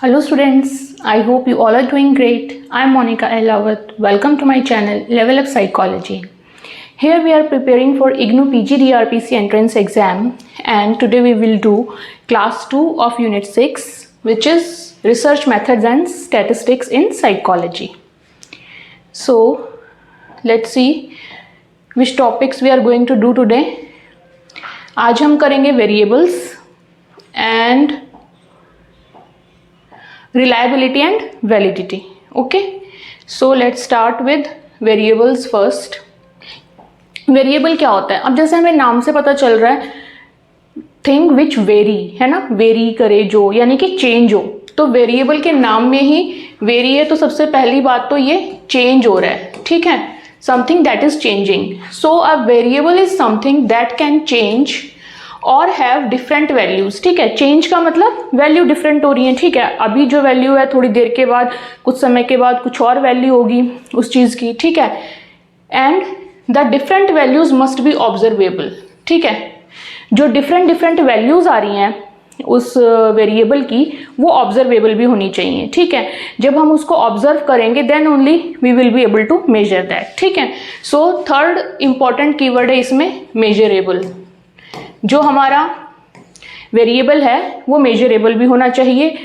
Hello students, I hope you all are doing great. I am Monica Elawat. Welcome to my channel Level Up Psychology. Here we are preparing for IGNOU PG DRPC entrance exam, and today we will do class 2 of unit 6, which is research methods and statistics in psychology. So let's see which topics we are going to do today. आज हम करेंगे variables and reliability and validity. Okay, so let's start with variables first. Variable क्या होता है? अब जैसे हमें नाम से पता चल रहा है थिंग विच वेरी, है ना, वेरी करे जो, यानी कि चेंज हो. तो वेरिएबल के नाम में ही वेरी है, तो सबसे पहली बात तो ये चेंज हो रहा है. ठीक है, something that is changing. So a variable is something that can change और हैव डिफरेंट वैल्यूज. ठीक है, चेंज का मतलब वैल्यू डिफरेंट हो रही है. ठीक है, अभी जो वैल्यू है थोड़ी देर के बाद, कुछ समय के बाद कुछ और वैल्यू होगी उस चीज की. ठीक है, and the different values must be observable. ठीक है, जो डिफरेंट वैल्यूज आ रही हैं उस वेरिएबल की, वो ऑब्जर्वेबल भी होनी चाहिए. ठीक है, जब हम उसको ऑब्जर्व करेंगे then only we will be able to measure that. ठीक है, सो थर्ड इंपॉर्टेंट कीवर्ड है इसमें मेजरेबल. जो हमारा वेरिएबल है वो मेजरेबल भी होना चाहिए.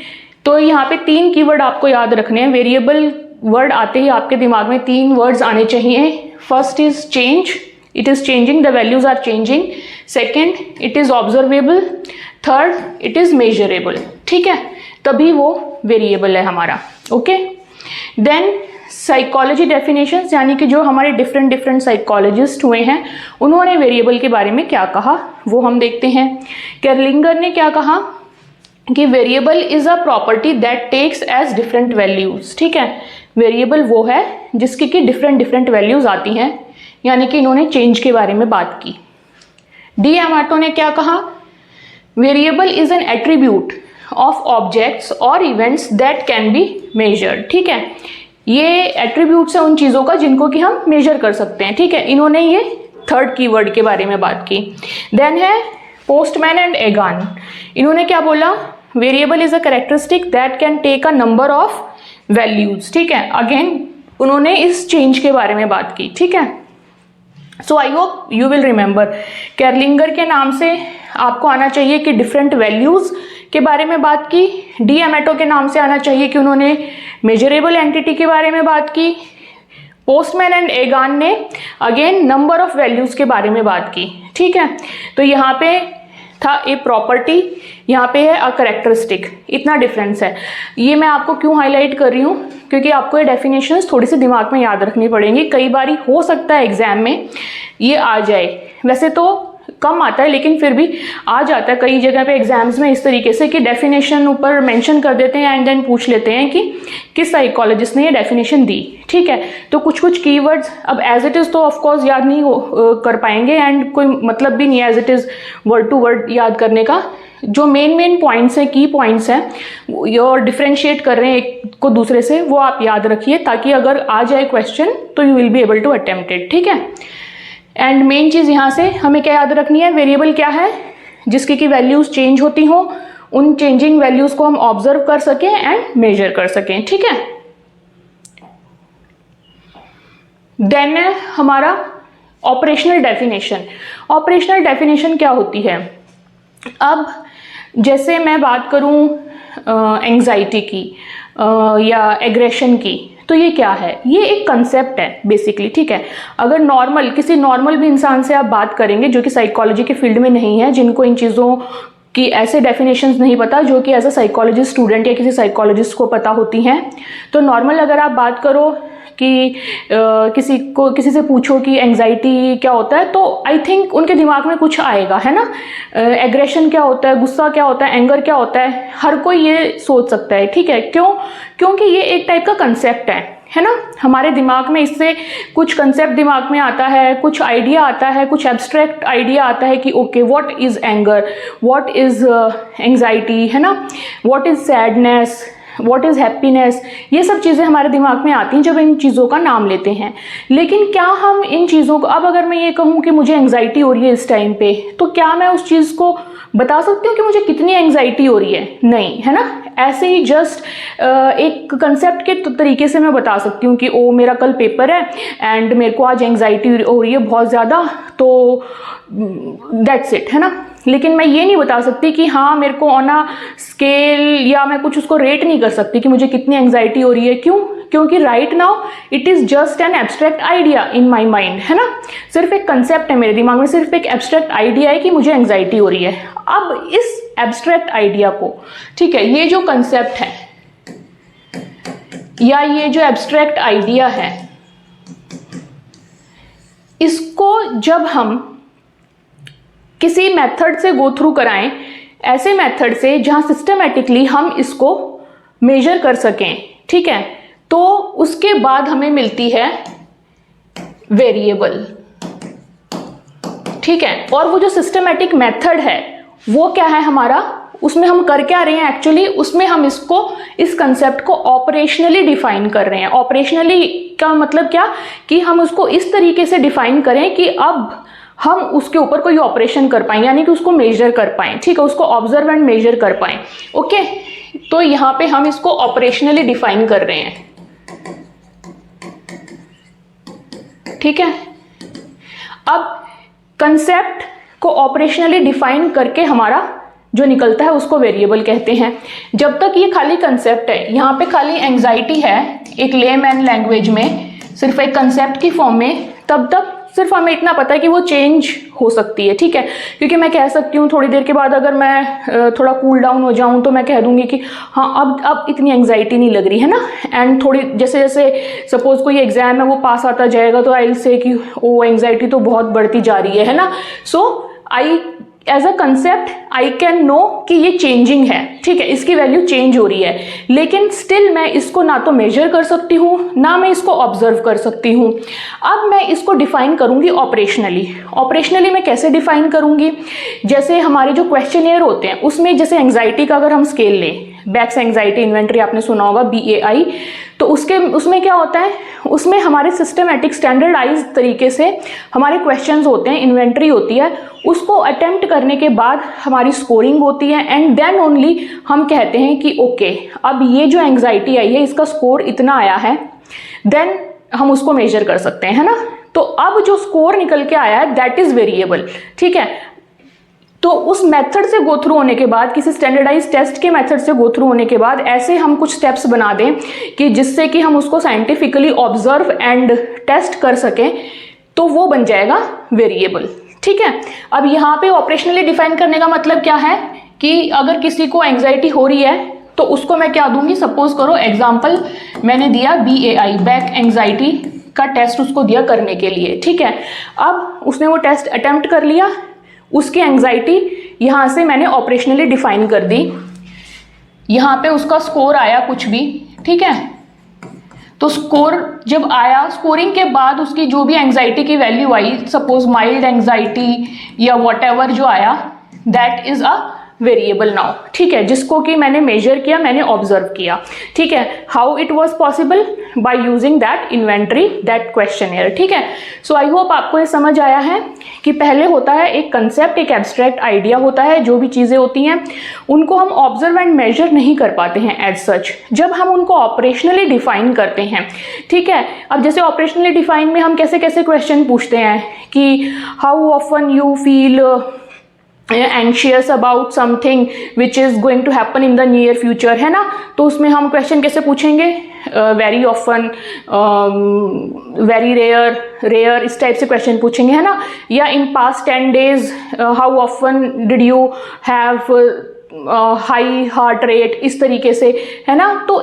तो यहाँ पे 3 कीवर्ड आपको याद रखने हैं. वेरिएबल वर्ड आते ही आपके दिमाग में 3 वर्ड्स आने चाहिए. First is change, it is changing, the values are changing. Second, it is observable. Third, it is measurable. ठीक है, तभी वो वेरिएबल है हमारा. ओके, देन साइकोलॉजी डेफिनेशंस, यानी कि जो हमारे डिफरेंट साइकोलॉजिस्ट हुए हैं उन्होंने वेरिएबल के बारे में क्या कहा वो हम देखते हैं. केरलिंगर ने क्या कहा कि variable is a property that takes as different values. ठीक है, वेरिएबल वो है जिसकी कि डिफरेंट वैल्यूज आती हैं, यानी कि इन्होंने चेंज के बारे में बात की. डी एमाटो ने क्या कहा, variable is an attribute of objects और events that can be measured. ठीक है, ये एट्रीब्यूट्स है उन चीज़ों का जिनको कि हम मेजर कर सकते हैं. ठीक है, इन्होंने ये थर्ड कीवर्ड के बारे में बात की. देन है पोस्टमैन एंड एगान. इन्होंने क्या बोला, variable is a characteristic that can take a number of values. ठीक है, अगेन उन्होंने इस चेंज के बारे में बात की. ठीक है, so I hope you will remember. Kerlinger के नाम से आपको आना चाहिए कि डिफरेंट वैल्यूज के बारे में बात की. डी एमेटो के नाम से आना चाहिए कि उन्होंने मेजरेबल एंटिटी के बारे में बात की. पोस्टमैन एंड एगान ने अगेन नंबर ऑफ वैल्यूज के बारे में बात की. ठीक है, तो यहाँ पे था ए प्रॉपर्टी, यहाँ पे है अ कैरेक्टरिस्टिक. इतना डिफरेंस है. ये मैं आपको क्यों हाईलाइट कर रही हूँ, क्योंकि आपको ये डेफिनेशंस थोड़ी सी दिमाग में याद रखनी पड़ेंगी. कई बारी हो सकता है एग्जाम में ये आ जाए, वैसे तो कम आता है लेकिन फिर भी आ जाता है. कई जगह पे एग्जाम्स में इस तरीके से कि डेफिनेशन ऊपर मेंशन कर देते हैं एंड देन पूछ लेते हैं कि किस साइकोलॉजिस्ट ने ये डेफिनेशन दी. ठीक है, तो कुछ कीवर्ड्स अब एज इट इज़ तो ऑफ कोर्स याद नहीं कर पाएंगे एंड कोई मतलब भी नहीं है as it is word to word याद करने का. जो मेन पॉइंट्स हैं, की पॉइंट्स हैं और डिफ्रेंशिएट कर रहे हैं एक को दूसरे से, वो आप याद रखिए ताकि अगर आ जाए क्वेश्चन तो you will be able to attempt it. ठीक है, एंड मेन चीज़ यहाँ से हमें क्या याद रखनी है, वेरिएबल क्या है जिसकी की वैल्यूज चेंज होती हो, उन चेंजिंग वैल्यूज को हम ऑब्जर्व कर सकें एंड मेजर कर सकें. ठीक है, देन हमारा ऑपरेशनल डेफिनेशन. ऑपरेशनल डेफिनेशन क्या होती है? अब जैसे मैं बात करूं एंग्जाइटी की या एग्रेशन की, तो ये क्या है? ये एक कंसेप्ट है बेसिकली. ठीक है, अगर किसी नॉर्मल भी इंसान से आप बात करेंगे जो कि साइकोलॉजी के फील्ड में नहीं है, जिनको इन चीज़ों की ऐसे डेफिनेशंस नहीं पता जो कि एज अ साइकोलॉजिस्ट स्टूडेंट या किसी साइकोलॉजिस्ट को पता होती हैं, तो नॉर्मल अगर आप बात करो कि किसी से पूछो कि एंग्जाइटी क्या होता है, तो आई थिंक उनके दिमाग में कुछ आएगा, है ना. एग्रेशन क्या होता है, गुस्सा क्या होता है, एंगर क्या होता है, हर कोई ये सोच सकता है. ठीक है, क्योंकि ये एक टाइप का कंसेप्ट है ना. हमारे दिमाग में इससे कुछ कंसेप्ट दिमाग में आता है, कुछ आइडिया आता है, कुछ एब्स्ट्रैक्ट आइडिया आता है कि okay what is anger, what is anxiety, है ना, what is sadness, what is happiness. ये सब चीज़ें हमारे दिमाग में आती हैं जब इन चीज़ों का नाम लेते हैं. लेकिन क्या हम इन चीज़ों को, अब अगर मैं ये कहूँ कि मुझे एंग्जाइटी हो रही है इस टाइम पे, तो क्या मैं उस चीज़ को बता सकती हूँ कि मुझे कितनी एंग्जाइटी हो रही है? नहीं, है ना. ऐसे ही जस्ट एक कंसेप्ट के तरीके से मैं बता सकती हूँ कि ओ मेरा कल पेपर है एंड मेरे को आज एंग्जाइटी हो रही है बहुत ज़्यादा, तो दैट्स इट, है ना। लेकिन मैं ये नहीं बता सकती कि हाँ मेरे को ऑन अ स्केल, या मैं कुछ उसको रेट नहीं कर सकती कि मुझे कितनी एंग्जाइटी हो रही है। क्यों? क्योंकि right now it is just an abstract idea in my mind, है ना। सिर्फ एक कंसेप्ट है मेरे दिमाग में, सिर्फ एक एब्स्ट्रैक्ट आइडिया है कि मुझे एंग्जाइटी हो रही है। अब इस एब्स्ट्रैक्ट आइडिया को, ठीक है, ये जो कंसेप्ट है या ये जो एब्स्ट्रैक्ट आइडिया है, इसको जब हम किसी मेथड से गो थ्रू कराएं, ऐसे मेथड से जहां सिस्टमेटिकली हम इसको मेजर कर सकें, ठीक है, तो उसके बाद हमें मिलती है वेरिएबल, ठीक है। और वो जो सिस्टमेटिक मेथड है वो क्या है हमारा, उसमें हम कर क्या रहे हैं एक्चुअली, उसमें हम इसको, इस कंसेप्ट को ऑपरेशनली डिफाइन कर रहे हैं। ऑपरेशनली का मतलब क्या, कि हम उसको इस तरीके से डिफाइन करें कि अब हम उसके ऊपर कोई ऑपरेशन कर पाएं, यानी कि उसको मेजर कर पाएं, ठीक है, उसको ऑब्जर्व एंड मेजर कर पाएं। ओके, तो यहां पे हम इसको ऑपरेशनली डिफाइन कर रहे हैं, ठीक है। अब कंसेप्ट को ऑपरेशनली डिफाइन करके हमारा जो निकलता है उसको वेरिएबल कहते हैं। जब तक ये खाली कंसेप्ट है, यहाँ पे खाली एंग्जाइटी है एक लेमैन लैंग्वेज में, सिर्फ एक कंसेप्ट की फॉर्म में, तब तक सिर्फ हमें इतना पता है कि वो चेंज हो सकती है, ठीक है। क्योंकि मैं कह सकती हूँ थोड़ी देर के बाद अगर मैं थोड़ा कूल डाउन हो जाऊँ तो मैं कह दूंगी कि हाँ अब इतनी एंग्जाइटी नहीं लग रही है ना। एंड थोड़ी जैसे जैसे सपोज कोई एग्जाम है वो पास आता जाएगा तो आई विल से कि ओ एंग्जाइटी तो बहुत बढ़ती जा रही है ना। So I as a concept I can know कि ये चेंजिंग है, ठीक है, इसकी वैल्यू चेंज हो रही है, लेकिन स्टिल मैं इसको ना तो मेजर कर सकती हूँ ना मैं इसको ऑब्जर्व कर सकती हूँ। अब मैं इसको डिफाइन करूँगी ऑपरेशनली। ऑपरेशनली मैं कैसे डिफाइन करूँगी, जैसे हमारे जो क्वेश्चनियर होते हैं उसमें, जैसे एंग्जाइटी का अगर हम स्केल लें, बैक्स एंग्जाइटी इन्वेंट्री आपने सुना होगा, BAI, तो उसमें क्या होता है, उसमें हमारे सिस्टमेटिक स्टैंडर्डाइज तरीके से हमारे क्वेश्चंस होते हैं, इन्वेंट्री होती है, उसको अटेम्प्ट करने के बाद हमारी स्कोरिंग होती है एंड देन ओनली हम कहते हैं कि ओके अब ये जो एंग्जाइटी आई है इसका स्कोर इतना आया है, देन हम उसको मेजर कर सकते हैं, है ना। तो अब जो स्कोर निकल के आया है दैट इज वेरिएबल, ठीक है। तो उस मेथड से गो थ्रू होने के बाद, किसी स्टैंडर्डाइज टेस्ट के मेथड से गो थ्रू होने के बाद ऐसे हम कुछ स्टेप्स बना दें कि जिससे कि हम उसको साइंटिफिकली ऑब्जर्व एंड टेस्ट कर सकें, तो वो बन जाएगा वेरिएबल, ठीक है। अब यहाँ पे ऑपरेशनली डिफाइन करने का मतलब क्या है कि अगर किसी को एंग्जाइटी हो रही है तो उसको मैं क्या दूंगी, सपोज करो एग्जाम्पल मैंने दिया BAI, बैक एंग्जाइटी का टेस्ट उसको दिया करने के लिए, ठीक है। अब उसने वो टेस्ट अटेम्प्ट कर लिया, उसकी एंग्जाइटी यहाँ से मैंने ऑपरेशनली डिफाइन कर दी, यहाँ पे उसका स्कोर आया कुछ भी, ठीक है। तो स्कोर जब आया, स्कोरिंग के बाद उसकी जो भी एंग्जाइटी की वैल्यू आई, सपोज माइल्ड एंग्जाइटी या व्हाटएवर जो आया, that is a variable now, ठीक है, जिसको कि मैंने मेजर किया, मैंने ऑब्जर्व किया, ठीक है। How it was possible, by using that inventory, that questionnaire, ठीक है। सो आई होप आपको ये समझ आया है कि पहले होता है एक कंसेप्ट, एक एब्स्ट्रैक्ट आइडिया होता है, जो भी चीज़ें होती हैं उनको हम ऑब्जर्व एंड मेजर नहीं कर पाते हैं एज सच, जब हम उनको ऑपरेशनली डिफाइन करते हैं, ठीक है। अब जैसे ऑपरेशनली डिफाइन में हम कैसे कैसे क्वेश्चन पूछते हैं कि how often you feel anxious about something which is going to happen in the near future, है ना। तो उसमें हम क्वेश्चन कैसे पूछेंगे, very often, very rare, rare, इस टाइप से क्वेश्चन पूछेंगे, है ना। या in past 10 days how often did you have high heart rate, इस तरीके से, है ना। तो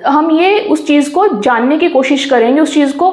हम ये उस चीज़ को जानने की कोशिश करेंगे, उस चीज़ को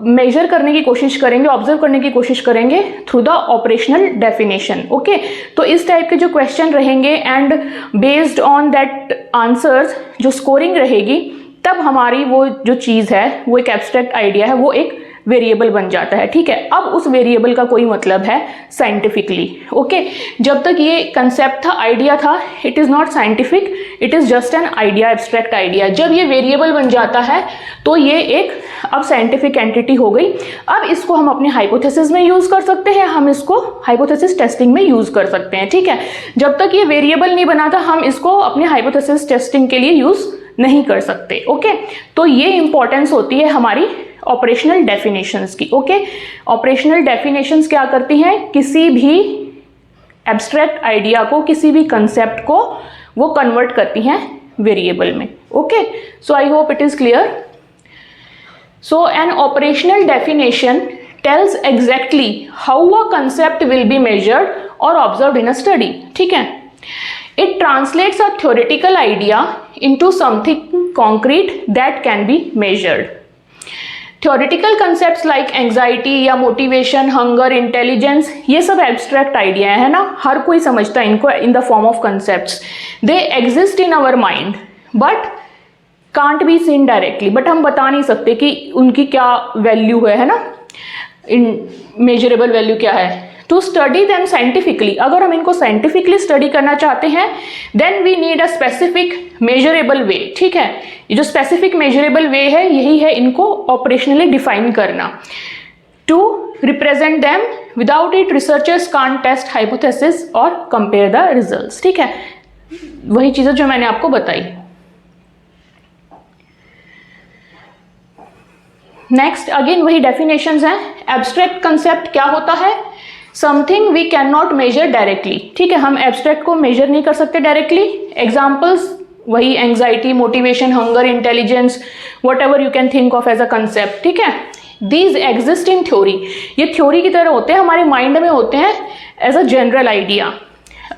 मेजर करने की कोशिश करेंगे, ऑब्जर्व करने की कोशिश करेंगे through the operational definition, okay. तो इस टाइप के जो क्वेश्चन रहेंगे and based on that answers जो स्कोरिंग रहेगी, तब हमारी वो जो चीज़ है, वो एक एब्स्ट्रैक्ट आइडिया है, वो एक वेरिएबल बन जाता है, ठीक है। अब उस वेरिएबल का कोई मतलब है साइंटिफिकली, ओके। जब तक ये कंसेप्ट था, आइडिया था, it is not scientific, it is just an idea, abstract idea. जब ये वेरिएबल बन जाता है तो ये एक अब साइंटिफिक एंटिटी हो गई। अब इसको हम अपने हाइपोथेसिस में यूज़ कर सकते हैं, हम इसको हाइपोथेसिस टेस्टिंग में यूज़ कर सकते हैं, ठीक है। जब तक ये वेरिएबल नहीं बना था, हम इसको अपने हाइपोथेसिस टेस्टिंग के लिए यूज़ नहीं कर सकते, ओके। तो ये इंपॉर्टेंस होती है हमारी ऑपरेशनल डेफिनेशंस की, ओके। ऑपरेशनल डेफिनेशंस क्या करती हैं? किसी भी एब्स्ट्रैक्ट आइडिया को, किसी भी कंसेप्ट को वो कन्वर्ट करती हैं वेरिएबल में, okay. So I hope it is clear. So an operational definition tells exactly how a concept will be measured और ऑब्जर्व्ड इन अ स्टडी, ठीक है। It translates a theoretical idea into something concrete that can be measured. Theoretical concepts like anxiety या motivation, hunger, intelligence, ये सब abstract idea है ना, हर कोई समझता है इनको in the form of concepts. They exist in our mind, but can't be seen directly. But हम बता नहीं सकते कि उनकी क्या value है ना, measurable value क्या है। टू स्टडी दैम साइंटिफिकली, अगर हम इनको साइंटिफिकली स्टडी करना चाहते हैं, then we need a specific measurable way, ठीक है। ये जो स्पेसिफिक मेजरेबल वे है, यही है इनको ऑपरेशनली डिफाइन करना। To represent them, without it researchers can't test hypothesis और कंपेयर द रिजल्ट्स, ठीक है। वही चीजें जो मैंने आपको बताई। नेक्स्ट अगेन वही डेफिनेशंस हैं। एब्स्ट्रैक्ट कंसेप्ट क्या होता है? Something we can not measure directly, ठीक है। हम एब्स्ट्रैक्ट को मेजर नहीं कर सकते डायरेक्टली। एग्जाम्पल्स वही anxiety, motivation, hunger, intelligence, whatever you can think of as a concept, ठीक है। दीज एग्जिस्ट इन थ्योरी, ये थ्योरी की तरह होते हैं, हमारे माइंड में होते हैं as a general idea.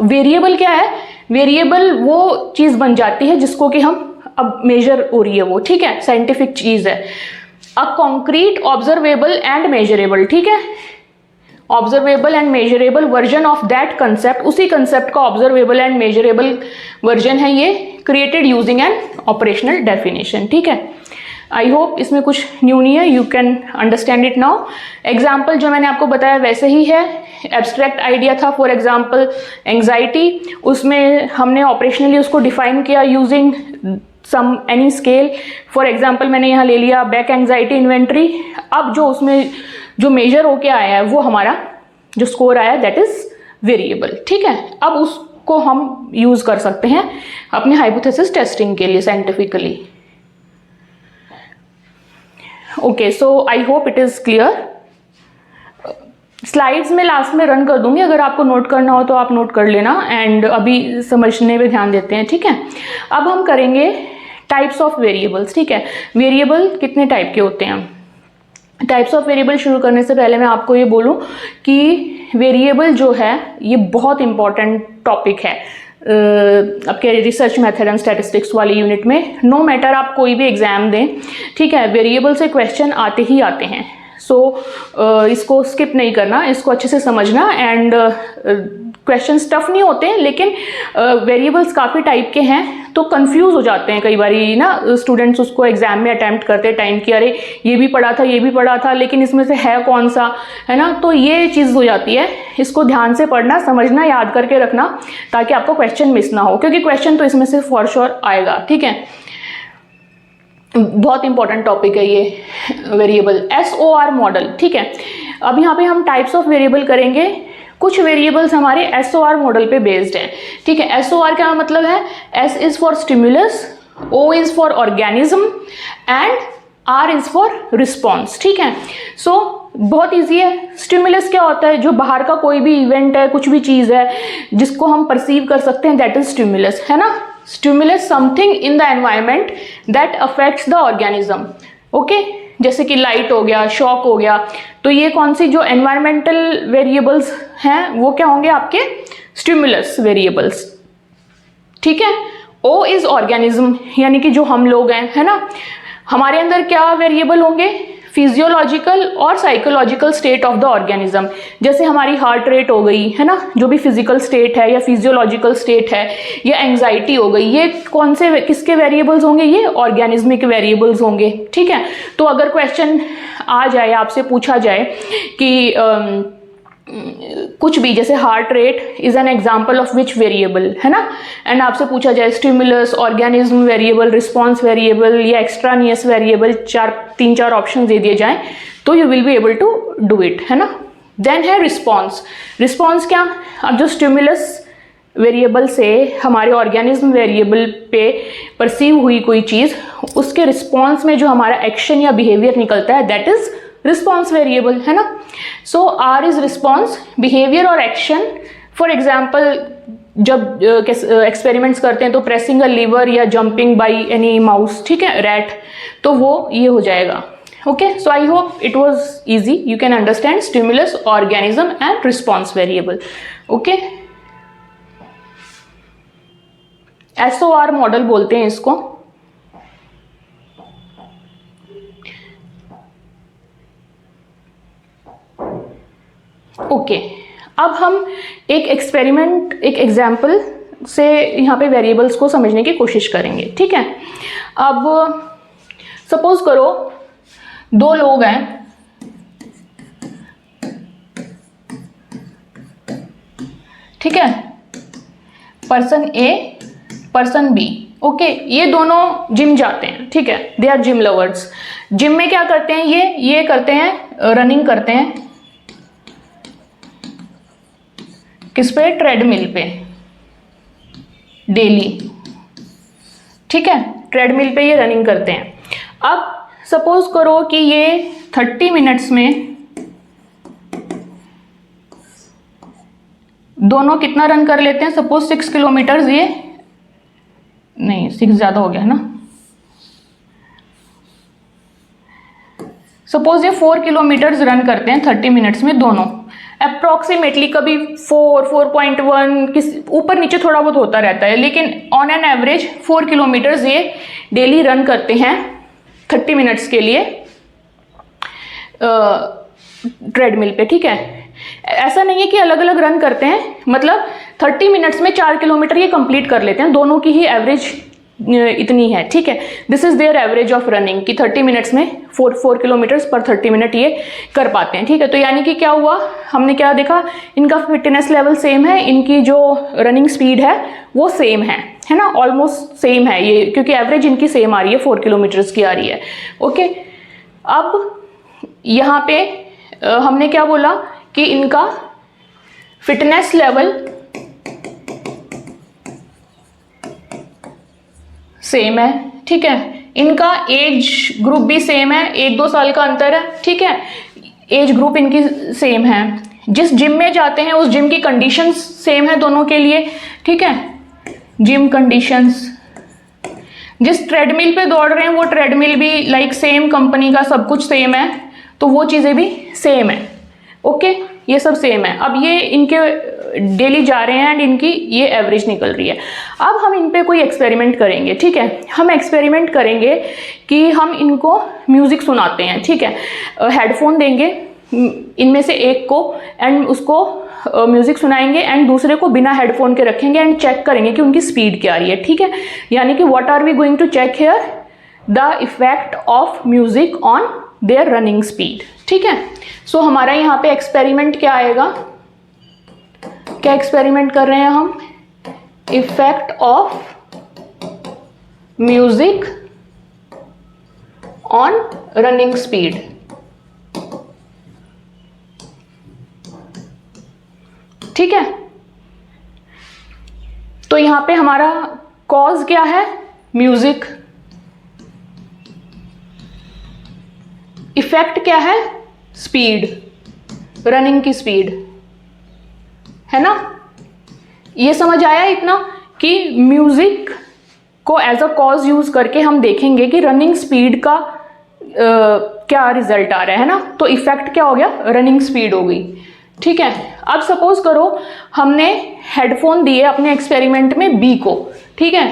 Variable क्या है? वेरिएबल वो चीज़ बन जाती है जिसको कि हम अब मेजर हो रही है वो, ठीक है, साइंटिफिक चीज़ है। A concrete, observable and measurable, ठीक है। Observable and measurable version of that concept, उसी कंसेप्ट का ऑब्जर्वेबल एंड मेजरेबल वर्जन है ये, created using N operational definition, ठीक है। आई होप इसमें कुछ न्यू नहीं है, you can understand it now. Example जो मैंने आपको बताया वैसे ही है। एब्स्ट्रैक्ट आइडिया था, फॉर एग्जाम्पल एंग्जाइटी, उसमें हमने ऑपरेशनली उसको डिफाइन किया using some any scale. For example मैंने यहाँ ले लिया बैक एंग्जाइटी इन्वेंट्री। अब जो उसमें जो मेजर होके आया है वो हमारा जो स्कोर आया दैट इज वेरिएबल, ठीक है। अब उसको हम यूज कर सकते हैं अपने हाइपोथेसिस टेस्टिंग के लिए scientifically. Okay, so I hope it is clear. Slides में लास्ट में रन कर दूंगी, अगर आपको नोट करना हो तो आप नोट कर लेना, एंड अभी समझने में ध्यान देते हैं, ठीक है। अब हम करेंगे टाइप्स ऑफ वेरिएबल्स, ठीक है। वेरिएबल कितने टाइप के होते हैं? टाइप्स ऑफ वेरिएबल शुरू करने से पहले मैं आपको ये बोलूं कि वेरिएबल जो है ये बहुत इंपॉर्टेंट टॉपिक है आपके रिसर्च मेथड एंड स्टैटिस्टिक्स वाली यूनिट में। नो मैटर आप कोई भी एग्जाम दें, ठीक है, वेरिएबल से क्वेश्चन आते ही आते हैं। सो इसको स्किप नहीं करना, इसको अच्छे से समझना। एंड क्वेश्चंस टफ नहीं होते हैं, लेकिन वेरिएबल्स काफ़ी टाइप के हैं तो कंफ्यूज हो जाते हैं कई बारी ना स्टूडेंट्स उसको एग्जाम में अटेम्प्ट करते टाइम कि अरे ये भी पढ़ा था, ये भी पढ़ा था, लेकिन इसमें से है कौन सा, है ना। तो ये चीज़ हो जाती है, इसको ध्यान से पढ़ना, समझना, याद करके रखना ताकि आपको क्वेश्चन मिस ना हो, क्योंकि क्वेश्चन तो इसमें से फॉर श्योर आएगा, ठीक है। बहुत इंपॉर्टेंट टॉपिक है ये वेरिएबल। SOR मॉडल, ठीक है। अब यहाँ पे हम टाइप्स ऑफ वेरिएबल करेंगे। कुछ वेरिएबल्स हमारे SOR मॉडल पे बेस्ड हैं, ठीक है। SOR क्या मतलब है? S is for stimulus, O is for organism and R is for response, ठीक है। सो बहुत ईजी है। स्टिमुलस क्या होता है? जो बाहर का कोई भी इवेंट है, कुछ भी चीज़ है जिसको हम परसीव कर सकते हैं, दैट इज स्टिमुलस, है ना। Stimulus something in the environment that affects the organism, okay. जैसे कि लाइट हो गया, शॉक हो गया, तो ये कौन सी जो एनवायरमेंटल वेरिएबल्स हैं वो क्या होंगे? आपके स्टिमुलस वेरिएबल्स, ठीक है। O इज ऑर्गेनिज्म, यानी कि जो हम लोग हैं, है ना। हमारे अंदर क्या वेरिएबल होंगे? फिजियोलॉजिकल और psychological state of the organism. जैसे हमारी हार्ट रेट हो गई है ना, जो भी फिजिकल स्टेट है या फिजियोलॉजिकल स्टेट है, या एंजाइटी हो गई, ये कौन से किसके वेरिएबल्स होंगे? ये ऑर्गेनिज्मिक वेरिएबल्स होंगे। ठीक है, तो अगर क्वेश्चन आ जाए, आपसे पूछा जाए कि कुछ भी, जैसे heart rate is an example of which variable, है ना, एंड आपसे पूछा जाए stimulus, organism variable, response variable या एक्स्ट्रानियस वेरिएबल, 3-4 ऑप्शन दे दिए जाएं तो you will be able to do it, है ना। देन है रिस्पॉन्स। रिस्पॉन्स क्या? अब जो स्टिमुलस वेरिएबल से हमारे ऑर्गेनिज्म वेरिएबल पे परसीव हुई कोई चीज़, उसके रिस्पॉन्स में जो हमारा एक्शन या बिहेवियर निकलता है, दैट इज रिस्पॉन्स वेरिएबल, है ना। सो आर इज रिस्पॉन्स, बिहेवियर और एक्शन। फॉर एग्जाम्पल, जब एक्सपेरिमेंट्स करते हैं तो प्रेसिंग अ लीवर या जंपिंग बाई एनी माउस, ठीक है, रैट, तो वो ये हो जाएगा। Okay, so I hope it was easy, you can understand stimulus, organism and response variable. Okay, SOR model बोलते हैं इसको। ओके, अब हम एक एक्सपेरिमेंट, एक एग्जाम्पल से यहाँ पे वेरिएबल्स को समझने की कोशिश करेंगे। ठीक है, अब सपोज करो 2 लोग हैं, ठीक है, person A, person B. Okay, ये दोनों जिम जाते हैं, ठीक है, they are gym lovers. Gym में क्या करते हैं? ये करते हैं, रनिंग करते हैं, किस पे? ट्रेडमिल पे, डेली, ठीक है, ट्रेडमिल पे ये रनिंग करते हैं। अब सपोज करो कि ये 30 मिनट्स में दोनों कितना रन कर लेते हैं? सपोज 6 किलोमीटर्स, ये नहीं, 6 ज़्यादा हो गया है ना, सपोज ये 4 किलोमीटर्स रन करते हैं 30 मिनट्स में दोनों, अप्रॉक्सीमेटली। कभी 4.1 किस ऊपर नीचे थोड़ा बहुत होता रहता है, लेकिन ऑन एन एवरेज 4 किलोमीटर्स ये डेली रन करते हैं 30 मिनट्स के लिए ट्रेडमिल पे, ठीक है। ऐसा नहीं है कि अलग अलग रन करते हैं, मतलब 30 मिनट्स में 4 किलोमीटर ये कंप्लीट कर लेते हैं, दोनों की ही एवरेज इतनी है, ठीक है। This is there average of running, कि 30 मिनट्स में 4 किलोमीटर्स पर 30 मिनट ये कर पाते हैं, ठीक है। तो यानी कि क्या हुआ, हमने क्या देखा, इनका फिटनेस लेवल सेम है, इनकी जो रनिंग स्पीड है वो सेम है ना, ऑलमोस्ट सेम है ये, क्योंकि एवरेज इनकी सेम आ रही है, 4 किलोमीटर्स की आ रही है। ओके, अब यहाँ पे हमने क्या बोला कि इनका फिटनेस लेवल सेम है, ठीक है, इनका एज ग्रुप भी सेम है, 1-2 साल का अंतर है, ठीक है, एज ग्रुप इनकी सेम है, जिस जिम में जाते हैं उस जिम की कंडीशंस सेम है दोनों के लिए, ठीक है, जिम कंडीशंस। जिस ट्रेडमिल पे दौड़ रहे हैं वो ट्रेडमिल भी लाइक सेम कंपनी का, सब कुछ सेम है, तो वो चीज़ें भी सेम है। ओके, ये सब सेम है। अब ये इनके डेली जा रहे हैं एंड इनकी ये एवरेज निकल रही है। अब हम इन पे कोई एक्सपेरिमेंट करेंगे, ठीक है। हम एक्सपेरिमेंट करेंगे कि हम इनको म्यूज़िक सुनाते हैं, ठीक है, हेडफोन देंगे इनमें से एक को एंड उसको म्यूज़िक सुनाएंगे एंड दूसरे को बिना हेडफोन के रखेंगे एंड चेक करेंगे कि उनकी स्पीड क्या आ रही है, ठीक है। यानी कि what are we going to check here, the effect of music on their running speed, ठीक है। सो हमारा यहाँ पे एक्सपेरिमेंट क्या आएगा, क्या एक्सपेरिमेंट कर रहे हैं हम, effect of music on running speed, ठीक है। तो यहां पे हमारा कॉज क्या है, म्यूजिक, इफेक्ट क्या है, स्पीड, रनिंग की स्पीड, है ना। ये समझ आया इतना कि म्यूजिक को एज अ कॉज यूज करके हम देखेंगे कि रनिंग स्पीड का क्या रिजल्ट आ रहा है ना। तो इफेक्ट क्या हो गया, रनिंग स्पीड हो गई, ठीक है। अब सपोज करो हमने हेडफोन दिए अपने एक्सपेरिमेंट में बी को, ठीक है,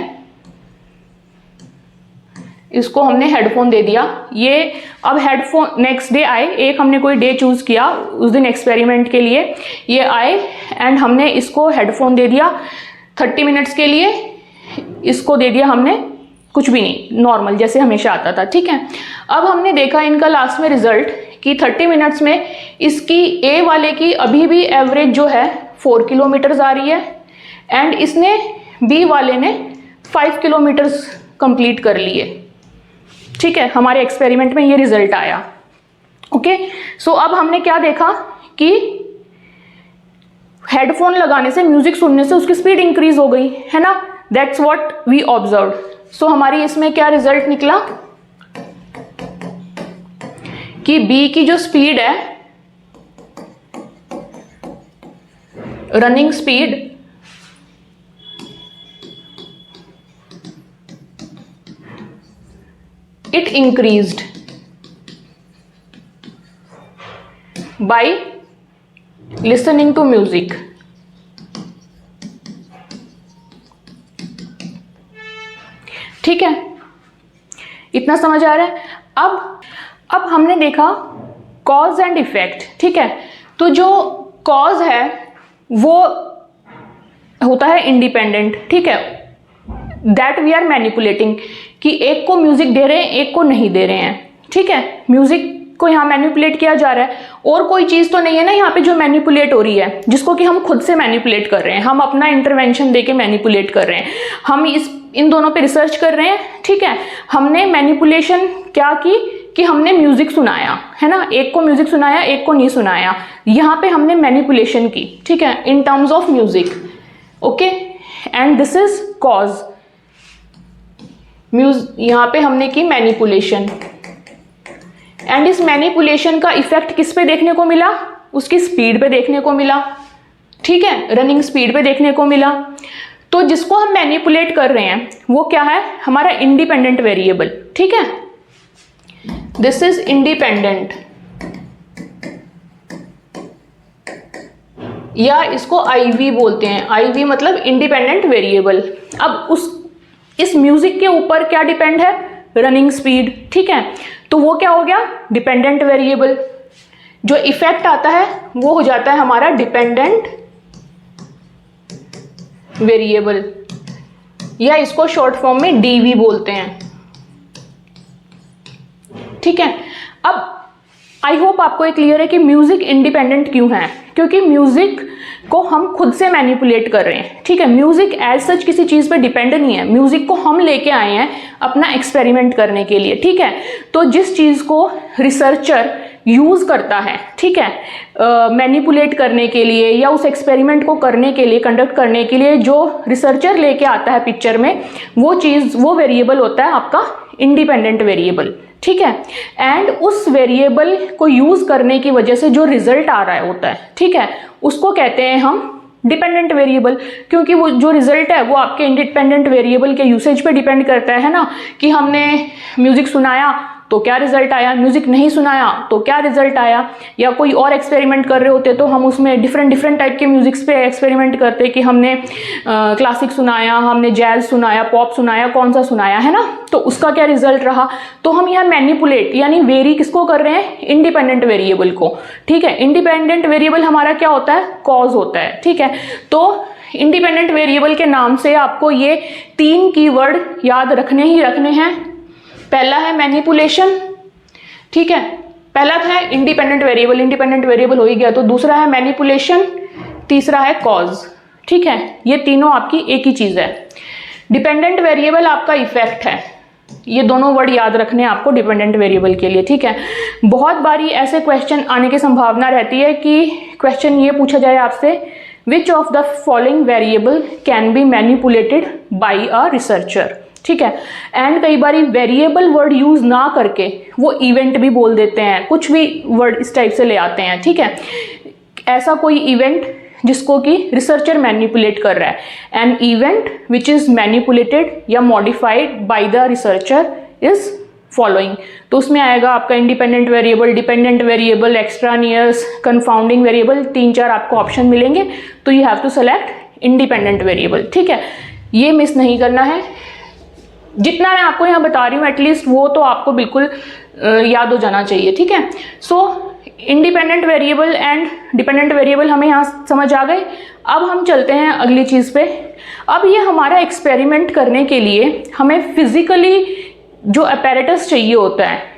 इसको हमने हेडफोन दे दिया। ये अब हेडफोन नेक्स्ट डे आए, एक हमने कोई डे चूज़ किया उस दिन एक्सपेरिमेंट के लिए, ये आए एंड हमने इसको हेडफोन दे दिया 30 मिनट्स के लिए, इसको दे दिया हमने कुछ भी नहीं, नॉर्मल जैसे हमेशा आता था, ठीक है। अब हमने देखा इनका लास्ट में रिजल्ट कि 30 मिनट्स में इसकी ए वाले की अभी भी एवरेज जो है 4 किलोमीटर्स आ रही है एंड इसने बी वाले ने 5 किलोमीटर्स कंप्लीट कर लिए, ठीक है। हमारे एक्सपेरिमेंट में ये रिजल्ट आया, ओके। सो अब हमने क्या देखा कि हेडफोन लगाने से, म्यूजिक सुनने से उसकी स्पीड इंक्रीज हो गई, है ना। That's what we observe. So हमारी इसमें क्या रिजल्ट निकला कि बी की जो स्पीड है, running speed, it increased by listening to music. ठीक है, इतना समझ आ रहा है। अब हमने देखा कॉज एंड इफेक्ट, ठीक है। तो जो कॉज है वो होता है इंडिपेंडेंट, ठीक है, दैट वी आर मैनिपुलेटिंग, कि एक को म्यूजिक दे रहे हैं एक को नहीं दे रहे हैं, ठीक है। म्यूजिक को यहाँ मैनिपुलेट किया जा रहा है और कोई चीज तो नहीं है ना यहाँ पे जो मैनिपुलेट हो रही है, जिसको कि हम खुद से मैनिपुलेट कर रहे हैं, हम अपना इंटरवेंशन देके मैनिपुलेट कर रहे हैं। हम इन दोनों पे रिसर्च कर रहे हैं, ठीक है। हमने मैनिपुलेशन क्या की कि हमने म्यूजिक सुनाया, है ना, एक को म्यूजिक सुनाया एक को नहीं सुनाया, यहाँ पे हमने मैनिपुलेशन की, ठीक है, in terms of music, okay. And this is cause, यहाँ पे हमने की मैनिपुलेशन एंड इस मैनिपुलेशन का इफेक्ट किस पे देखने को मिला, उसकी स्पीड पे देखने को मिला, ठीक है, रनिंग स्पीड पे देखने को मिला। तो जिसको हम मैनिपुलेट कर रहे हैं वो क्या है, हमारा इंडिपेंडेंट वेरिएबल, ठीक है। दिस इज इंडिपेंडेंट, या इसको आईवी बोलते हैं, आईवी मतलब इंडिपेंडेंट वेरिएबल। अब इस म्यूजिक के ऊपर क्या डिपेंड है, रनिंग स्पीड, ठीक है। तो वो क्या हो गया, डिपेंडेंट वेरिएबल। जो इफेक्ट आता है वो हो जाता है हमारा डिपेंडेंट वेरिएबल, या इसको शॉर्ट फॉर्म में डीवी बोलते हैं, ठीक है। अब आई होप आपको ये क्लियर है कि म्यूजिक इंडिपेंडेंट क्यों है, क्योंकि म्यूजिक को हम खुद से मैनिपुलेट कर रहे हैं, ठीक है। म्यूजिक एज सच किसी चीज पे डिपेंड नहीं है, म्यूजिक को हम लेके आए हैं अपना एक्सपेरिमेंट करने के लिए, ठीक है। तो जिस चीज को रिसर्चर यूज करता है, ठीक है, मैनिपुलेट करने के लिए या उस एक्सपेरिमेंट को करने के लिए, कंडक्ट करने के लिए जो रिसर्चर लेके आता है पिक्चर में, वो चीज, वो वेरिएबल होता है आपका इंडिपेंडेंट वेरिएबल, ठीक है। एंड उस वेरिएबल को यूज करने की वजह से जो रिजल्ट आ रहा होता है, ठीक है, उसको कहते हैं हम डिपेंडेंट वेरिएबल, क्योंकि वो जो रिजल्ट है वो आपके इंडिपेंडेंट वेरिएबल के यूसेज पे डिपेंड करता है ना, कि हमने म्यूजिक सुनाया तो क्या रिजल्ट आया, म्यूजिक नहीं सुनाया तो क्या रिजल्ट आया। या कोई और एक्सपेरिमेंट कर रहे होते तो हम उसमें डिफरेंट टाइप के म्यूजिक्स पे एक्सपेरिमेंट करते, कि हमने क्लासिक सुनाया, हमने जैज सुनाया, पॉप सुनाया, कौन सा सुनाया, है ना, तो उसका क्या रिजल्ट रहा। तो हम यहाँ मैनिपुलेट यानी वेरी किसको कर रहे हैं, इंडिपेंडेंट वेरिएबल को, ठीक है। इंडिपेंडेंट वेरिएबल हमारा क्या होता है, कॉज होता है, ठीक है। तो इंडिपेंडेंट वेरिएबल के नाम से आपको ये 3 कीवर्ड याद रखने ही रखने हैं। पहला है मैनिपुलेशन, ठीक है, पहला था इंडिपेंडेंट वेरिएबल, इंडिपेंडेंट वेरिएबल हो ही गया, तो दूसरा है मैनिपुलेशन, तीसरा है कॉज, ठीक है। ये तीनों आपकी एक ही चीज है। डिपेंडेंट वेरिएबल आपका इफेक्ट है, ये दोनों वर्ड याद रखने हैं आपको डिपेंडेंट वेरिएबल के लिए, ठीक है। बहुत बारी ऐसे क्वेश्चन आने की संभावना रहती है कि क्वेश्चन ये पूछा जाए आपसे, which of the following variable can be manipulated by a researcher, ठीक है। एंड कई बारी वेरिएबल वर्ड यूज ना करके वो इवेंट भी बोल देते हैं, कुछ भी वर्ड इस टाइप से ले आते हैं, ठीक है। ऐसा कोई इवेंट जिसको कि रिसर्चर मैनिपुलेट कर रहा है, an event which is manipulated या modified by the researcher is following. तो उसमें आएगा आपका independent variable, dependent variable, extraneous, confounding variable, 3-4 आपको ऑप्शन मिलेंगे, तो you have to select independent variable, ठीक है। ये मिस नहीं करना है। जितना मैं आपको यहाँ बता रही हूँ एटलीस्ट वो तो आपको बिल्कुल याद हो जाना चाहिए, ठीक है। सो independent variable and dependent variable हमें यहाँ समझ आ गए। अब हम चलते हैं अगली चीज़ पे। अब ये हमारा एक्सपेरिमेंट करने के लिए हमें फिजिकली जो अपैरेटस चाहिए होता है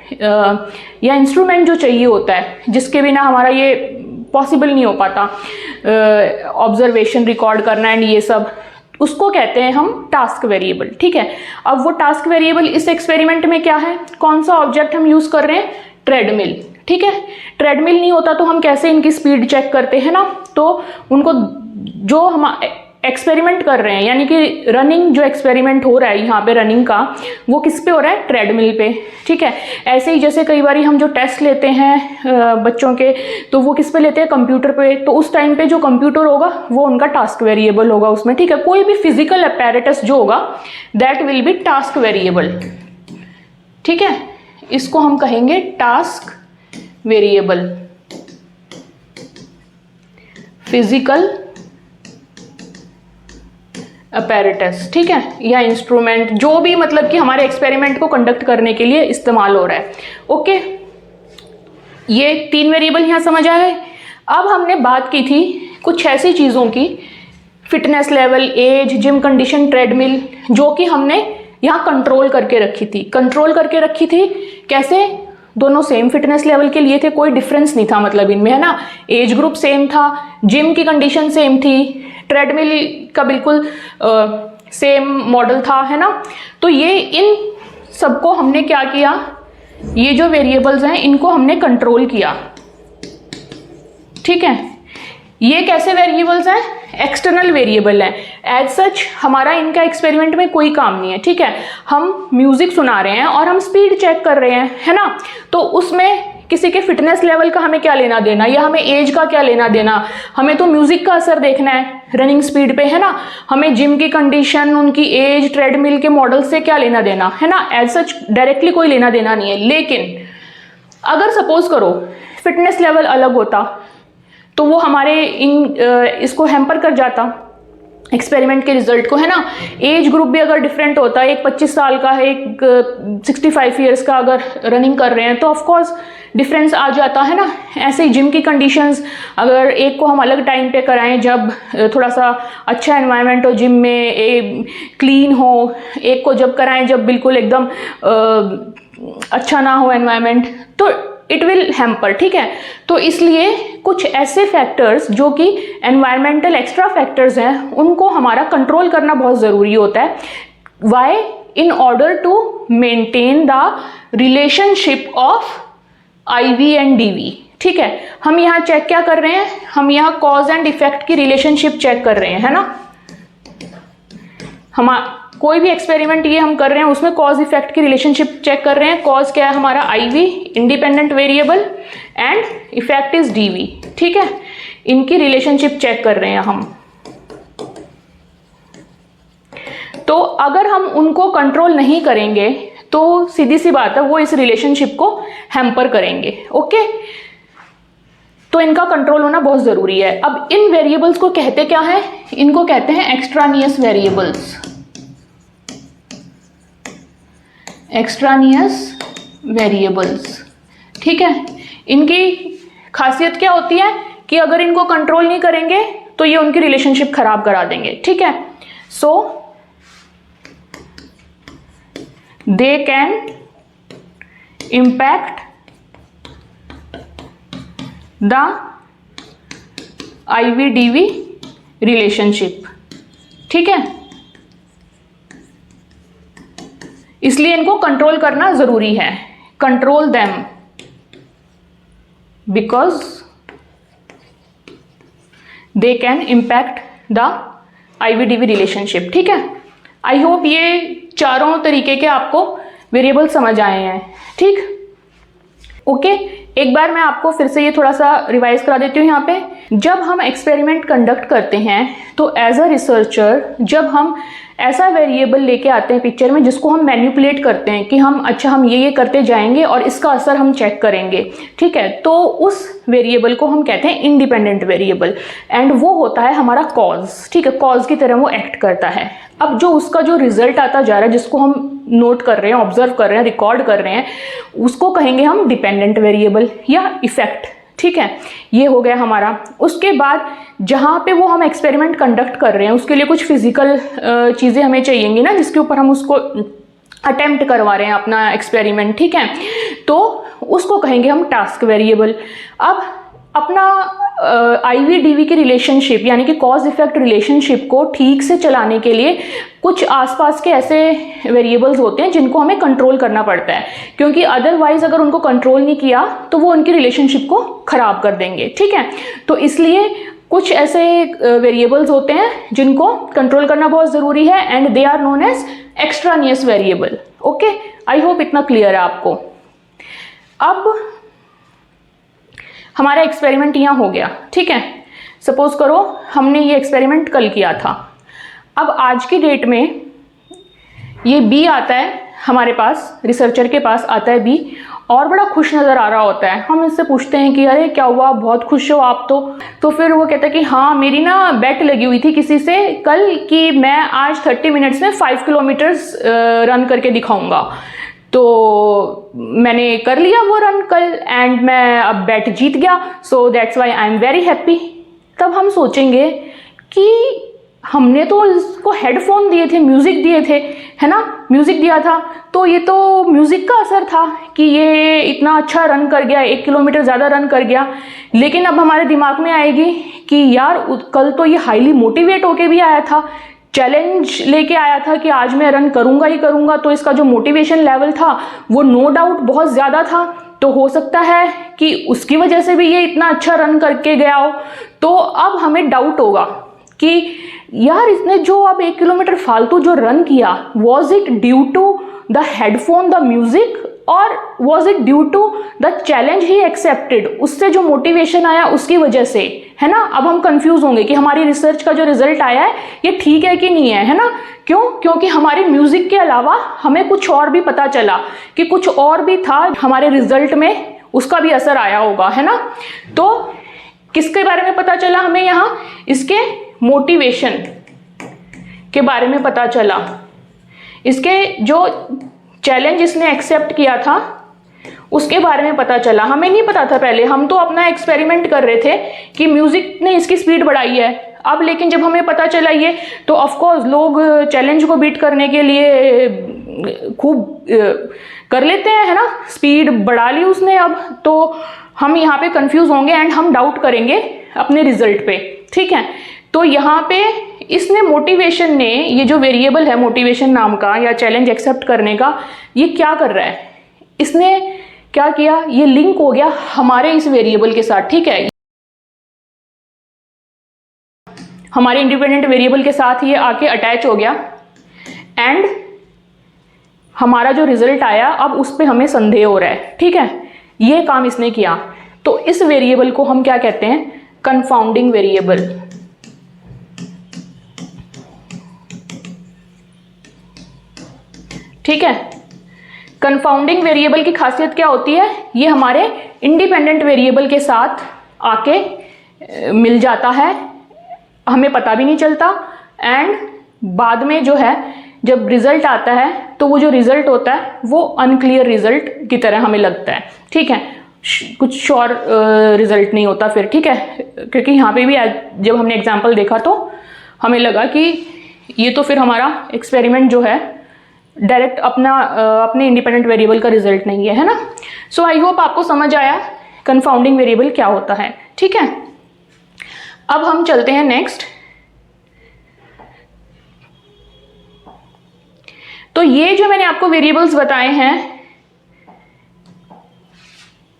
या इंस्ट्रूमेंट जो चाहिए होता है, जिसके बिना हमारा ये पॉसिबल नहीं हो पाता, ऑब्जर्वेशन रिकॉर्ड करना एंड ये सब, उसको कहते हैं हम टास्क वेरिएबल, ठीक है। अब वो टास्क वेरिएबल इस एक्सपेरिमेंट में क्या है, कौन सा ऑब्जेक्ट हम यूज़ कर रहे हैं, ट्रेडमिल, ठीक है। ट्रेडमिल नहीं होता तो हम कैसे इनकी स्पीड चेक करते हैं ना, तो उनको जो हम एक्सपेरिमेंट कर रहे हैं, यानी कि रनिंग जो एक्सपेरिमेंट हो रहा है यहाँ पे रनिंग का, वो किस पे हो रहा है, ट्रेडमिल पे, ठीक है। ऐसे ही जैसे कई बार हम जो टेस्ट लेते हैं बच्चों के, तो वो किस पे लेते हैं, कंप्यूटर पे, तो उस टाइम पे जो कंप्यूटर होगा वो उनका टास्क वेरिएबल होगा उसमें, ठीक है। कोई भी फिजिकल अपैरेटस जो होगा that will be task variable, ठीक है। इसको हम कहेंगे टास्क वेरिएबल, फिजिकल अपैरेटस, ठीक है, या इंस्ट्रूमेंट, जो भी मतलब कि हमारे एक्सपेरिमेंट को कंडक्ट करने के लिए इस्तेमाल हो रहा है। ओके, ये 3 वेरिएबल यहाँ समझ आए। अब हमने बात की थी कुछ ऐसी चीज़ों की, fitness level, age, gym condition, treadmill, जो कि हमने यहाँ कंट्रोल करके रखी थी। कंट्रोल करके रखी थी कैसे, दोनों सेम फिटनेस लेवल के लिए थे, कोई डिफरेंस नहीं था मतलब इनमें, है ना। एज ग्रुप सेम था, जिम की कंडीशन सेम थी, ट्रेडमिल का बिल्कुल सेम मॉडल था, है ना। तो ये इन सबको हमने क्या किया, ये जो वेरिएबल्स हैं इनको हमने कंट्रोल किया, ठीक है। ये कैसे वेरिएबल्स हैं, एक्सटर्नल वेरिएबल है। एज सच हमारा इनका एक्सपेरिमेंट में कोई काम नहीं है, ठीक है। हम म्यूजिक सुना रहे हैं और हम स्पीड चेक कर रहे हैं, है ना। तो उसमें किसी के फिटनेस लेवल का हमें क्या लेना देना, या हमें एज का क्या लेना देना, हमें तो म्यूजिक का असर देखना है रनिंग स्पीड पे, है ना। हमें जिम की कंडीशन, उनकी एज, ट्रेडमिल के मॉडल से क्या लेना देना, है ना। एज सच डायरेक्टली कोई लेना देना नहीं है। लेकिन अगर सपोज करो फिटनेस लेवल अलग होता तो वो हमारे इसको हैम्पर कर जाता एक्सपेरिमेंट के रिजल्ट को, है ना। एज ग्रुप भी अगर डिफरेंट होता है, एक 25 साल का है, एक 65 ईयर्स का अगर रनिंग कर रहे हैं, तो ऑफकोर्स डिफरेंस आ जाता है ना। ऐसे ही जिम की कंडीशंस, अगर एक को हम अलग टाइम पे कराएं जब थोड़ा सा अच्छा एनवायरनमेंट हो जिम में, क्लीन हो, एक को जब कराएं जब बिल्कुल एकदम अच्छा ना हो एनवायरनमेंट, तो इट विल हैम्पर, ठीक है। तो इसलिए कुछ ऐसे फैक्टर्स जो कि एनवायरमेंटल एक्स्ट्रा फैक्टर्स हैं, उनको हमारा कंट्रोल करना बहुत ज़रूरी होता है। Why, in order to maintain the relationship of IV and DV, ठीक है। हम यहाँ चेक क्या कर रहे हैं, हम यहाँ कॉज एंड इफेक्ट की रिलेशनशिप चेक कर रहे हैं, है ना। हम कोई भी एक्सपेरिमेंट ये हम कर रहे हैं उसमें कॉज इफेक्ट की रिलेशनशिप चेक कर रहे हैं। कॉज क्या है हमारा IV, independent variable, and effect is DV, ठीक है। इनकी रिलेशनशिप चेक कर रहे हैं हम। तो अगर हम उनको कंट्रोल नहीं करेंगे तो सीधी सी बात है वो इस रिलेशनशिप को हैम्पर करेंगे, ओके। तो इनका कंट्रोल होना बहुत जरूरी है। अब इन वेरिएबल्स को कहते क्या है, इनको कहते हैं एक्सट्रानियस वेरिएबल्स, एक्सट्रानियस वेरिएबल्स, ठीक है। इनकी खासियत क्या होती है कि अगर इनको कंट्रोल नहीं करेंगे तो ये उनकी रिलेशनशिप खराब करा देंगे, ठीक है। So they can impact the IV-DV relationship, ठीक है। इसलिए इनको कंट्रोल करना जरूरी है। Control them because they can impact the IV-DV relationship, ठीक है। आई होप ये चारों तरीके के आपको वेरिएबल समझ आए हैं, ठीक, ओके। एक बार मैं आपको फिर से ये थोड़ा सा रिवाइज करा देती हूँ यहाँ पे। जब हम एक्सपेरिमेंट कंडक्ट करते हैं तो एज अ रिसर्चर जब हम ऐसा वेरिएबल लेके आते हैं पिक्चर में जिसको हम मैनिपुलेट करते हैं कि हम अच्छा हम ये करते जाएंगे और इसका असर हम चेक करेंगे, ठीक है, तो उस वेरिएबल को हम कहते हैं इंडिपेंडेंट वेरिएबल, एंड वो होता है हमारा कॉज, ठीक है। कॉज की तरह वो एक्ट करता है। अब जो उसका जो रिजल्ट आता जा रहा है जिसको हम नोट कर रहे हैं, ऑब्जर्व कर रहे हैं, रिकॉर्ड कर रहे हैं, उसको कहेंगे हम डिपेंडेंट वेरिएबल या इफेक्ट। ठीक है, ये हो गया हमारा। उसके बाद जहाँ पे वो हम एक्सपेरिमेंट कंडक्ट कर रहे हैं उसके लिए कुछ फिजिकल चीज़ें हमें चाहिएंगी ना, जिसके ऊपर हम उसको अटेम्प्ट करवा रहे हैं अपना एक्सपेरिमेंट। ठीक है, तो उसको कहेंगे हम टास्क वेरिएबल। अब अपना आईवी-डीवी की रिलेशनशिप यानी कि कॉज इफेक्ट रिलेशनशिप को ठीक से चलाने के लिए कुछ आसपास के ऐसे वेरिएबल्स होते हैं जिनको हमें कंट्रोल करना पड़ता है, क्योंकि अदरवाइज अगर उनको कंट्रोल नहीं किया तो वो उनकी रिलेशनशिप को खराब कर देंगे। ठीक है, तो इसलिए कुछ ऐसे वेरिएबल्स होते हैं जिनको कंट्रोल करना बहुत ज़रूरी है and they are known as extraneous variable. Okay, I hope इतना क्लियर है आपको। अब हमारा एक्सपेरिमेंट यहाँ हो गया। ठीक है, सपोज करो हमने ये एक्सपेरिमेंट कल किया था। अब आज की डेट में ये बी आता है हमारे पास, रिसर्चर के पास आता है बी, और बड़ा खुश नज़र आ रहा होता है। हम इससे पूछते हैं कि अरे क्या हुआ, बहुत खुश हो आप तो फिर वो कहता है कि हाँ मेरी ना बेट लगी हुई थी किसी से कल कि मैं आज 30 मिनट्स में 5 किलोमीटर्स रन करके दिखाऊंगा। तो मैंने कर लिया वो रन कल एंड मैं अब बेट जीत गया, so that's why I am very happy. तब हम सोचेंगे कि हमने तो इसको हेडफोन दिए थे, म्यूज़िक दिए थे, है ना, म्यूज़िक दिया था, तो ये तो म्यूज़िक का असर था कि ये इतना अच्छा रन कर गया, 1 किलोमीटर ज़्यादा रन कर गया। लेकिन अब हमारे दिमाग में आएगी कि यार कल तो ये हाईली मोटिवेट होके भी आया था, चैलेंज लेके आया था कि आज मैं रन करूँगा ही करूँगा, तो इसका जो मोटिवेशन लेवल था वो नो डाउट बहुत ज़्यादा था। तो हो सकता है कि उसकी वजह से भी ये इतना अच्छा रन करके गया हो। तो अब हमें डाउट होगा कि यार इसने जो अब 1 किलोमीटर फालतू जो रन किया, was it due to the headphone, the music, और was it due to the challenge he accepted, उससे जो मोटिवेशन आया उसकी वजह से, है ना। अब हम कंफ्यूज होंगे कि हमारी रिसर्च का जो रिजल्ट आया है ये ठीक है कि नहीं है ना। क्यों? क्योंकि हमारे म्यूजिक के अलावा हमें कुछ और भी पता चला कि कुछ और भी था हमारे रिजल्ट में, उसका भी असर आया होगा, है ना। तो किसके बारे में पता चला हमें यहाँ? इसके मोटिवेशन के बारे में पता चला, इसके जो चैलेंज इसने एक्सेप्ट किया था उसके बारे में पता चला। हमें नहीं पता था पहले, हम तो अपना एक्सपेरिमेंट कर रहे थे कि म्यूजिक ने इसकी स्पीड बढ़ाई है। अब लेकिन जब हमें पता चला ये, तो ऑफ कोर्स लोग चैलेंज को बीट करने के लिए खूब कर लेते हैं, है ना, स्पीड बढ़ा ली उसने। अब तो हम यहाँ पे कंफ्यूज होंगे एंड हम डाउट करेंगे अपने रिजल्ट पे। ठीक है, तो यहाँ पे इसने मोटिवेशन ने, ये जो वेरिएबल है मोटिवेशन नाम का या चैलेंज एक्सेप्ट करने का, ये क्या कर रहा है? इसने क्या किया? ये लिंक हो गया हमारे इस वेरिएबल के साथ। ठीक है, हमारे इंडिपेंडेंट वेरिएबल के साथ ये आके अटैच हो गया एंड हमारा जो रिजल्ट आया अब उस पर हमें संदेह हो रहा है। ठीक है, ये काम इसने किया। तो इस वेरिएबल को हम क्या कहते हैं? Confounding variable. ठीक है, कंफाउंडिंग वेरिएबल की खासियत क्या होती है? ये हमारे इंडिपेंडेंट वेरिएबल के साथ आके मिल जाता है, हमें पता भी नहीं चलता, एंड बाद में जो है जब रिजल्ट आता है तो वो जो रिजल्ट होता है वो अनक्लियर रिजल्ट की तरह हमें लगता है। ठीक है, कुछ श्योर रिजल्ट नहीं होता फिर। ठीक है, क्योंकि यहाँ पे भी जब हमने एग्जाम्पल देखा तो हमें लगा कि ये तो फिर हमारा एक्सपेरिमेंट जो है डायरेक्ट अपने इंडिपेंडेंट वेरिएबल का रिजल्ट नहीं है ना। सो आई होप आपको समझ आया कंफाउंडिंग वेरिएबल क्या होता है। ठीक है, अब हम चलते हैं नेक्स्ट। तो ये जो मैंने आपको वेरिएबल्स बताए हैं,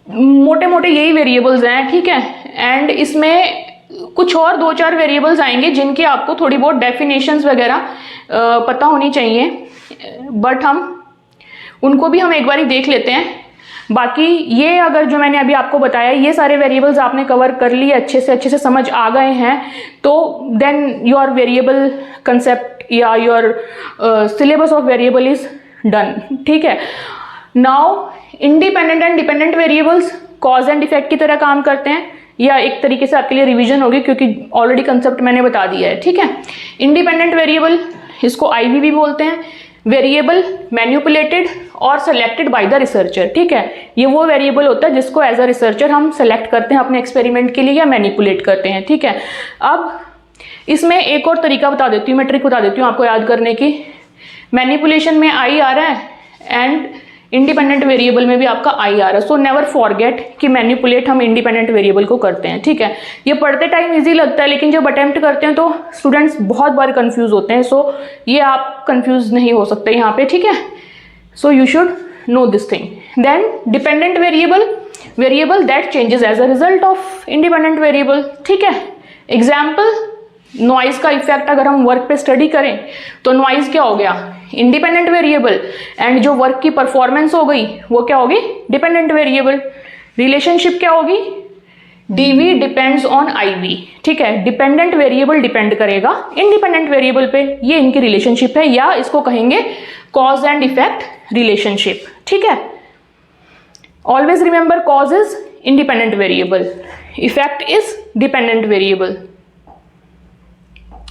मोटे मोटे यही वेरिएबल्स हैं। ठीक है, एंड इसमें कुछ और 2-4 वेरिएबल्स आएंगे जिनकी आपको थोड़ी बहुत डेफिनेशंस वगैरह पता होनी चाहिए, बट उनको भी हम एक बार ही देख लेते हैं। बाकी ये अगर जो मैंने अभी आपको बताया ये सारे वेरिएबल्स आपने कवर कर लिए, अच्छे से समझ आ गए हैं, तो देन योर वेरिएबल कंसेप्ट या your syllabus of variable is done. ठीक है, now independent and dependent variables cause and effect की तरह काम करते हैं, या एक तरीके से आपके लिए रिवीजन होगी क्योंकि ऑलरेडी कंसेप्ट मैंने बता दिया है। ठीक है, इंडिपेंडेंट वेरिएबल इसको आईवी भी बोलते हैं, वेरिएबल मैन्युपुलेटेड और सेलेक्टेड बाय द रिसर्चर, ठीक है। ये वो वेरिएबल होता है जिसको एज अ रिसर्चर हम सेलेक्ट करते हैं अपने एक्सपेरिमेंट के लिए या मैनिपुलेट करते हैं, ठीक है। अब इसमें एक और तरीका बता देती हूँ, मैं ट्रिक बता देती हूँ आपको याद करने की। मैनिपुलेशन में आई आ रहा है एंड इंडिपेंडेंट वेरिएबल में भी आपका आई आ रहा है। सो नेवर फॉरगेट कि मैनिपुलेट हम इंडिपेंडेंट वेरिएबल को करते हैं, ठीक है। ये पढ़ते टाइम इजी लगता है, लेकिन जब अटेम्प्ट करते हैं तो स्टूडेंट्स बहुत बार कंफ्यूज होते हैं। सो ये आप कंफ्यूज नहीं हो सकते यहाँ पे, ठीक है। So you should know this thing. Then dependent variable, variable that changes as a result of independent variable, ठीक है। एग्जाम्पल, नॉइज का इफेक्ट अगर हम वर्क पे स्टडी करें तो नॉइज क्या हो गया, इंडिपेंडेंट वेरिएबल, एंड जो वर्क की परफॉर्मेंस हो गई वो क्या होगी, डिपेंडेंट वेरिएबल। रिलेशनशिप क्या होगी, डीवी डिपेंड्स ऑन आईवी, ठीक है। डिपेंडेंट वेरिएबल डिपेंड करेगा इंडिपेंडेंट वेरिएबल पे, ये इनकी रिलेशनशिप है, या इसको कहेंगे कॉज एंड इफेक्ट रिलेशनशिप, ठीक है। Always remember, cause is independent variable, effect is dependent variable.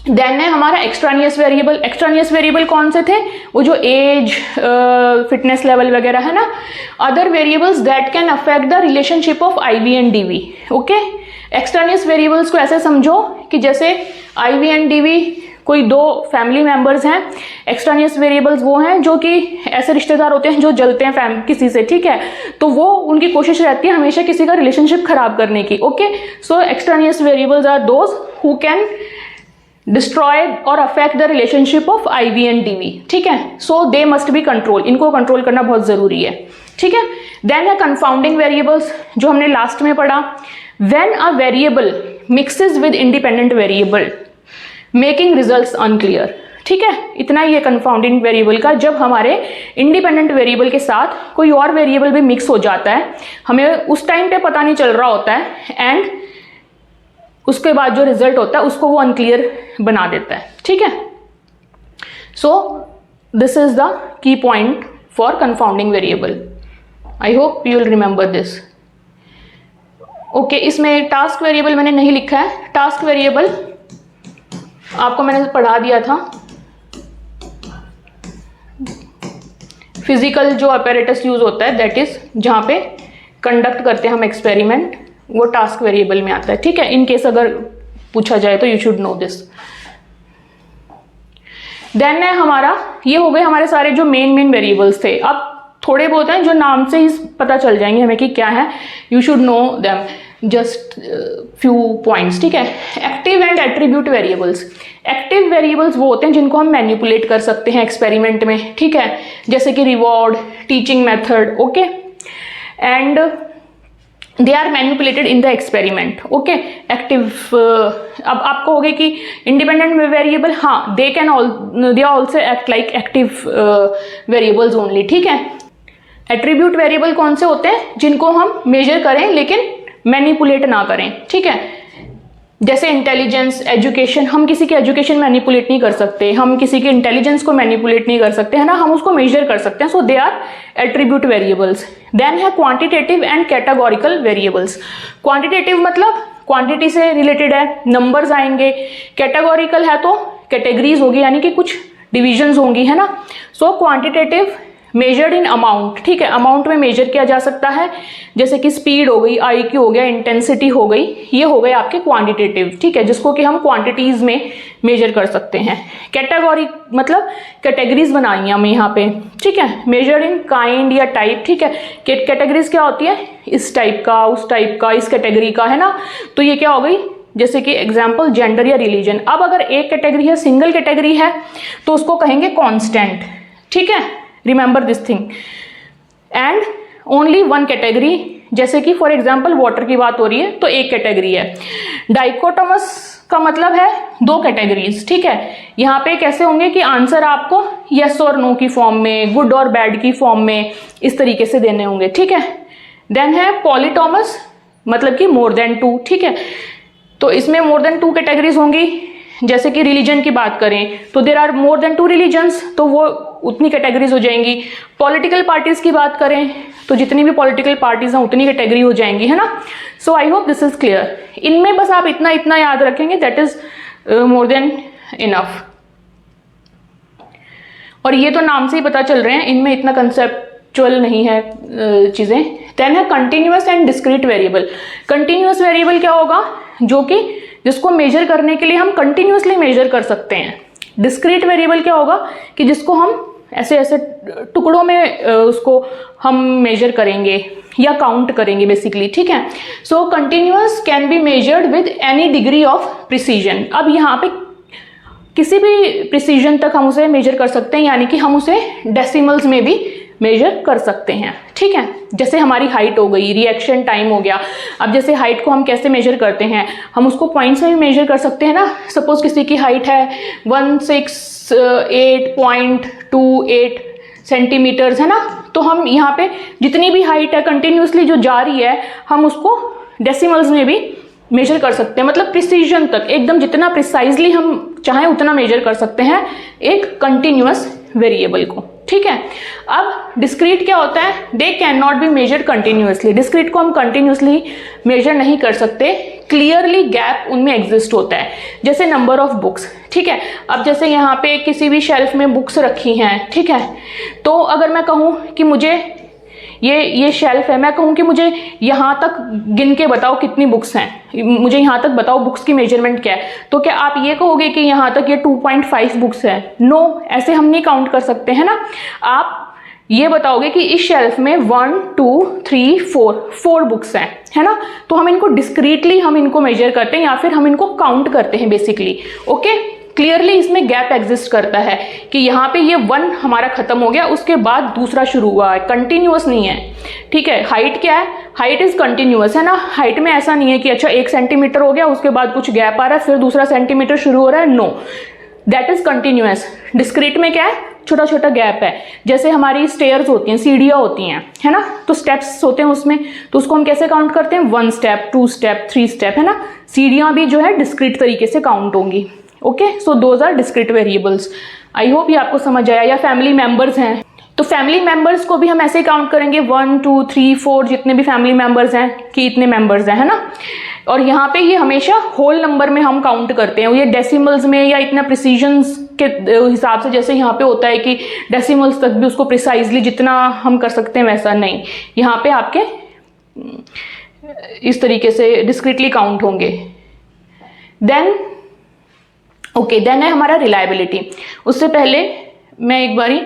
Then है हमारा एक्सट्रानियस वेरिएबल। एक्सट्रानियस वेरिएबल कौन से थे, वो जो एज, फिटनेस लेवल वगैरह है ना। Other variables that can affect the relationship of IV and DV, okay. Extraneous variables को ऐसे समझो कि जैसे आईवी एंड डीवी कोई दो फैमिली मेंबर्स हैं। एक्सट्रानियस वेरिएबल्स वो हैं जो कि ऐसे रिश्तेदार होते हैं जो जलते हैं किसी से, ठीक है। तो वो उनकी कोशिश रहती है हमेशा किसी का रिलेशनशिप खराब करने की, okay. So extraneous variables are those who can destroy और affect the relationship of IV and DV, ठीक है। So they must be control, इनको कंट्रोल करना बहुत जरूरी है, ठीक है। देन है कंफाउंडिंग वेरिएबल्स, जो हमने लास्ट में पढ़ा। When a variable mixes with independent variable making results unclear, ठीक है। इतना ही है कंफाउंडिंग वेरिएबल का। जब हमारे इंडिपेंडेंट वेरिएबल के साथ कोई और वेरिएबल भी मिक्स हो जाता है, हमें उस टाइम पे पता नहीं चल रहा होता है, एंड उसके बाद जो रिजल्ट होता है उसको वो अनक्लियर बना देता है, ठीक है। So this is the key point for confounding variable. I hope you will remember this, okay. इसमें टास्क वेरिएबल मैंने नहीं लिखा है। टास्क वेरिएबल आपको मैंने पढ़ा दिया था। फिजिकल जो अपैरेटस यूज होता है, दैट इज जहाँ पे कंडक्ट करते हैं हम एक्सपेरिमेंट, वो टास्क वेरिएबल में आता है, ठीक है। इन केस अगर पूछा जाए तो you should know this. Then है हमारा, ये हो गए हमारे सारे जो मेन वेरिएबल्स थे। अब थोड़े बहुत हैं जो नाम से ही पता चल जाएंगे हमें कि क्या है, you should know them, just few points, ठीक है। Active and attribute variables. Active variables वो होते हैं जिनको हम मैनिपुलेट कर सकते हैं एक्सपेरिमेंट में, ठीक है। जैसे कि reward, teaching method, okay, and they are manipulated in the experiment, okay. Active, अब आपको हो गए कि इंडिपेंडेंट वेरिएबल, हाँ, they also act like active variables only, ठीक है। एट्रीब्यूट वेरिएबल कौन से होते हैं, जिनको हम मेजर करें लेकिन मैनिपुलेट ना करें, ठीक है। जैसे इंटेलिजेंस, एजुकेशन, हम किसी की एजुकेशन मैनिपुलेट नहीं कर सकते, हम किसी के इंटेलिजेंस को मैनिपुलेट नहीं कर सकते, है ना, हम उसको मेजर कर सकते हैं। So they are attribute variables. Then है quantitative and categorical variables. Quantitative मतलब क्वांटिटी से रिलेटेड है, नंबर्स आएंगे। कैटेगोरिकल है तो कैटेगरीज होगी, यानी कि कुछ डिविजन्स होंगी, है ना। सो क्वांटिटेटिव मेजर्ड इन अमाउंट, ठीक है। अमाउंट में मेजर किया जा सकता है, जैसे कि स्पीड हो गई, IQ हो गया, इंटेंसिटी हो गई, ये हो गए आपके क्वांटिटेटिव, ठीक है, जिसको कि हम क्वांटिटीज में मेजर कर सकते हैं। कैटेगरी मतलब कैटेगरीज बनाई हम यहाँ पे, ठीक है। मेजर्ड इन काइंड या टाइप, ठीक है। कैटेगरीज क्या होती है, इस टाइप का, उस टाइप का, इस कैटेगरी का, है ना। तो ये क्या हो गई, जैसे कि एग्जाम्पल जेंडर या रिलीजन। अब अगर एक कैटेगरी है, सिंगल कैटेगरी है, तो उसको कहेंगे कांस्टेंट, ठीक है। Remember this thing. And only one category, जैसे कि फॉर एग्जाम्पल वाटर की बात हो रही है तो एक कैटेगरी है। डाइकोटोमस का मतलब है दो कैटेगरीज, ठीक है। यहाँ पे कैसे होंगे कि आंसर आपको यस और नो की फॉर्म में, गुड और बैड की फॉर्म में, इस तरीके से देने होंगे, ठीक है। देन है पॉलीटोमस, मतलब कि मोर देन टू, ठीक है। तो इसमें मोर देन टू कैटेगरीज होंगी। जैसे कि रिलीजन की बात करें तो there are more than two religions, तो वो उतनी कैटेगरीज हो जाएंगी। पॉलिटिकल पार्टीज की बात करें तो जितनी भी पॉलिटिकल पार्टीज हैं उतनी कैटेगरी हो जाएंगी, है ना। So I hope this is clear. इनमें बस आप इतना याद रखेंगे, that is more than enough. और ये तो नाम से ही पता चल रहे हैं, इनमें इतना कंसेप्चुअल नहीं है चीज़ें। देन है continuous and discrete variable. Continuous variable क्या होगा, जो कि जिसको मेजर करने के लिए हम कंटिन्यूअसली मेजर कर सकते हैं। डिस्क्रीट वेरिएबल क्या होगा कि जिसको हम ऐसे ऐसे टुकड़ों में उसको हम मेजर करेंगे या काउंट करेंगे बेसिकली, ठीक है। So continuous can be measured with any degree of precision. अब यहाँ पे किसी भी प्रिसीजन तक हम उसे मेजर कर सकते हैं, यानी कि हम उसे डेसिमल्स में भी मेजर कर सकते हैं, ठीक है। जैसे हमारी हाइट हो गई, रिएक्शन टाइम हो गया। अब जैसे हाइट को हम कैसे मेजर करते हैं, हम उसको पॉइंट्स में भी मेजर कर सकते हैं ना। सपोज किसी की हाइट है 168.28 सेंटीमीटर्स, है ना। तो हम यहाँ पे जितनी भी हाइट है कंटिन्यूसली जो जा रही है, हम उसको डेसिमल्स में भी मेजर कर सकते हैं, मतलब प्रिसीजन तक, एकदम जितना प्रिसाइजली हम चाहें उतना मेजर कर सकते हैं एक कंटिन्यूअस वेरिएबल को, ठीक है। अब डिस्क्रीट क्या होता है, they can not be measured continuously. Discrete को हम कंटिन्यूअसली मेजर नहीं कर सकते, क्लियरली गैप उनमें एग्जिस्ट होता है। जैसे नंबर ऑफ बुक्स, ठीक है। अब जैसे यहाँ पे किसी भी शेल्फ में बुक्स रखी हैं, ठीक है, तो अगर मैं कहूँ कि मुझे ये शेल्फ है, मैं कहूँ कि मुझे यहाँ तक गिन के बताओ कितनी बुक्स हैं, मुझे यहाँ तक बताओ बुक्स की मेजरमेंट क्या है, तो क्या आप ये कहोगे कि यहाँ तक ये 2.5 बुक्स है? नो, ऐसे हम नहीं काउंट कर सकते, है ना। आप ये बताओगे कि इस शेल्फ में 1 2 3 4 बुक्स हैं, है ना। तो हम इनको डिस्क्रीटली हम इनको मेजर करते हैं या फिर हम इनको काउंट करते हैं बेसिकली, ओके। क्लियरली इसमें गैप एग्जिस्ट करता है कि यहाँ पे ये 1 हमारा खत्म हो गया, उसके बाद दूसरा शुरू हुआ है, कंटिन्यूअस नहीं है, ठीक है। हाइट क्या है, हाइट इज कंटिन्यूअस, है ना। हाइट में ऐसा नहीं है कि अच्छा 1 सेंटीमीटर हो गया, उसके बाद कुछ गैप आ रहा है, फिर दूसरा सेंटीमीटर शुरू हो रहा है, no, that is continuous. Discrete में क्या है, छोटा छोटा गैप है। जैसे हमारी स्टेयर्स होती हैं, सीढ़ियाँ होती हैं, है ना, तो स्टेप्स होते हैं उसमें, तो उसको हम कैसे काउंट करते हैं, 1 स्टेप 2 स्टेप 3 स्टेप, है ना। सीढ़ियाँ भी जो है डिस्क्रीट तरीके से काउंट होंगी, okay. So those are discrete variables. I hope ये आपको समझ आया। या फैमिली मेंबर्स हैं, तो फैमिली मेंबर्स को भी हम ऐसे ही काउंट करेंगे 1 2 3 4, जितने भी फैमिली मेंबर्स हैं कि इतने मेंबर्स हैं, है ना। और यहाँ पे ये हमेशा होल नंबर में हम काउंट करते हैं, ये डेसिमल्स में या इतना प्रिसीजन्स के हिसाब से, जैसे यहाँ पे होता है कि डेसिमल्स तक भी उसको प्रिसाइजली जितना हम कर सकते हैं वैसा नहीं, यहाँ पे आपके इस तरीके से डिस्क्रीटली काउंट होंगे। देन ओके, देन है हमारा रिलायबिलिटी। उससे पहले मैं एक बारी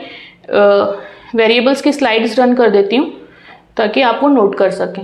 वेरिएबल्स की स्लाइड्स रन कर देती हूँ ताकि आप वो नोट कर सकें।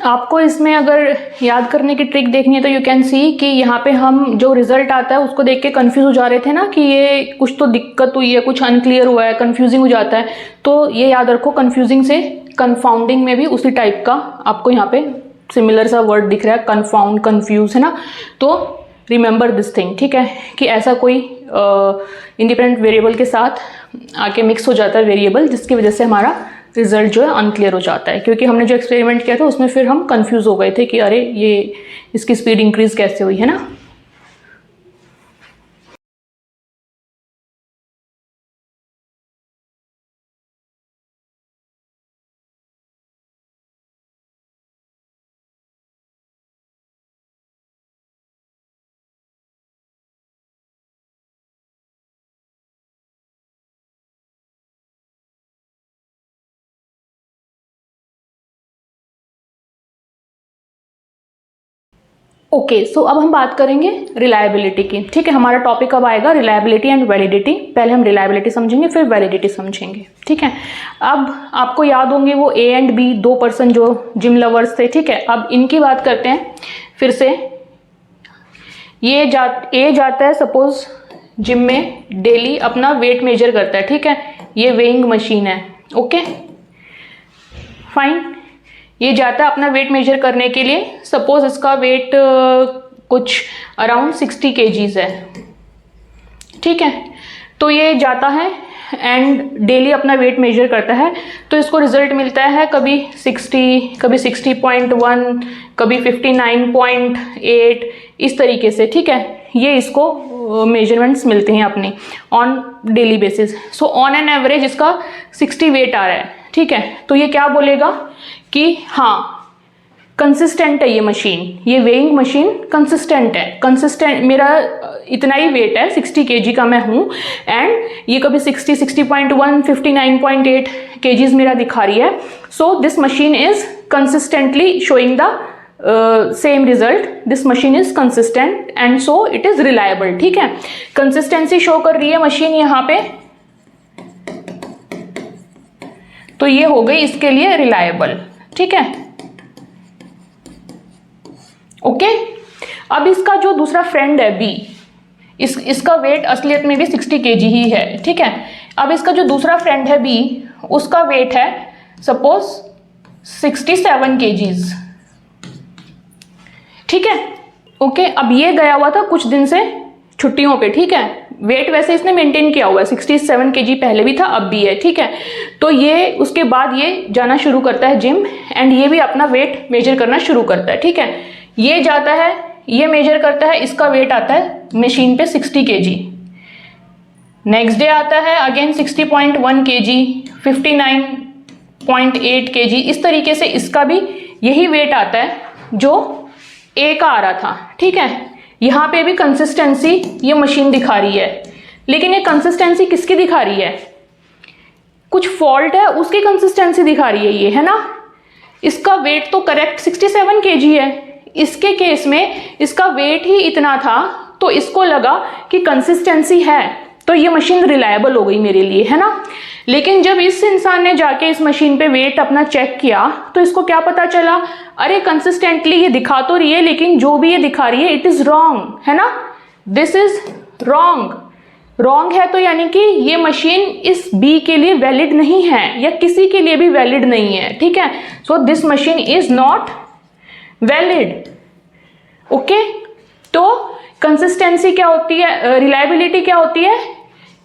आपको इसमें अगर याद करने की ट्रिक देखनी है तो यू कैन सी कि यहाँ पे हम जो रिजल्ट आता है उसको देख के कंफ्यूज हो जा रहे थे ना कि ये कुछ तो दिक्कत हुई है, कुछ अनक्लियर हुआ है, कंफ्यूजिंग हो जाता है। तो ये याद रखो, कंफ्यूजिंग से कंफाउंडिंग में भी उसी टाइप का आपको यहाँ पे सिमिलर सा वर्ड दिख रहा है, कंफाउंड, कंफ्यूज, है ना। तो रिमेंबर दिस थिंग, ठीक है, कि ऐसा कोई इंडिपेंडेंट वेरिएबल के साथ आके मिक्स हो जाता है वेरिएबल, जिसकी वजह से हमारा रिजल्ट जो है अनक्लियर हो जाता है। क्योंकि हमने जो एक्सपेरिमेंट किया था उसमें फिर हम कंफ्यूज हो गए थे कि अरे ये इसकी स्पीड इंक्रीज कैसे हुई, है ना। ओके, सो अब हम बात करेंगे रिलायबिलिटी की। ठीक है, हमारा टॉपिक अब आएगा रिलायबिलिटी एंड वैलिडिटी। पहले हम रिलायबिलिटी समझेंगे, फिर वैलिडिटी समझेंगे। ठीक है, अब आपको याद होंगे वो ए एंड बी, दो पर्सन जो जिम लवर्स थे। ठीक है, अब इनकी बात करते हैं फिर से। ए जाता है सपोज जिम में, डेली अपना वेट मेजर करता है। ठीक है, ये वेइंग मशीन है। ओके फाइन, ये जाता है अपना वेट मेजर करने के लिए। सपोज इसका वेट कुछ अराउंड 60 kgs है। ठीक है, तो ये जाता है एंड डेली अपना वेट मेजर करता है, तो इसको रिजल्ट मिलता है कभी 60, कभी 60.1, कभी 59.8, इस तरीके से। ठीक है, ये इसको मेजरमेंट्स मिलते हैं अपनी on daily basis. So on an average इसका 60 वेट आ रहा है। ठीक है, तो ये क्या बोलेगा कि हाँ कंसिस्टेंट है ये मशीन, ये वेइंग मशीन कंसिस्टेंट है। कंसिस्टेंट, मेरा इतना ही वेट है, 60 kg का मैं हूँ, एंड ये कभी 60, 60.1, 59.8 kgs मेरा दिखा रही है। So this machine is consistently showing the same result. This machine is consistent and so it is reliable. ठीक है, कंसिस्टेंसी शो कर रही है मशीन यहाँ पे, तो ये हो गई इसके लिए रिलायबल। ठीक है, ओके। अब इसका जो दूसरा फ्रेंड है बी, इसका वेट असलियत में भी 60 kg ही है। ठीक है, अब इसका जो दूसरा फ्रेंड है बी, उसका वेट है सपोज 67 kgs। ठीक है, ओके। अब ये गया हुआ था कुछ दिन से छुट्टियों पे। ठीक है, वेट वैसे इसने मेंटेन किया हुआ है, 67 kg पहले भी था, अब भी है। ठीक है, तो ये उसके बाद ये जाना शुरू करता है जिम, एंड ये भी अपना वेट मेजर करना शुरू करता है। ठीक है, ये जाता है, ये मेजर करता है, इसका वेट आता है मशीन पे 60 kg। नेक्स्ट डे आता है अगेन 60.1 kg, 59.8 kg, इस तरीके से इसका भी यही वेट आता है जो ए का आ रहा था। ठीक है, यहाँ पे भी कंसिस्टेंसी ये मशीन दिखा रही है, लेकिन ये कंसिस्टेंसी किसकी दिखा रही है? कुछ फॉल्ट है उसकी कंसिस्टेंसी दिखा रही है ये, है ना। इसका वेट तो करेक्ट 67 kg है, इसके केस में इसका वेट ही इतना था, तो इसको लगा कि कंसिस्टेंसी है, तो ये मशीन रिलायबल हो गई मेरे लिए, है ना। लेकिन जब इस इंसान ने जाके इस मशीन पे वेट अपना चेक किया, तो इसको क्या पता चला, अरे कंसिस्टेंटली ये दिखा तो रही है, लेकिन जो भी ये दिखा रही है इट इज रॉन्ग, है ना। दिस इज रॉन्ग है, तो यानी कि ये मशीन इस बी के लिए वैलिड नहीं है, या किसी के लिए भी वैलिड नहीं है। ठीक है, so this machine is not valid. Okay, तो कंसिस्टेंसी क्या होती है, रिलायबिलिटी क्या होती है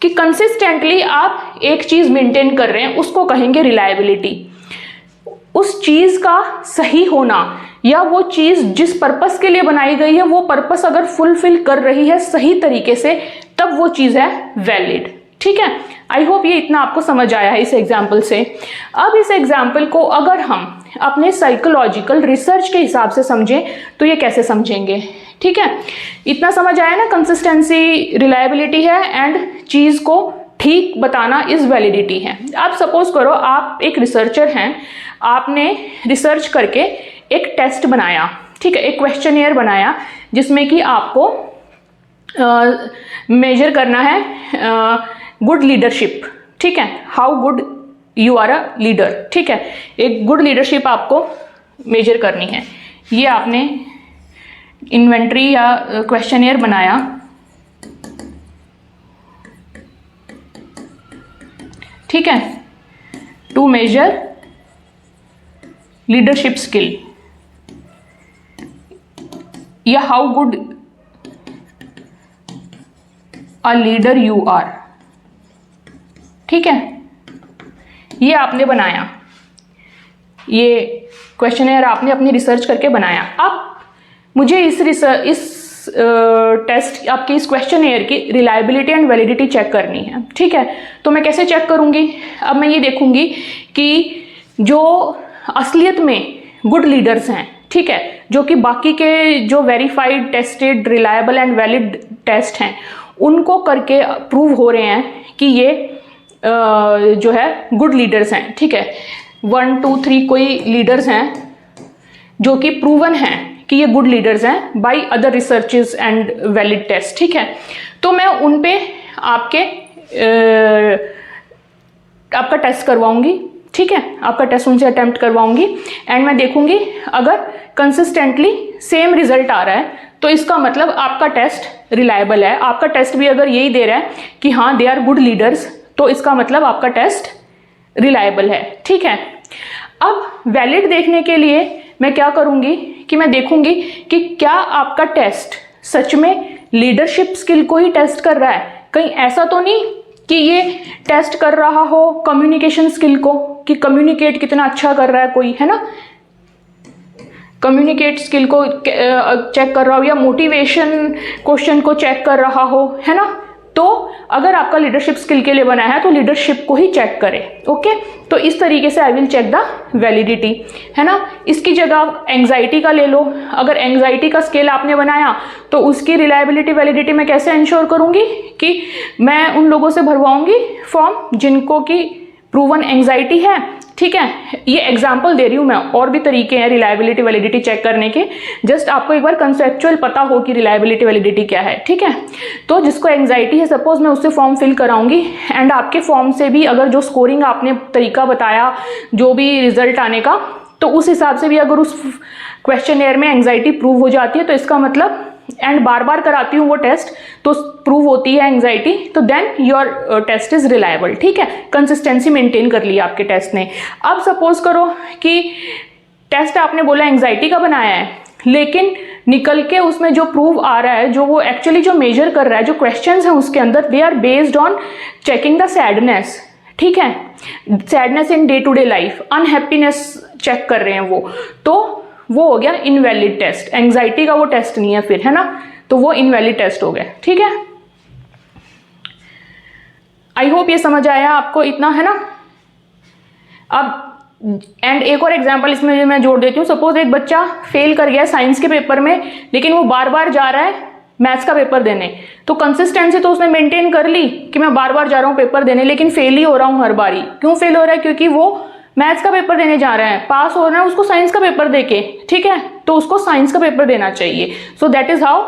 कि कंसिस्टेंटली आप एक चीज मेंटेन कर रहे हैं, उसको कहेंगे रिलायबिलिटी। उस चीज का सही होना, या वो चीज जिस पर्पस के लिए बनाई गई है वो पर्पस अगर फुलफिल कर रही है सही तरीके से, तब वो चीज है वैलिड। ठीक है, आई होप ये इतना आपको समझ आया है इस एग्जाम्पल से। अब इस एग्जाम्पल को अगर हम अपने साइकोलॉजिकल रिसर्च के हिसाब से समझें तो ये कैसे समझेंगे? ठीक है, इतना समझ आया ना, कंसिस्टेंसी रिलायबिलिटी है एंड चीज को ठीक बताना इज वैलिडिटी है। आप सपोज करो आप एक रिसर्चर हैं, आपने रिसर्च करके एक टेस्ट बनाया, ठीक है, एक क्वेश्चनियर बनाया जिसमें कि आपको मेजर करना है गुड लीडरशिप। ठीक है, how good you are a leader. ठीक है, एक गुड लीडरशिप आपको मेजर करनी है। ये आपने इन्वेंट्री या क्वेश्चनियर बनाया, ठीक है, टू मेजर लीडरशिप स्किल या how good a leader you are. ठीक है, ये आपने बनाया, ये क्वेश्चनियर आपने अपनी रिसर्च करके बनाया। अब मुझे इस टेस्ट आपकी इस क्वेश्चनियर की रिलायबिलिटी एंड वैलिडिटी चेक करनी है। ठीक है, तो मैं कैसे चेक करूंगी? अब मैं ये देखूंगी कि जो असलियत में गुड लीडर्स हैं, ठीक है, जो कि बाकी के जो verified, tested, reliable and valid test हैं उनको करके प्रूव हो रहे हैं कि ये जो है गुड लीडर्स हैं। ठीक है, 1 2 3 कोई लीडर्स हैं जो कि प्रूवन हैं कि ये गुड लीडर्स हैं by other researches and valid test, ठीक है। तो मैं उन पे आपका टेस्ट करवाऊंगी, ठीक है, आपका टेस्ट उनसे अटेम्प्ट करवाऊंगी एंड मैं देखूंगी अगर कंसिस्टेंटली सेम रिजल्ट आ रहा है तो इसका मतलब आपका टेस्ट रिलायबल है। आपका टेस्ट भी अगर यही दे रहा है कि हाँ दे आर गुड लीडर्स, तो इसका मतलब आपका टेस्ट रिलायबल है, ठीक है। अब वैलिड देखने के लिए मैं क्या करूंगी कि मैं देखूंगी कि क्या आपका टेस्ट सच में लीडरशिप स्किल को ही टेस्ट कर रहा है, कहीं ऐसा तो नहीं कि ये टेस्ट कर रहा हो कम्युनिकेशन स्किल को, कि कम्युनिकेट कितना अच्छा कर रहा है कोई, है ना, कम्युनिकेट स्किल को चेक कर रहा हो या मोटिवेशन क्वेश्चन को चेक कर रहा हो, है ना। तो अगर आपका लीडरशिप स्किल के लिए बना है तो लीडरशिप को ही चेक करें, ओके। तो इस तरीके से I will check the validity, है ना। इसकी जगह आप एंग्जाइटी का ले लो। अगर एंग्जाइटी का स्केल आपने बनाया तो उसकी रिलायबिलिटी वैलिडिटी मैं कैसे इंश्योर करूंगी कि मैं उन लोगों से भरवाऊंगी फॉर्म जिनको की प्रूवन एंग्जाइटी है, ठीक है। ये एग्जाम्पल दे रही हूं मैं, और भी तरीके हैं रिलायबिलिटी वैलिडिटी चेक करने के, जस्ट आपको एक बार कंसेप्चुअल पता हो कि रिलायबिलिटी वैलिडिटी क्या है, ठीक है। तो जिसको एंग्जाइटी है सपोज मैं उससे फॉर्म फिल कराऊंगी एंड आपके फॉर्म से भी अगर जो स्कोरिंग आपने तरीका बताया जो भी रिजल्ट आने का, तो उस हिसाब से भी अगर उस क्वेश्चनेयर में एंग्जाइटी प्रूव हो जाती है तो इसका मतलब, एंड बार बार कराती हूँ वो टेस्ट तो प्रूव होती है एंग्जाइटी, तो then your test is reliable, ठीक है। कंसिस्टेंसी मेंटेन कर ली आपके टेस्ट ने। अब सपोज करो कि टेस्ट आपने बोला एंग्जाइटी का बनाया है, लेकिन निकल के उसमें जो प्रूव आ रहा है, जो वो एक्चुअली जो मेजर कर रहा है, जो क्वेश्चंस हैं उसके अंदर, they are based on checking the sadness, ठीक है, sadness in day to day life, unhappiness check कर रहे हैं तो वो हो गया इनवैलिड टेस्ट। एंग्जाइटी का वो टेस्ट नहीं है फिर, है ना, तो वो इनवैलिड टेस्ट हो गया, ठीक है। आई होप ये समझ आया आपको इतना, है ना। अब एंड एक और एग्जांपल इसमें मैं जोड़ देती हूँ। सपोज एक बच्चा फेल कर गया साइंस के पेपर में, लेकिन वो बार बार जा रहा है मैथ्स का पेपर देने, तो कंसिस्टेंसी तो उसने मेंटेन कर ली कि मैं बार बार जा रहा हूँ पेपर देने, लेकिन फेल ही हो रहा हूँ हर बारी। क्यों फेल हो रहा है? क्योंकि वो मैथ्स का पेपर देने जा रहा है, पास हो रहा है उसको साइंस का पेपर देके, ठीक है, तो उसको साइंस का पेपर देना चाहिए। सो दैट इज हाउ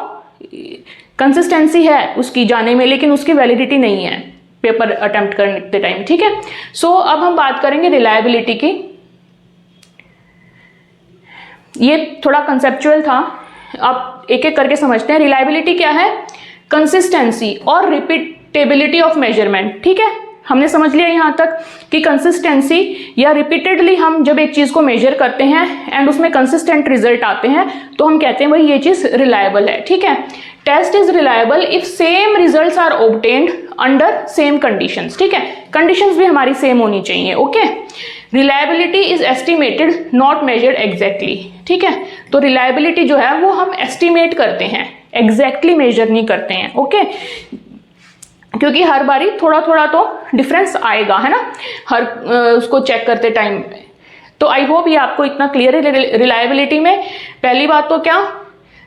कंसिस्टेंसी है उसकी जाने में, लेकिन उसकी वैलिडिटी नहीं है पेपर अटेम्प्ट करते टाइम, ठीक है। सो अब हम बात करेंगे रिलायबिलिटी की। ये थोड़ा कंसेप्चुअल था, आप एक एक करके समझते हैं। रिलायबिलिटी क्या है? कंसिस्टेंसी और रिपीटेबिलिटी ऑफ मेजरमेंट, ठीक है। हमने समझ लिया यहाँ तक कि कंसिस्टेंसी या रिपीटेडली हम जब एक चीज को मेजर करते हैं एंड उसमें कंसिस्टेंट रिजल्ट आते हैं तो हम कहते हैं भाई ये चीज रिलायबल है, ठीक है। Test is reliable if same results are obtained under same conditions, ठीक है। कंडीशंस भी हमारी सेम होनी चाहिए, okay. Reliability is estimated not measured exactly, ठीक है। तो रिलायबिलिटी जो है वो हम एस्टिमेट करते हैं, एग्जैक्टली मेजर नहीं करते हैं, ओके। क्योंकि हर बारी थोड़ा थोड़ा तो डिफरेंस आएगा, है ना, हर उसको चेक करते टाइम। तो आई होप ये आपको इतना क्लियर है रिलायबिलिटी में। पहली बात तो क्या,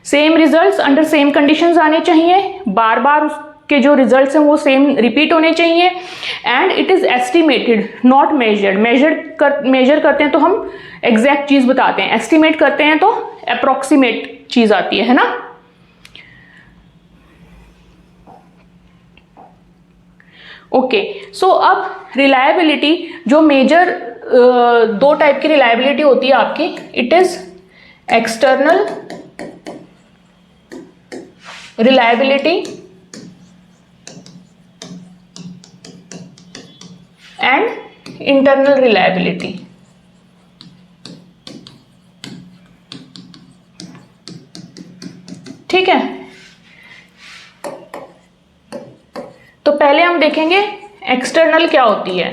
same results under same conditions आने चाहिए, बार बार उसके जो रिजल्ट्स हैं वो सेम रिपीट होने चाहिए, and it is estimated not measured. Measure करते हैं तो हम एग्जैक्ट चीज बताते हैं, एस्टिमेट करते हैं तो अप्रोक्सीमेट चीज आती है ना। ओके, सो अब रिलायबिलिटी जो मेजर दो टाइप की रिलायबिलिटी होती है आपकी, it is external reliability and internal reliability. ठीक है, तो पहले हम देखेंगे एक्सटर्नल क्या होती है।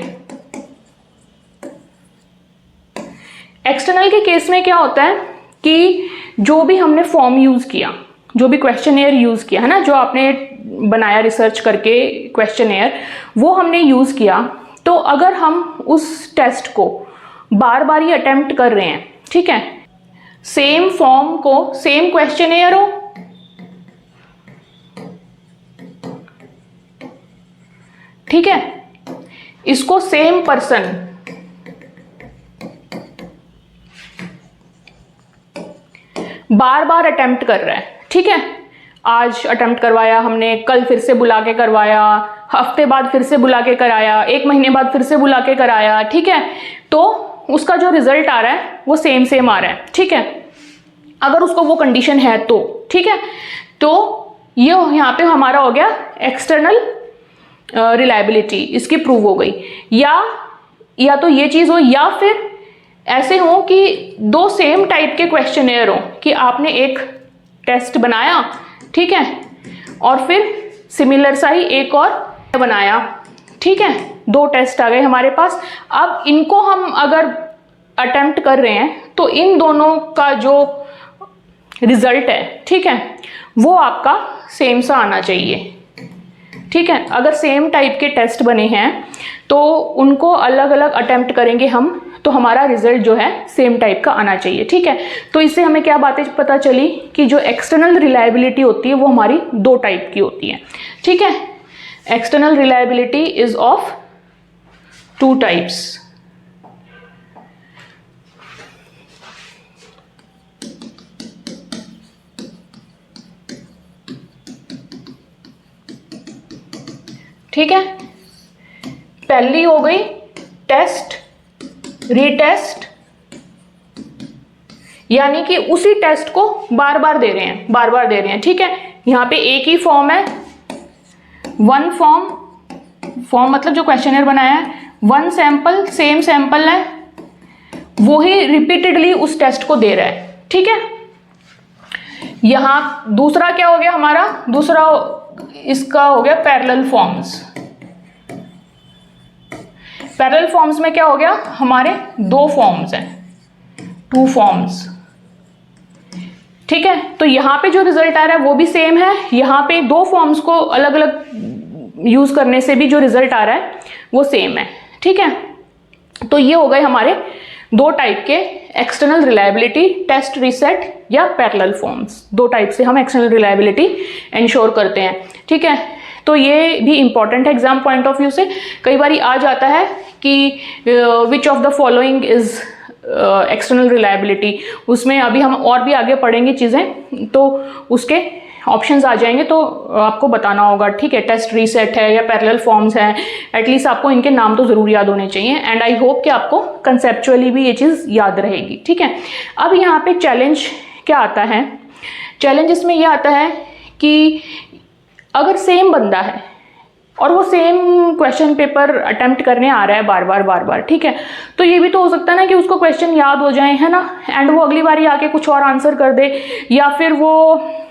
एक्सटर्नल के केस में क्या होता है कि जो भी हमने फॉर्म यूज किया, जो भी क्वेश्चनेयर यूज किया, है ना, जो आपने बनाया रिसर्च करके क्वेश्चनेयर, वो हमने यूज किया, तो अगर हम उस टेस्ट को बार बार ही अटेम्प्ट कर रहे हैं, ठीक है, सेम फॉर्म को, सेम क्वेश्चनेयर हो, ठीक है, इसको सेम पर्सन बार बार अटेम्प्ट कर रहा है, ठीक है, आज अटेम्प्ट करवाया हमने, कल फिर से बुला के करवाया, हफ्ते बाद फिर से बुला के कराया, 1 महीने बाद फिर से बुला के कराया, ठीक है, तो उसका जो रिजल्ट आ रहा है वो सेम आ रहा है, ठीक है, अगर उसको वो कंडीशन है तो, ठीक है, तो ये यहाँ पे हमारा हो गया एक्सटर्नल रिलायबिलिटी, इसकी प्रूव हो गई। या तो ये चीज हो, या फिर ऐसे हो कि 2 सेम टाइप के क्वेश्चनेयर हो, कि आपने एक टेस्ट बनाया, ठीक है, और फिर सिमिलर सा ही एक और बनाया, ठीक है, 2 टेस्ट आ गए हमारे पास। अब इनको हम अगर अटेम्प्ट कर रहे हैं तो इन दोनों का जो रिजल्ट है, ठीक है, वो आपका सेम सा आना चाहिए, ठीक है। अगर सेम टाइप के टेस्ट बने हैं तो उनको अलग अलग अटेम्प्ट करेंगे हम, तो हमारा रिजल्ट जो है सेम टाइप का आना चाहिए, ठीक है। तो इससे हमें क्या बातें पता चली कि जो एक्सटर्नल रिलायबिलिटी होती है वो हमारी 2 टाइप की होती है, ठीक है। External reliability is of 2 types. ठीक है, पहली हो गई टेस्ट रीटेस्ट, यानी कि उसी टेस्ट को बार बार दे रहे हैं, ठीक है। यहां पे एक ही फॉर्म है, 1 फॉर्म मतलब जो क्वेश्चनर बनाया है, 1 सैंपल, सेम सैंपल है, वो ही रिपीटेडली उस टेस्ट को दे रहा है, ठीक है। यहां दूसरा क्या हो गया हमारा, दूसरा इसका हो गया पैरेलल फॉर्म्स। पैरेलल फॉर्म्स में क्या हो गया, हमारे 2 फॉर्म्स हैं, 2 फॉर्म्स, ठीक है। तो यहां पे जो रिजल्ट आ रहा है वो भी सेम है, यहां पे 2 फॉर्म्स को अलग अलग यूज करने से भी जो रिजल्ट आ रहा है वो सेम है, ठीक है। तो ये हो गए हमारे 2 टाइप के एक्सटर्नल रिलायबिलिटी, टेस्ट रीसेट या पैरेलल फॉर्म्स। 2 टाइप से हम एक्सटर्नल रिलायबिलिटी इंश्योर करते हैं, ठीक है। तो ये भी इंपॉर्टेंट है एग्जाम पॉइंट ऑफ व्यू से। कई बार आज आता है कि which of the following is external reliability, उसमें अभी हम और भी आगे पढ़ेंगे चीज़ें, तो उसके ऑप्शंस आ जाएंगे, तो आपको बताना होगा, ठीक है। टेस्ट रीसेट है या पैरेलल फॉर्म्स है, एटलीस्ट आपको इनके नाम तो ज़रूर याद होने चाहिए, एंड आई होप कि आपको कंसेप्चुअली भी ये चीज़ याद रहेगी, ठीक है। अब यहाँ पे चैलेंज क्या आता है, चैलेंज इसमें यह आता है कि अगर सेम बंदा है और वो सेम क्वेश्चन पेपर अटेम्प्ट करने आ रहा है बार बार, ठीक है, तो ये भी तो हो सकता है ना कि उसको क्वेश्चन याद हो जाए, है ना, एंड वो अगली बार आके कुछ और आंसर कर दे, या फिर वो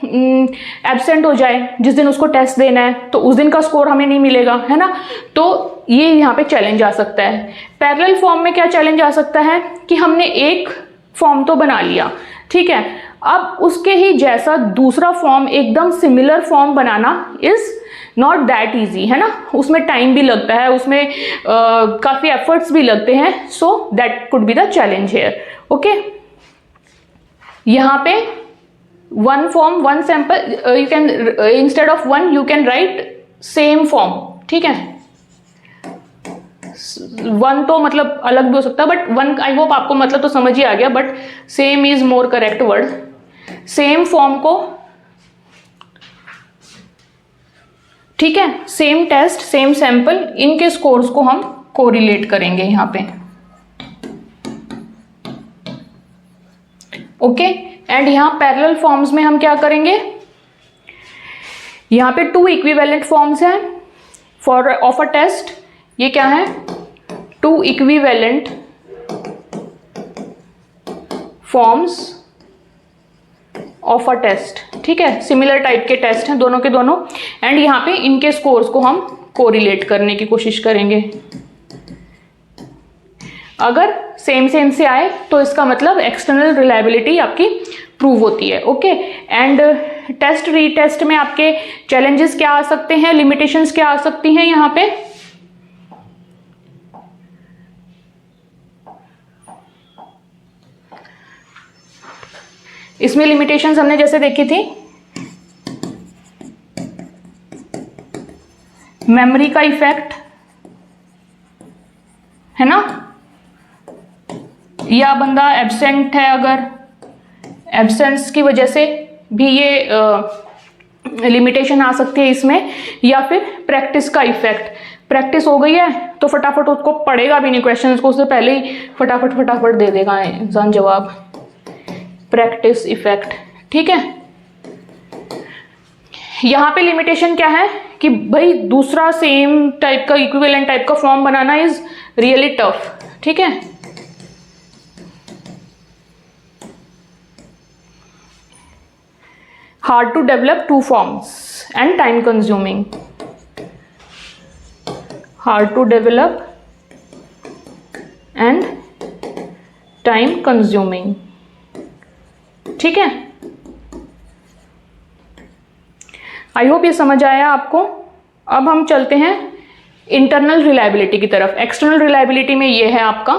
एब्सेंट हो जाए जिस दिन उसको टेस्ट देना है, तो उस दिन का स्कोर हमें नहीं मिलेगा, है ना। तो ये यहाँ पे चैलेंज आ सकता है। पैरेलल फॉर्म में क्या चैलेंज आ सकता है कि हमने एक फॉर्म तो बना लिया, ठीक है, अब उसके ही जैसा दूसरा फॉर्म, एकदम सिमिलर फॉर्म बनाना इज नॉट दैट ईजी, है ना, उसमें टाइम भी लगता है, उसमें काफ़ी एफर्ट्स भी लगते हैं, so that could be the challenge here, okay. यहाँ पे 1 form 1 sample, you can instead of 1 you can write same form, ठीक है। 1 तो मतलब अलग भी हो सकता है, बट 1 आई होप आपको मतलब तो समझ ही आ गया, but same is more correct word. Same form को, ठीक है, सेम टेस्ट सेम सैंपल, इनके स्कोर्स को हम कोरिलेट करेंगे यहाँ पे, ओके। एंड यहाँ पैरेलल फॉर्म्स में हम क्या करेंगे, यहाँ पे 2 इक्विवेलेंट फॉर्म्स हैं फॉर ऑफ अ टेस्ट। ये क्या है, 2 equivalent forms of a test, ठीक है, सिमिलर टाइप के टेस्ट हैं दोनों के दोनों, एंड यहाँ पे इनके स्कोर्स को हम कोरिलेट करने की कोशिश करेंगे। अगर सेम से आए तो इसका मतलब एक्सटर्नल रिलायबिलिटी आपकी प्रूव होती है, ओके। एंड टेस्ट रीटेस्ट में आपके चैलेंजेस क्या आ सकते हैं, लिमिटेशंस क्या आ सकती हैं यहाँ पे, इसमें लिमिटेशंस हमने जैसे देखी थी, मेमोरी का इफेक्ट, है ना, या बंदा एब्सेंट है, अगर एब्सेंस की वजह से भी ये लिमिटेशन आ सकती है इसमें, या फिर प्रैक्टिस का इफेक्ट। प्रैक्टिस हो गई है तो फटाफट उसको पढ़ेगा भी नहीं क्वेश्चन को, उससे पहले ही फटाफट दे देगा इंसान जवाब। प्रैक्टिस इफेक्ट, ठीक है। यहाँ पे लिमिटेशन क्या है कि भाई दूसरा सेम टाइप का इक्विवेलेंट टाइप का फॉर्म बनाना इज रियली टफ, ठीक है। Hard to develop two forms and time consuming. Hard to develop and time consuming, ठीक है। आई होप ये समझ आया आपको। अब हम चलते हैं इंटरनल रिलायबिलिटी की तरफ। एक्सटर्नल रिलायबिलिटी में ये है आपका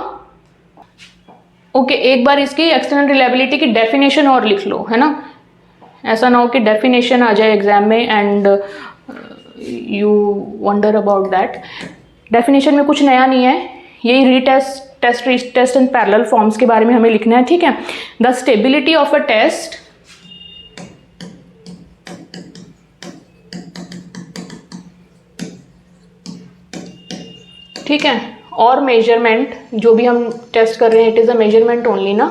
ओके, एक बार इसकी एक्सटर्नल रिलायबिलिटी की डेफिनेशन और लिख लो, है ना। ऐसा ना हो कि डेफिनेशन आ जाए एग्जाम में and you wonder about that. Definition में कुछ नया नहीं है, यही retest test and parallel forms के बारे में हमें लिखना है, ठीक है। The stability of a test ठीक है, और मेजरमेंट, जो भी हम टेस्ट कर रहे हैं it is a measurement only ना,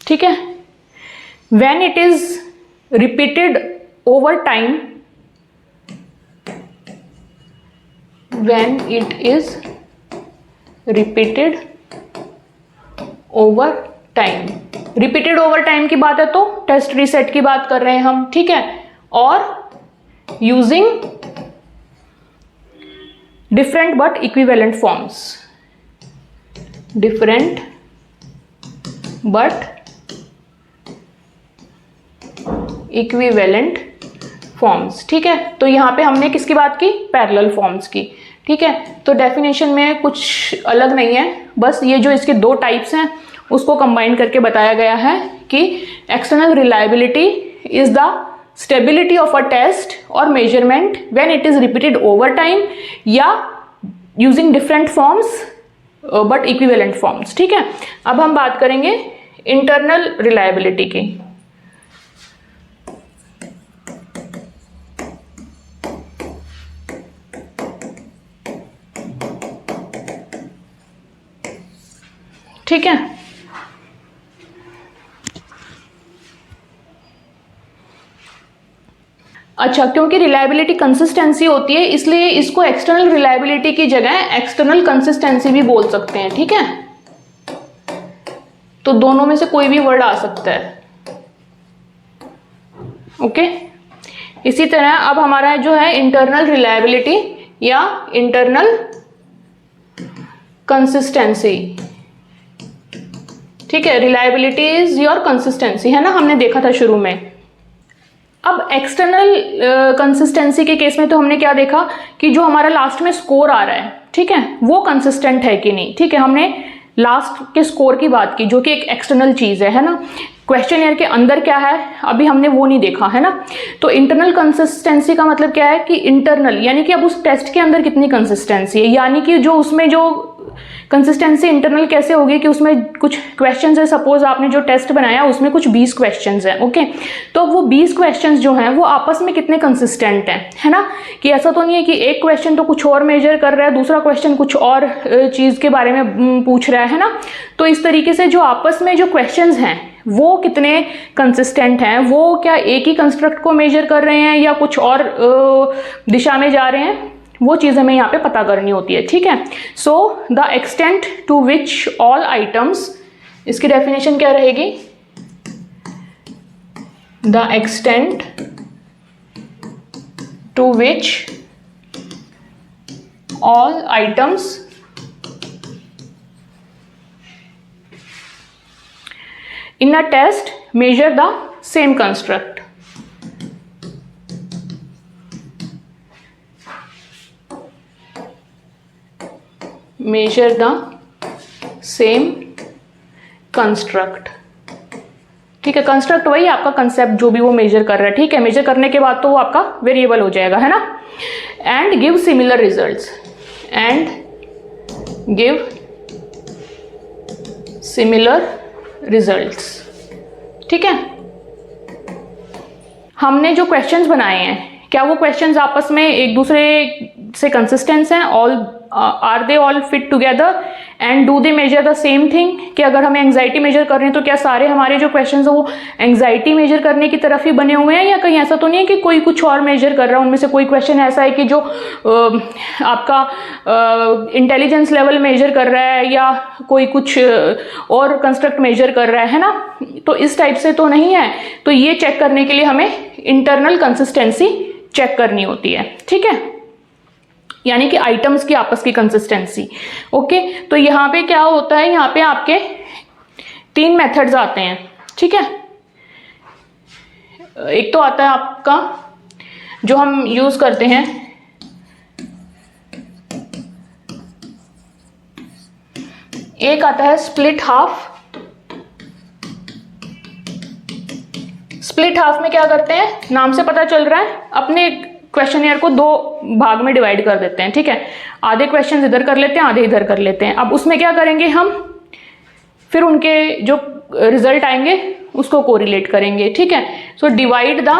ठीक है। When it is repeated over time, when it is repeated over time, repeated over time की बात है तो टेस्ट रीसेट की बात कर रहे हैं हम, ठीक है। और using different but equivalent forms, different but equivalent forms, ठीक है। तो यहाँ पे हमने किसकी बात की, पैरेलल फॉर्म्स की, ठीक है। तो डेफिनेशन में कुछ अलग नहीं है, बस ये जो इसके दो टाइप्स हैं उसको कंबाइन करके बताया गया है कि external reliability is the stability of a test और measurement when it is repeated over time या using different forms but equivalent forms, ठीक है। अब हम बात करेंगे इंटरनल रिलायबिलिटी की। ठीक है, अच्छा, क्योंकि रिलायबिलिटी कंसिस्टेंसी होती है इसलिए इसको एक्सटर्नल रिलायबिलिटी की जगह एक्सटर्नल कंसिस्टेंसी भी बोल सकते हैं, ठीक है। तो दोनों में से कोई भी वर्ड आ सकता है, ओके। इसी तरह अब हमारा जो है इंटरनल रिलायबिलिटी या इंटरनल कंसिस्टेंसी, ठीक है। रिलायबिलिटी इज योर कंसिस्टेंसी, है ना, हमने देखा था शुरू में। अब एक्सटर्नल कंसिस्टेंसी के केस में तो हमने क्या देखा कि जो हमारा लास्ट में स्कोर आ रहा है, ठीक है, वो कंसिस्टेंट है कि नहीं, ठीक है। हमने लास्ट के स्कोर की बात की जो कि एक एक्सटर्नल चीज है ना। क्वेश्चन के अंदर क्या है अभी हमने वो नहीं देखा, है ना। तो इंटरनल कंसिस्टेंसी का मतलब क्या है कि इंटरनल यानी कि अब उस टेस्ट के अंदर कितनी कंसिस्टेंसी है, यानी कि जो उसमें जो कंसिस्टेंसी इंटरनल कैसे होगी कि उसमें कुछ क्वेश्चंस है, सपोज आपने जो टेस्ट बनाया उसमें कुछ 20 क्वेश्चंस हैं, ओके। तो वो 20 क्वेश्चंस जो हैं वो आपस में कितने कंसिस्टेंट हैं, है ना। कि ऐसा तो नहीं है कि एक क्वेश्चन तो कुछ और मेजर कर रहा है, दूसरा क्वेश्चन कुछ और चीज़ के बारे में पूछ रहा है ना। तो इस तरीके से जो आपस में जो क्वेश्चंस हैं वो कितने कंसिस्टेंट हैं, वो क्या एक ही कंस्ट्रक्ट को मेजर कर रहे हैं या कुछ और दिशा में जा रहे हैं, वो चीज़ हमें यहाँ पे पता करनी होती है, ठीक है। So the extent to which all items, इसकी डेफिनेशन क्या रहेगी, the extent to which all items in a test measure the same construct, measure the same construct, ठीक है। कंस्ट्रक्ट वही आपका कंसेप्ट जो भी वो मेजर कर रहा है, ठीक है। मेजर करने के बाद तो वो आपका वेरिएबल हो जाएगा, है ना। And give similar results, and give similar results. ठीक है, हमने जो क्वेश्चंस बनाए हैं क्या वो क्वेश्चंस आपस में एक दूसरे से कंसिस्टेंट हैं? All are they all fit together and do they measure the same thing? कि अगर हमें एंग्जाइटी मेजर कर रहे हैं तो क्या सारे हमारे जो क्वेश्चंस हैं वो एंग्जाइटी मेजर करने की तरफ ही बने हुए हैं, या कहीं ऐसा तो नहीं है कि कोई कुछ और मेजर कर रहा है? उनमें से कोई क्वेश्चन ऐसा है कि जो आपका इंटेलिजेंस लेवल मेजर कर रहा है या कोई कुछ और कंस्ट्रक्ट मेजर कर रहा है ना? तो इस टाइप से तो नहीं है। तो ये चेक करने के लिए हमें इंटरनल कंसिस्टेंसी चेक करनी होती है। ठीक है, यानी कि आइटम्स की आपस की कंसिस्टेंसी। ओके, तो यहाँ पे क्या होता है, यहाँ पे आपके 3 मेथड्स आते हैं। ठीक है, एक तो आता है आपका जो हम यूज करते हैं एक आता है स्प्लिट हाफ। स्प्लिट हाफ में क्या करते हैं, नाम से पता चल रहा है, अपने क्वेश्चनियर को 2 भाग में डिवाइड कर देते हैं। ठीक है, आधे क्वेश्चन इधर कर लेते हैं, आधे इधर कर लेते हैं। अब उसमें क्या करेंगे हम, फिर उनके जो रिजल्ट आएंगे उसको कोरिलेट करेंगे। ठीक है, so divide the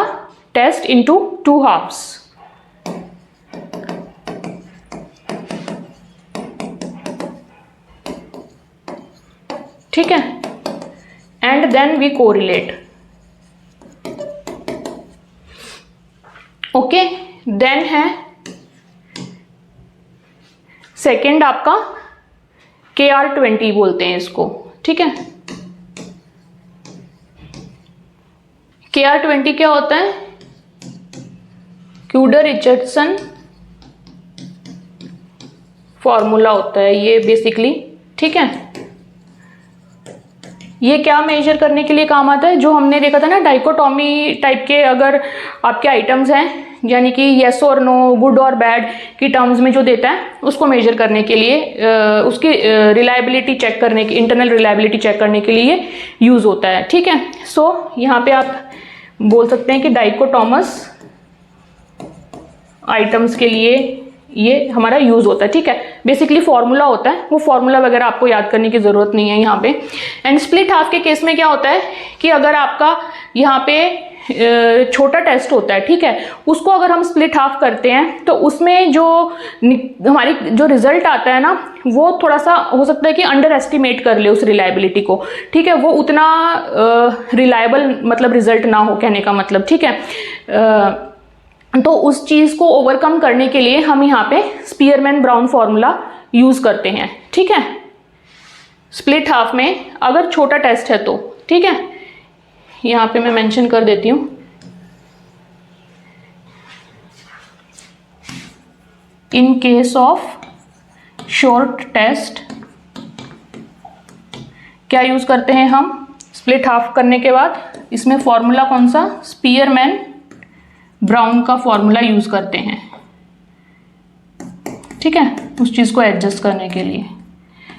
test into 2 halves. ठीक है, and then we correlate. Okay, then है सेकेंड आपका KR20 बोलते हैं इसको। ठीक है, KR20 क्या होता है, क्यूडर रिचर्डसन फॉर्मूला होता है ये बेसिकली। ठीक है, ये क्या मेजर करने के लिए काम आता है, जो हमने देखा था ना डाइकोटॉमी टाइप के, अगर आपके आइटम्स हैं यानी कि येस और नो, गुड और बैड की टर्म्स में जो देता है उसको मेजर करने के लिए, उसकी रिलायबिलिटी चेक करने की, इंटरनल रिलायबिलिटी चेक करने के लिए यूज होता है। ठीक है, सो यहाँ पे आप बोल सकते हैं कि डाइकोटॉमस आइटम्स के लिए ये हमारा यूज होता है। ठीक है, बेसिकली फॉर्मूला होता है, वो फॉर्मूला वगैरह आपको याद करने की जरूरत नहीं है यहाँ पे। एंड स्प्लिट हाफ के केस में क्या होता है कि अगर आपका यहाँ पे छोटा टेस्ट होता है, ठीक है, उसको अगर हम स्प्लिट हाफ करते हैं तो उसमें जो हमारी जो रिजल्ट आता है ना, वो थोड़ा सा हो सकता है कि अंडर एस्टिमेट कर ले उस रिलायबिलिटी को। ठीक है, वो उतना रिलायबल मतलब रिजल्ट ना हो, कहने का मतलब। ठीक है, तो उस चीज़ को ओवरकम करने के लिए हम यहाँ पे स्पीयरमैन ब्राउन फॉर्मूला यूज करते हैं। ठीक है, स्प्लिट हाफ में अगर छोटा टेस्ट है तो। ठीक है, यहाँ पे मैं मेंशन कर देती हूँ, in case of short test क्या यूज करते हैं हम, स्प्लिट हाफ करने के बाद इसमें फॉर्मूला कौन सा, स्पीयरमैन ब्राउन का फॉर्मूला यूज करते हैं। ठीक है, उस चीज को एडजस्ट करने के लिए।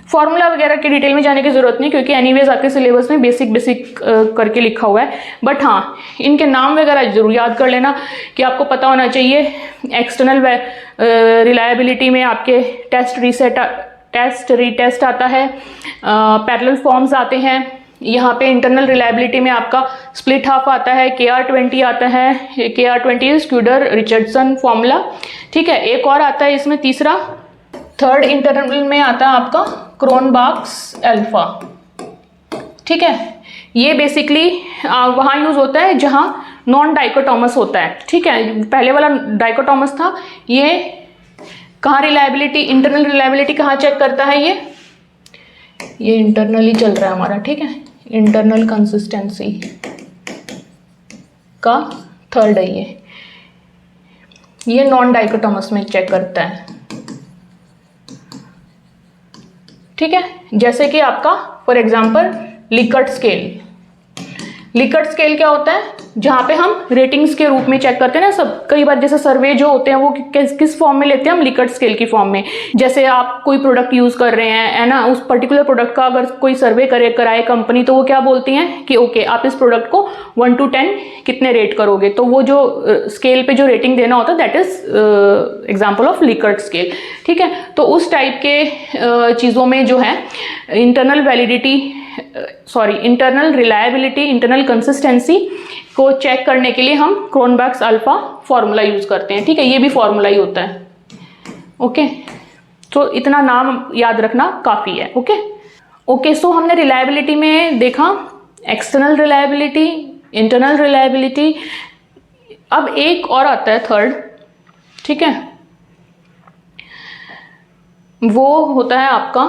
फॉर्मूला वगैरह की डिटेल में जाने की जरूरत नहीं, क्योंकि एनीवेज आपके सिलेबस में बेसिक करके लिखा हुआ है। बट हाँ, इनके नाम वगैरह जरूर याद कर लेना कि आपको पता होना चाहिए। एक्सटर्नल रिलायबिलिटी में आपके टेस्ट रीटेस्ट आता है, पैरेलल फॉर्म्स आते हैं। यहाँ पे इंटरनल रिलायबिलिटी में आपका स्प्लिट हाफ आता है, KR20 आता है। KR20 is क्यूडर Richardson formula. ठीक है, एक और आता है इसमें तीसरा, थर्ड इंटरनल में आता है आपका क्रोनबाख्स अल्फा। ठीक है, ये बेसिकली वहाँ यूज होता है जहाँ नॉन डाइकोटॉमस होता है। ठीक है, पहले वाला डाइकोटॉमस था, ये कहाँ रिलायबिलिटी, इंटरनल रिलायबिलिटी कहाँ चेक करता है, ये इंटरनली चल रहा है हमारा। ठीक है, इंटरनल कंसिस्टेंसी का थर्ड है ये नॉन डाइकोटॉमस में चेक करता है। ठीक है, जैसे कि आपका for example Likert scale. Likert scale क्या होता है, जहाँ पे हम रेटिंग्स के रूप में चेक करते हैं ना सब, कई बार जैसे सर्वे जो होते हैं वो किस फॉर्म में लेते हैं हम, लिकर्ट स्केल की फॉर्म में। जैसे आप कोई प्रोडक्ट यूज कर रहे हैं है ना, उस पर्टिकुलर प्रोडक्ट का अगर कोई सर्वे कराए कंपनी, तो वो क्या बोलती हैं कि ओके आप इस प्रोडक्ट को 1 to 10 कितने रेट करोगे, तो वो जो स्केल पे जो रेटिंग देना होता है that is example of Likert scale. ठीक है, तो उस टाइप के चीज़ों में जो है इंटरनल रिलायबिलिटी, इंटरनल कंसिस्टेंसी को चेक करने के लिए हम क्रोनबेक्स अल्फा फॉर्मूला यूज करते हैं। ठीक है, ये भी फॉर्मूला ही होता है। ओके, तो इतना नाम याद रखना काफी है। ओके, सो हमने रिलायबिलिटी में देखा एक्सटर्नल रिलायबिलिटी, इंटरनल रिलायबिलिटी। अब एक और आता है थर्ड, ठीक है, वो होता है आपका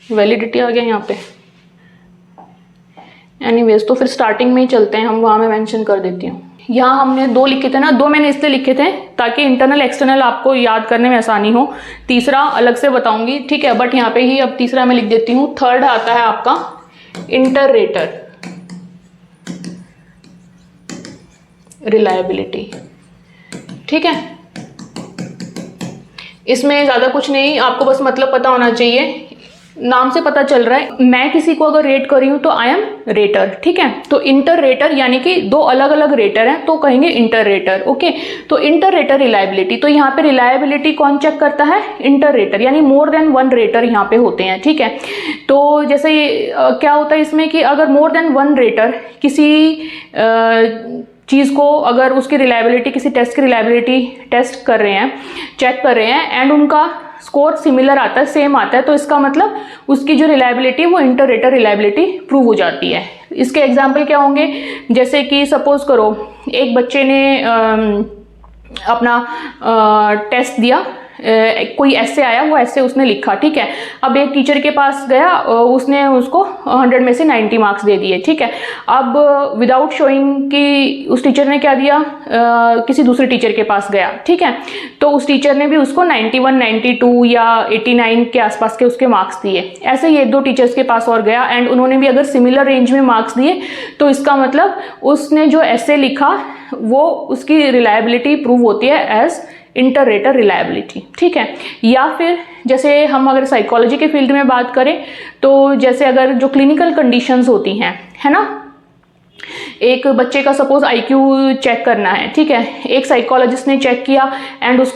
वैलिडिटी। आ गया यहाँ पे, एनीवेज तो फिर स्टार्टिंग में ही चलते हैं हम, वहाँ मैं मेंशन कर देती हूँ। यहाँ हमने 2 लिखे थे ना, 2 मैंने इसलिए लिखे थे ताकि इंटरनल एक्सटर्नल आपको याद करने में आसानी हो। तीसरा अलग से बताऊंगी, ठीक है, बट यहाँ पे ही अब तीसरा मैं लिख देती हूँ। थर्ड आता है आपका इंटर-रेटर रिलायबिलिटी। ठीक है, इसमें ज़्यादा कुछ नहीं, आपको बस मतलब पता होना चाहिए। नाम से पता चल रहा है, मैं किसी को अगर रेट कर रही हूं तो आई एम रेटर। ठीक है, तो इंटर रेटर यानी कि 2 अलग अलग रेटर हैं तो कहेंगे इंटर रेटर। ओके, तो इंटर रेटर रिलायबिलिटी, तो यहाँ पे रिलायबिलिटी कौन चेक करता है? इंटर रेटर, यानी मोर देन 1 रेटर यहाँ पे होते हैं। ठीक है, तो जैसे क्या होता है इसमें कि अगर मोर देन 1 रेटर किसी चीज़ को, अगर उसकी रिलायबिलिटी, किसी टेस्ट की रिलायबिलिटी टेस्ट कर रहे हैं, चेक कर रहे हैं, एंड उनका स्कोर सिमिलर आता है, सेम आता है, तो इसका मतलब उसकी जो रिलायबिलिटी वो इंटर रेटर रिलायबिलिटी प्रूव हो जाती है। इसके एग्जाम्पल क्या होंगे? जैसे कि सपोज करो एक बच्चे ने अपना टेस्ट दिया, कोई ऐसे आया, वो ऐसे उसने लिखा। ठीक है, अब एक टीचर के पास गया, उसने उसको 100 में से 90 मार्क्स दे दिए। ठीक है, अब विदाउट शोइंग कि उस टीचर ने क्या दिया, किसी दूसरे टीचर के पास गया। ठीक है, तो उस टीचर ने भी उसको 91, 92 या 89 के आसपास के उसके मार्क्स दिए। ऐसे ही 1-2 टीचर्स के पास और गया एंड उन्होंने भी अगर सिमिलर रेंज में मार्क्स दिए, तो इसका मतलब उसने जो ऐसे लिखा वो उसकी रिलायबिलिटी प्रूव होती है एज इंटर रेटर रिलायबिलिटी। ठीक है, या फिर जैसे हम अगर साइकोलॉजी के फील्ड में बात करें, तो जैसे अगर जो क्लिनिकल कंडीशंस होती हैं, है ना, एक बच्चे का सपोज IQ चेक करना है। ठीक है, एक साइकोलॉजिस्ट ने चेक किया एंड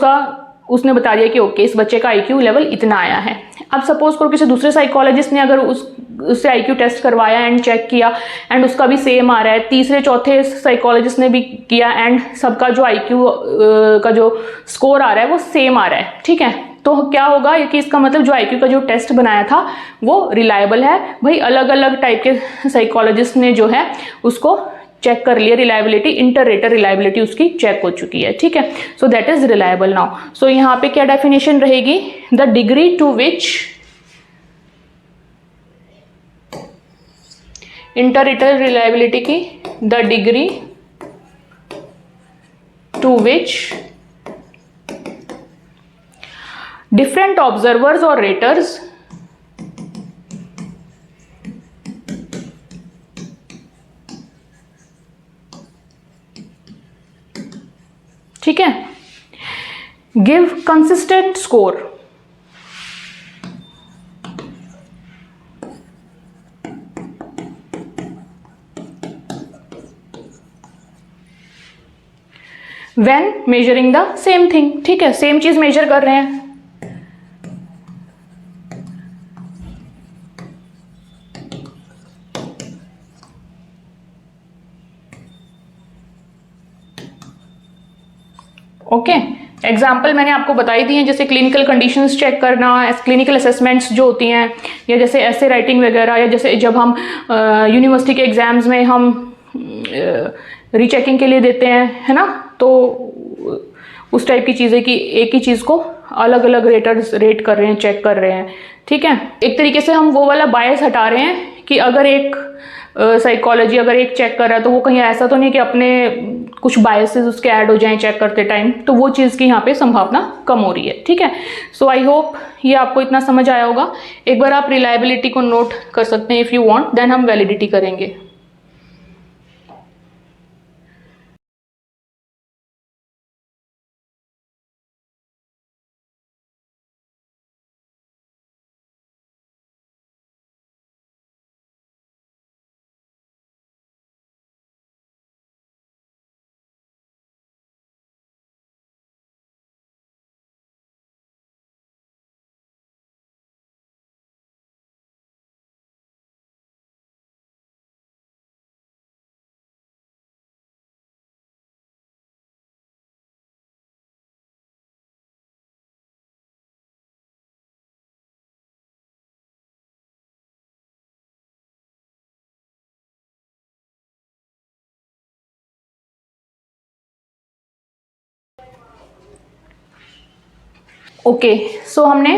उसने बता दिया कि ओके इस बच्चे का IQ लेवल इतना आया है। अब सपोज करो किसी दूसरे साइकोलॉजिस्ट ने अगर उससे IQ टेस्ट करवाया एंड चेक किया एंड उसका भी सेम आ रहा है, तीसरे चौथे साइकोलॉजिस्ट ने भी किया एंड सबका जो IQ का जो स्कोर आ रहा है वो सेम आ रहा है। ठीक है, तो क्या होगा कि इसका मतलब जो IQ का जो टेस्ट बनाया था वो रिलायबल है। भाई अलग अलग टाइप के साइकोलॉजिस्ट ने जो है उसको चेक कर लिया, रिलायबिलिटी, इंटर रेटर रिलायबिलिटी उसकी चेक हो चुकी है। ठीक है, so that is reliable now. सो यहाँ पे क्या डेफिनेशन रहेगी? The degree to which inter rater reliability की, the degree to which different observers or raters ठीक है give consistent score। when measuring the same thing। ठीक है, सेम चीज मेजर कर रहे हैं। ओके, एग्जाम्पल मैंने आपको बताई दी हैं, जैसे क्लिनिकल कंडीशंस चेक करना, क्लिनिकल असेसमेंट्स जो होती हैं, या जैसे ऐसे राइटिंग वगैरह, या जैसे जब हम यूनिवर्सिटी के एग्जाम्स में हम रीचेकिंग के लिए देते हैं, है ना, तो उस टाइप की चीज़ें कि एक ही चीज़ को अलग अलग रेटर्स रेट कर रहे हैं, चेक कर रहे हैं। ठीक है, एक तरीके से हम वो वाला बायस हटा रहे हैं कि अगर एक साइकोलॉजी अगर एक चेक कर रहा है तो वो कहीं ऐसा तो नहीं कि अपने कुछ बायसेस उसके ऐड हो जाएं चेक करते टाइम, तो वो चीज़ की यहाँ पे संभावना कम हो रही है। ठीक है, सो आई होप ये आपको इतना समझ आया होगा। एक बार आप रिलायबिलिटी को नोट कर सकते हैं इफ़ यू वांट, देन हम वैलिडिटी करेंगे। ओके, सो हमने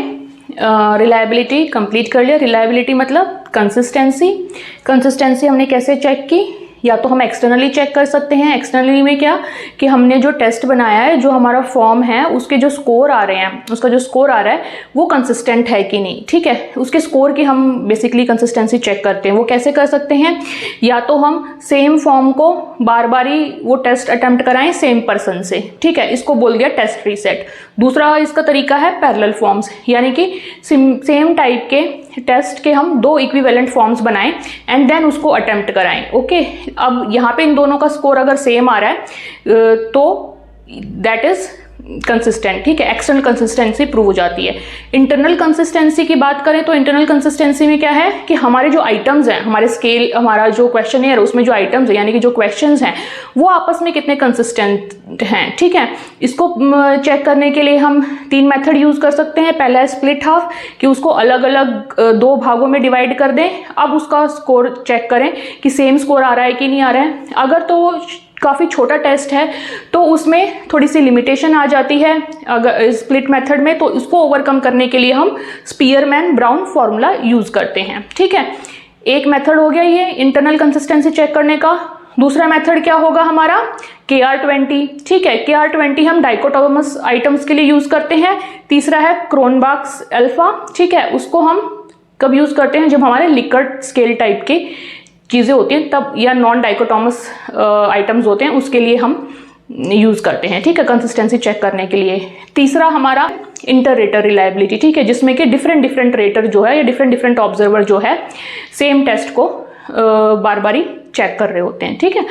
रिलायबिलिटी कंप्लीट कर लिया। रिलायबिलिटी मतलब कंसिस्टेंसी। कंसिस्टेंसी हमने कैसे चेक की? या तो हम एक्सटर्नली चेक कर सकते हैं। एक्सटर्नली में क्या कि हमने जो टेस्ट बनाया है, जो हमारा फॉर्म है, उसके जो स्कोर आ रहे हैं, उसका जो स्कोर आ रहा है वो कंसिस्टेंट है कि नहीं। ठीक है, उसके स्कोर की हम बेसिकली कंसिस्टेंसी चेक करते हैं। वो कैसे कर सकते हैं? या तो हम सेम फॉर्म को बार बार ही वो टेस्ट अटेम्प्ट कराएं सेम पर्सन से। ठीक है, इसको बोल दिया टेस्ट रीसेट। दूसरा इसका तरीका है पैरेलल फॉर्म्स, यानी कि सेम टाइप के टेस्ट के हम दो इक्विवेलेंट फॉर्म्स बनाएं एंड देन उसको अटेम्प्ट कराएं। ओके, अब यहाँ पे इन दोनों का स्कोर अगर सेम आ रहा है तो दैट इज कंसिस्टेंट। ठीक है, एक्सटर्नल कंसिस्टेंसी प्रूव हो जाती है। इंटरनल कंसिस्टेंसी की बात करें तो इंटरनल कंसिस्टेंसी में क्या है कि हमारे जो आइटम्स हैं, हमारे स्केल, हमारा जो क्वेश्चनएयर, उसमें जो आइटम्स हैं यानी कि जो क्वेश्चंस हैं वो आपस में कितने कंसिस्टेंट हैं। ठीक है, इसको चेक करने के लिए हम 3 मेथड यूज कर सकते हैं। पहला है स्प्लिट हाफ, कि उसको अलग अलग 2 भागों में डिवाइड कर दें। अब उसका स्कोर चेक करें कि सेम स्कोर आ रहा है कि नहीं आ रहा है। अगर तो काफ़ी छोटा टेस्ट है तो उसमें थोड़ी सी लिमिटेशन आ जाती है अगर स्प्लिट मेथड में, तो उसको ओवरकम करने के लिए हम स्पीयरमैन ब्राउन फॉर्मूला यूज करते हैं। ठीक है, एक मेथड हो गया ये इंटरनल कंसिस्टेंसी चेक करने का। दूसरा मेथड क्या होगा हमारा? KR20। ठीक है, KR20 हम डाइकोटोमस आइटम्स के लिए यूज करते हैं। तीसरा है क्रोनबाक्स अल्फा। ठीक है, उसको हम कब यूज करते हैं? जब हमारे लिकर्ट स्केल टाइप के चीज़ें होती हैं तब, या नॉन डाइकोटोमस आइटम्स होते हैं उसके लिए हम यूज़ करते हैं। ठीक है, कंसिस्टेंसी चेक करने के लिए। तीसरा हमारा इंटर रेटर रिलायबिलिटी। ठीक है, जिसमें कि डिफरेंट रेटर जो है या डिफरेंट ऑब्जर्वर जो है सेम टेस्ट को बार बार ही चेक कर रहे होते हैं। ठीक है,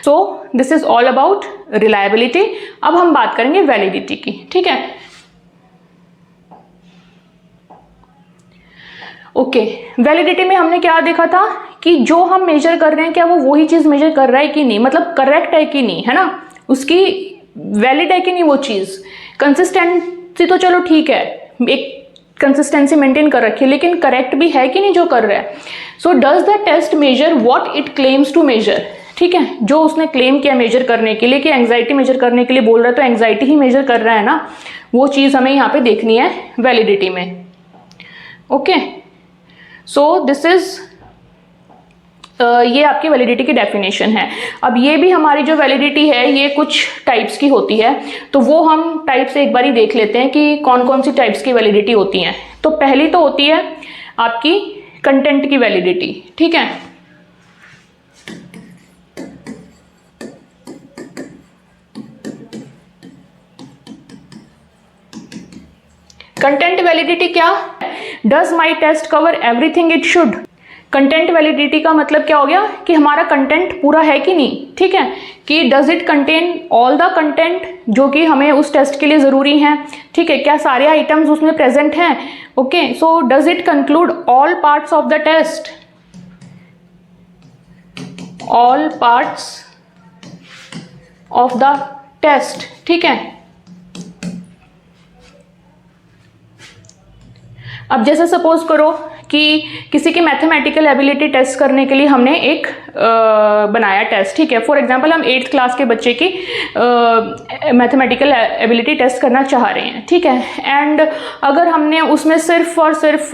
so this is all about reliability. अब हम बात करेंगे वैलिडिटी की। ठीक है, ओके, वैलिडिटी में हमने क्या देखा था कि जो हम मेजर कर रहे हैं क्या वो वही चीज मेजर कर रहा है कि नहीं, मतलब करेक्ट है कि नहीं, है ना, उसकी वैलिड है कि नहीं वो चीज। कंसिस्टेंसी तो चलो ठीक है, एक कंसिस्टेंसी मेंटेन कर रखी है, लेकिन करेक्ट भी है कि नहीं जो कर रहा है। So does the test measure what it claims to measure. ठीक है, जो उसने क्लेम किया मेजर करने के लिए कि एंग्जाइटी मेजर करने के लिए बोल रहा है तो एंग्जाइटी ही मेजर कर रहा है ना, वो चीज हमें यहाँ पे देखनी है वैलिडिटी में। ओके, सो दिस इज ये आपकी वैलिडिटी की डेफिनेशन है। अब ये भी हमारी जो वैलिडिटी है ये कुछ टाइप्स की होती है, तो वो हम टाइप्स एक बार ही देख लेते हैं कि कौन कौन सी टाइप्स की वैलिडिटी होती हैं। तो पहली तो होती है आपकी कंटेंट की वैलिडिटी। ठीक है, कंटेंट वैलिडिटी क्या? Does my test cover everything it should. Content validity का मतलब क्या हो गया कि हमारा कंटेंट पूरा है कि नहीं। ठीक है, कि does it contain all the content जो कि हमें उस टेस्ट के लिए जरूरी हैं। ठीक है, क्या सारे आइटम्स उसमें प्रेजेंट हैं। Okay, so does it conclude all parts of the test, all parts of the test. ठीक है, अब जैसे सपोज करो कि किसी की मैथमेटिकल एबिलिटी टेस्ट करने के लिए हमने एक बनाया टेस्ट। ठीक है, फॉर एग्जांपल हम 8th क्लास के बच्चे की मैथमेटिकल एबिलिटी टेस्ट करना चाह रहे हैं। ठीक है, एंड अगर हमने उसमें सिर्फ और सिर्फ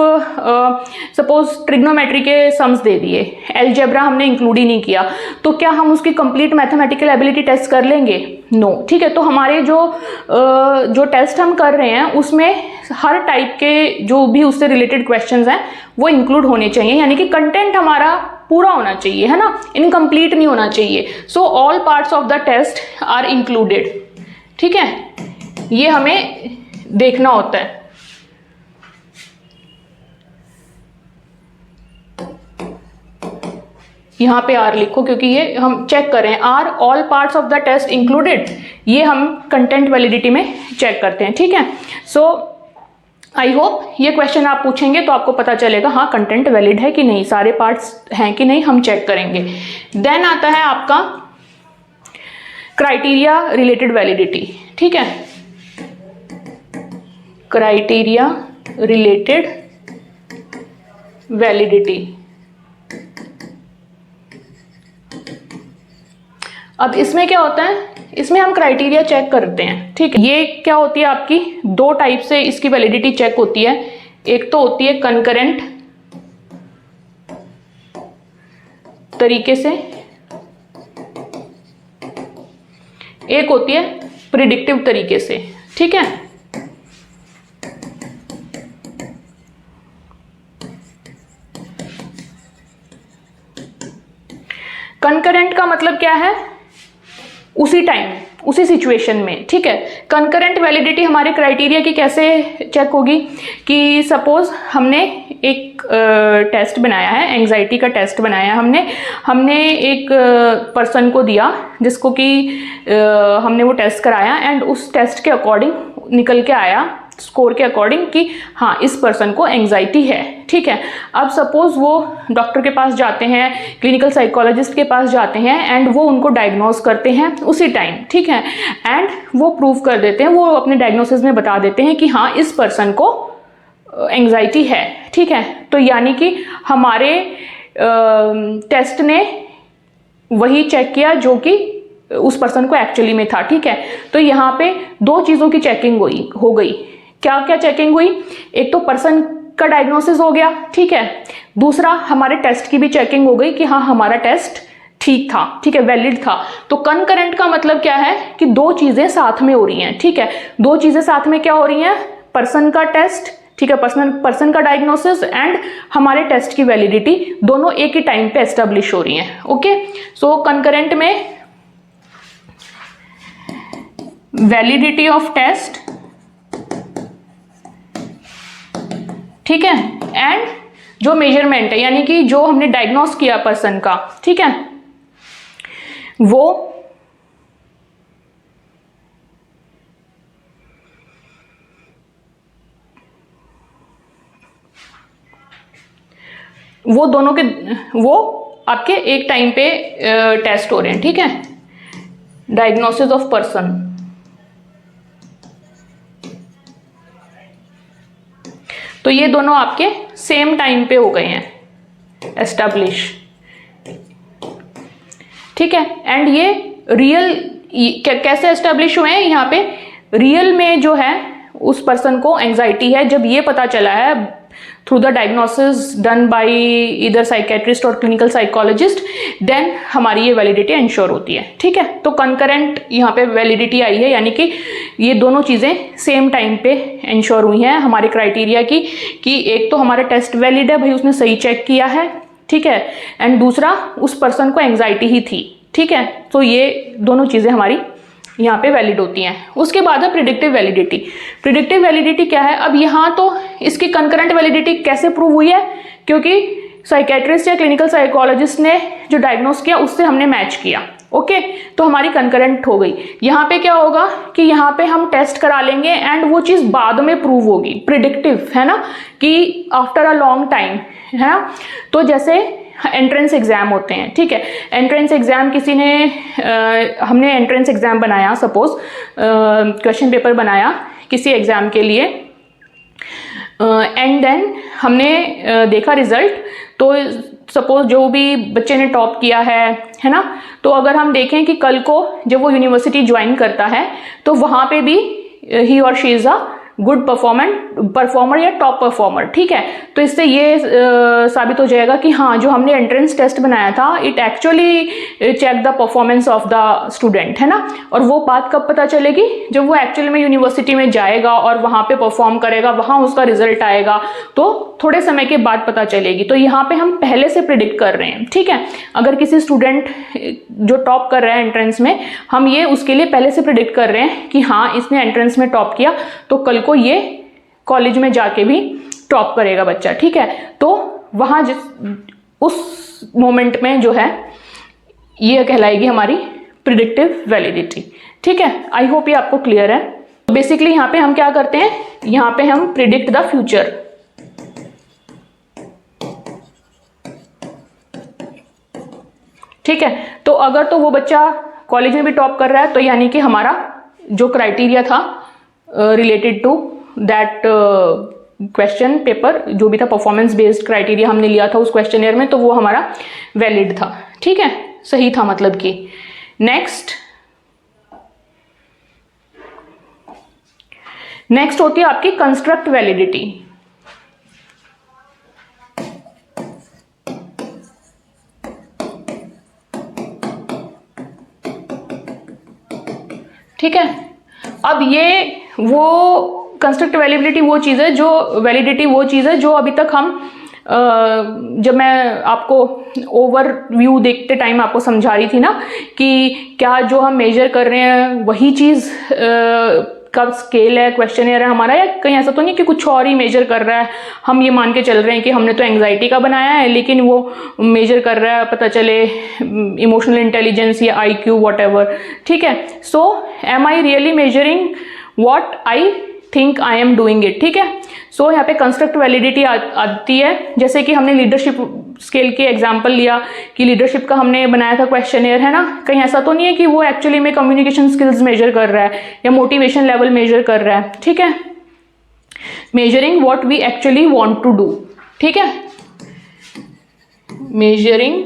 सपोज ट्रिग्नोमेट्री के सम्स दे दिए, एलजेब्रा हमने इंक्लूड ही नहीं किया, तो क्या हम उसकी कंप्लीट मैथमेटिकल एबिलिटी टेस्ट कर लेंगे? नो। ठीक है, तो हमारे जो टेस्ट हम कर रहे हैं उसमें हर टाइप के जो भी उससे रिलेटेड क्वेश्चंस हैं वो इंक्लूड होने चाहिए, यानी कि कंटेंट हमारा पूरा होना चाहिए, है ना, इनकम्प्लीट नहीं होना चाहिए। So all parts of the test are included. ठीक है, ये हमें देखना होता है। यहाँ पे आर लिखो क्योंकि ये हम चेक कर रहे हैं, are all parts of the test included, ये हम कंटेंट वैलिडिटी में चेक करते हैं। ठीक है, सो आई होप ये क्वेश्चन आप पूछेंगे तो आपको पता चलेगा हाँ कंटेंट वैलिड है कि नहीं, सारे पार्ट्स हैं कि नहीं, हम चेक करेंगे। देन आता है आपका क्राइटेरिया रिलेटेड वैलिडिटी। ठीक है, क्राइटेरिया रिलेटेड वैलिडिटी। अब इसमें क्या होता है इसमें हम क्राइटेरिया चेक करते हैं, ठीक है। ये क्या होती है आपकी, दो टाइप से इसकी वैलिडिटी चेक होती है। एक तो होती है कंकरेंट तरीके से, एक होती है प्रिडिक्टिव तरीके से, ठीक है। कंकरेंट का मतलब क्या है, उसी टाइम उसी सिचुएशन में, ठीक है। कंकरेंट वैलिडिटी हमारे क्राइटेरिया की कैसे चेक होगी कि सपोज हमने एक टेस्ट बनाया है, एंजाइटी का टेस्ट बनाया है हमने एक पर्सन को दिया जिसको कि हमने वो टेस्ट कराया एंड उस टेस्ट के अकॉर्डिंग निकल के आया स्कोर के अकॉर्डिंग कि हाँ इस पर्सन को एंजाइटी है, ठीक है। अब सपोज वो डॉक्टर के पास जाते हैं, क्लिनिकल साइकोलॉजिस्ट के पास जाते हैं एंड वो उनको डायग्नोज करते हैं उसी टाइम, ठीक है। एंड वो प्रूव कर देते हैं, वो अपने डायग्नोसिस में बता देते हैं कि हाँ इस पर्सन को एंजाइटी है, ठीक है। तो यानी कि हमारे टेस्ट ने वही चेक किया जो कि उस पर्सन को एक्चुअली में था, ठीक है। तो यहाँ पे दो चीज़ों की चेकिंग हो गई। क्या क्या चेकिंग हुई, एक तो पर्सन का डायग्नोसिस हो गया, ठीक है। दूसरा हमारे टेस्ट की भी चेकिंग हो गई कि हाँ हमारा टेस्ट ठीक था, ठीक है, वैलिड था। तो कंकरेंट का मतलब क्या है कि दो चीज़ें साथ में हो रही हैं, ठीक है। दो चीज़ें साथ में क्या हो रही हैं, पर्सन का टेस्ट, ठीक है, पर्सन का डायग्नोसिस एंड हमारे टेस्ट की वैलिडिटी दोनों एक ही टाइम पे एस्टेब्लिश हो रही हैं, ओके। सो कंकरेंट में वैलिडिटी ऑफ टेस्ट, ठीक है, एंड जो मेजरमेंट है यानी कि जो हमने डायग्नोस किया पर्सन का, ठीक है, वो दोनों के वो आपके एक टाइम पे टेस्ट हो रहे हैं, ठीक है। डायग्नोसिस ऑफ पर्सन, तो ये दोनों आपके सेम टाइम पे हो गए हैं एस्टैब्लिश, ठीक है। एंड ये रियल कैसे एस्टैब्लिश हुए हैं, यहाँ पे रियल में जो है उस पर्सन को एंजाइटी है जब ये पता चला है through the diagnosis done by either psychiatrist और क्लिनिकल साइकोलॉजिस्ट, देन हमारी ये वैलिडिटी इंश्योर होती है, ठीक है। तो कंकरेंट यहाँ पे वैलिडिटी आई है यानी कि ये दोनों चीज़ें सेम टाइम पे इंश्योर हुई हैं हमारे क्राइटेरिया की कि एक तो हमारा टेस्ट वैलिड है, भाई उसने सही चेक किया है, ठीक है, एंड दूसरा उस पर्सन को एंजाइटी ही थी, ठीक है। तो ये दोनों चीज़ें हमारी यहाँ पे वैलिड होती हैं। उसके बाद है प्रिडिक्टिव वैलिडिटी। प्रिडिक्टिव वैलिडिटी क्या है, अब यहाँ तो इसकी कंकरेंट वैलिडिटी कैसे प्रूव हुई है, क्योंकि साइकेट्रिस्ट या क्लिनिकल साइकोलॉजिस्ट ने जो डायग्नोस किया उससे हमने मैच किया, ओके। तो हमारी कंकरेंट हो गई। यहाँ पे क्या होगा कि यहाँ पे हम टेस्ट करा लेंगे एंड वो चीज़ बाद में प्रूव होगी, प्रिडिक्टिव है ना, कि आफ्टर अ लॉन्ग टाइम, है ना। तो जैसे एंट्रेंस एग्जाम होते हैं, ठीक है। एंट्रेंस एग्जाम किसी ने हमने एंट्रेंस एग्जाम बनाया, सपोज क्वेश्चन पेपर बनाया किसी एग्जाम के लिए एंड देन हमने देखा रिजल्ट। तो सपोज जो भी बच्चे ने टॉप किया है ना, तो अगर हम देखें कि कल को जब वो यूनिवर्सिटी ज्वाइन करता है तो वहाँ पे भी ही और she is a good performer या टॉप परफॉर्मर, ठीक है। तो इससे ये साबित हो जाएगा कि हाँ जो हमने एंट्रेंस टेस्ट बनाया था it actually check the performance of the student, है ना। और वो बात कब पता चलेगी, जब वो एक्चुअली में यूनिवर्सिटी में जाएगा और वहाँ पे परफॉर्म करेगा, वहाँ उसका रिजल्ट आएगा, तो थोड़े समय के बाद पता चलेगी। तो यहाँ पे हम पहले से प्रिडिक्ट कर रहे हैं, ठीक है। अगर किसी स्टूडेंट जो टॉप कर रहा है एंट्रेंस में, हम ये उसके लिए पहले से प्रिडिक्ट कर रहे हैं कि हाँ इसने एंट्रेंस में टॉप किया तो कल को ये कॉलेज में जाके भी टॉप करेगा बच्चा, ठीक है। तो वहाँ उस मोमेंट में जो है ये कहलाएगी हमारी प्रिडिक्टिव वैलिडिटी, ठीक है। आई होप ये आपको क्लियर है। बेसिकली यहाँ पे हम क्या करते हैं, यहाँ पे हम प्रिडिक्ट द फ्यूचर, ठीक है। तो अगर तो वो बच्चा कॉलेज में भी टॉप कर रहा है तो यानी कि हमारा जो क्राइटेरिया था related to that question paper, जो भी था परफॉर्मेंस बेस्ड क्राइटेरिया हमने लिया था उस क्वेश्चनियर में, तो वो हमारा वैलिड था, ठीक है, सही था मतलब कि। नेक्स्ट नेक्स्ट होती है आपकी कंस्ट्रक्ट वैलिडिटी। ठीक है, अब ये वो कंस्ट्रक्ट वैलिडिटी वो चीज़ है जो वैलिडिटी वो चीज़ है जो अभी तक हम जब मैं आपको ओवरव्यू देखते टाइम आपको समझा रही थी ना कि क्या जो हम मेजर कर रहे हैं वही चीज़ का स्केल है, क्वेश्चनियर है हमारा, या कहीं ऐसा तो नहीं कि कुछ और ही मेजर कर रहा है। हम ये मान के चल रहे हैं कि हमने तो एंग्जाइटी का बनाया है लेकिन वो मेजर कर रहा है पता चले इमोशनल इंटेलिजेंस या IQ व्हाटएवर। ठीक है, so am I really measuring what I think I am doing it. ठीक है, सो यहाँ पे कंस्ट्रक्ट वैलिडिटी आती है, जैसे कि हमने लीडरशिप स्केल के एग्जांपल लिया कि लीडरशिप का हमने बनाया था क्वेश्चनियर, है ना। कहीं ऐसा तो नहीं है कि वो एक्चुअली में कम्युनिकेशन स्किल्स मेजर कर रहा है या मोटिवेशन लेवल मेजर कर रहा है। ठीक है, measuring what we actually want to do. ठीक है, measuring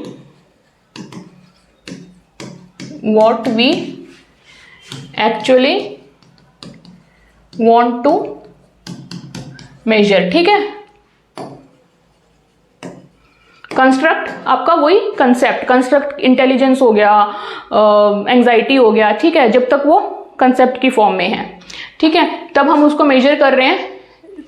what we actually want to measure। ठीक है, कंस्ट्रक्ट आपका वही कंसेप्ट, कंस्ट्रक्ट इंटेलिजेंस हो गया, एंजाइटी हो गया। ठीक है, जब तक वो कंसेप्ट की फॉर्म में है। ठीक है, तब हम उसको मेजर कर रहे हैं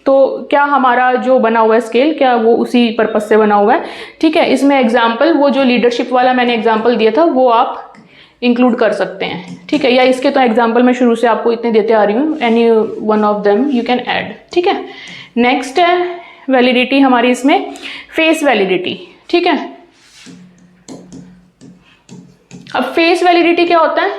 तो क्या हमारा जो बना हुआ है स्केल क्या वो उसी पर्पस से बना हुआ है। ठीक है, इसमें एग्जाम्पल वो जो लीडरशिप वाला मैंने एग्जाम्पल दिया था वो आप इंक्लूड कर सकते हैं। ठीक है, या इसके तो एग्जाम्पल मैं शुरू से आपको इतने देते आ रही हूँ, any one of them you can add. ठीक है, नेक्स्ट है वैलिडिटी हमारी इसमें फेस वैलिडिटी। ठीक है, अब फेस वैलिडिटी क्या होता है?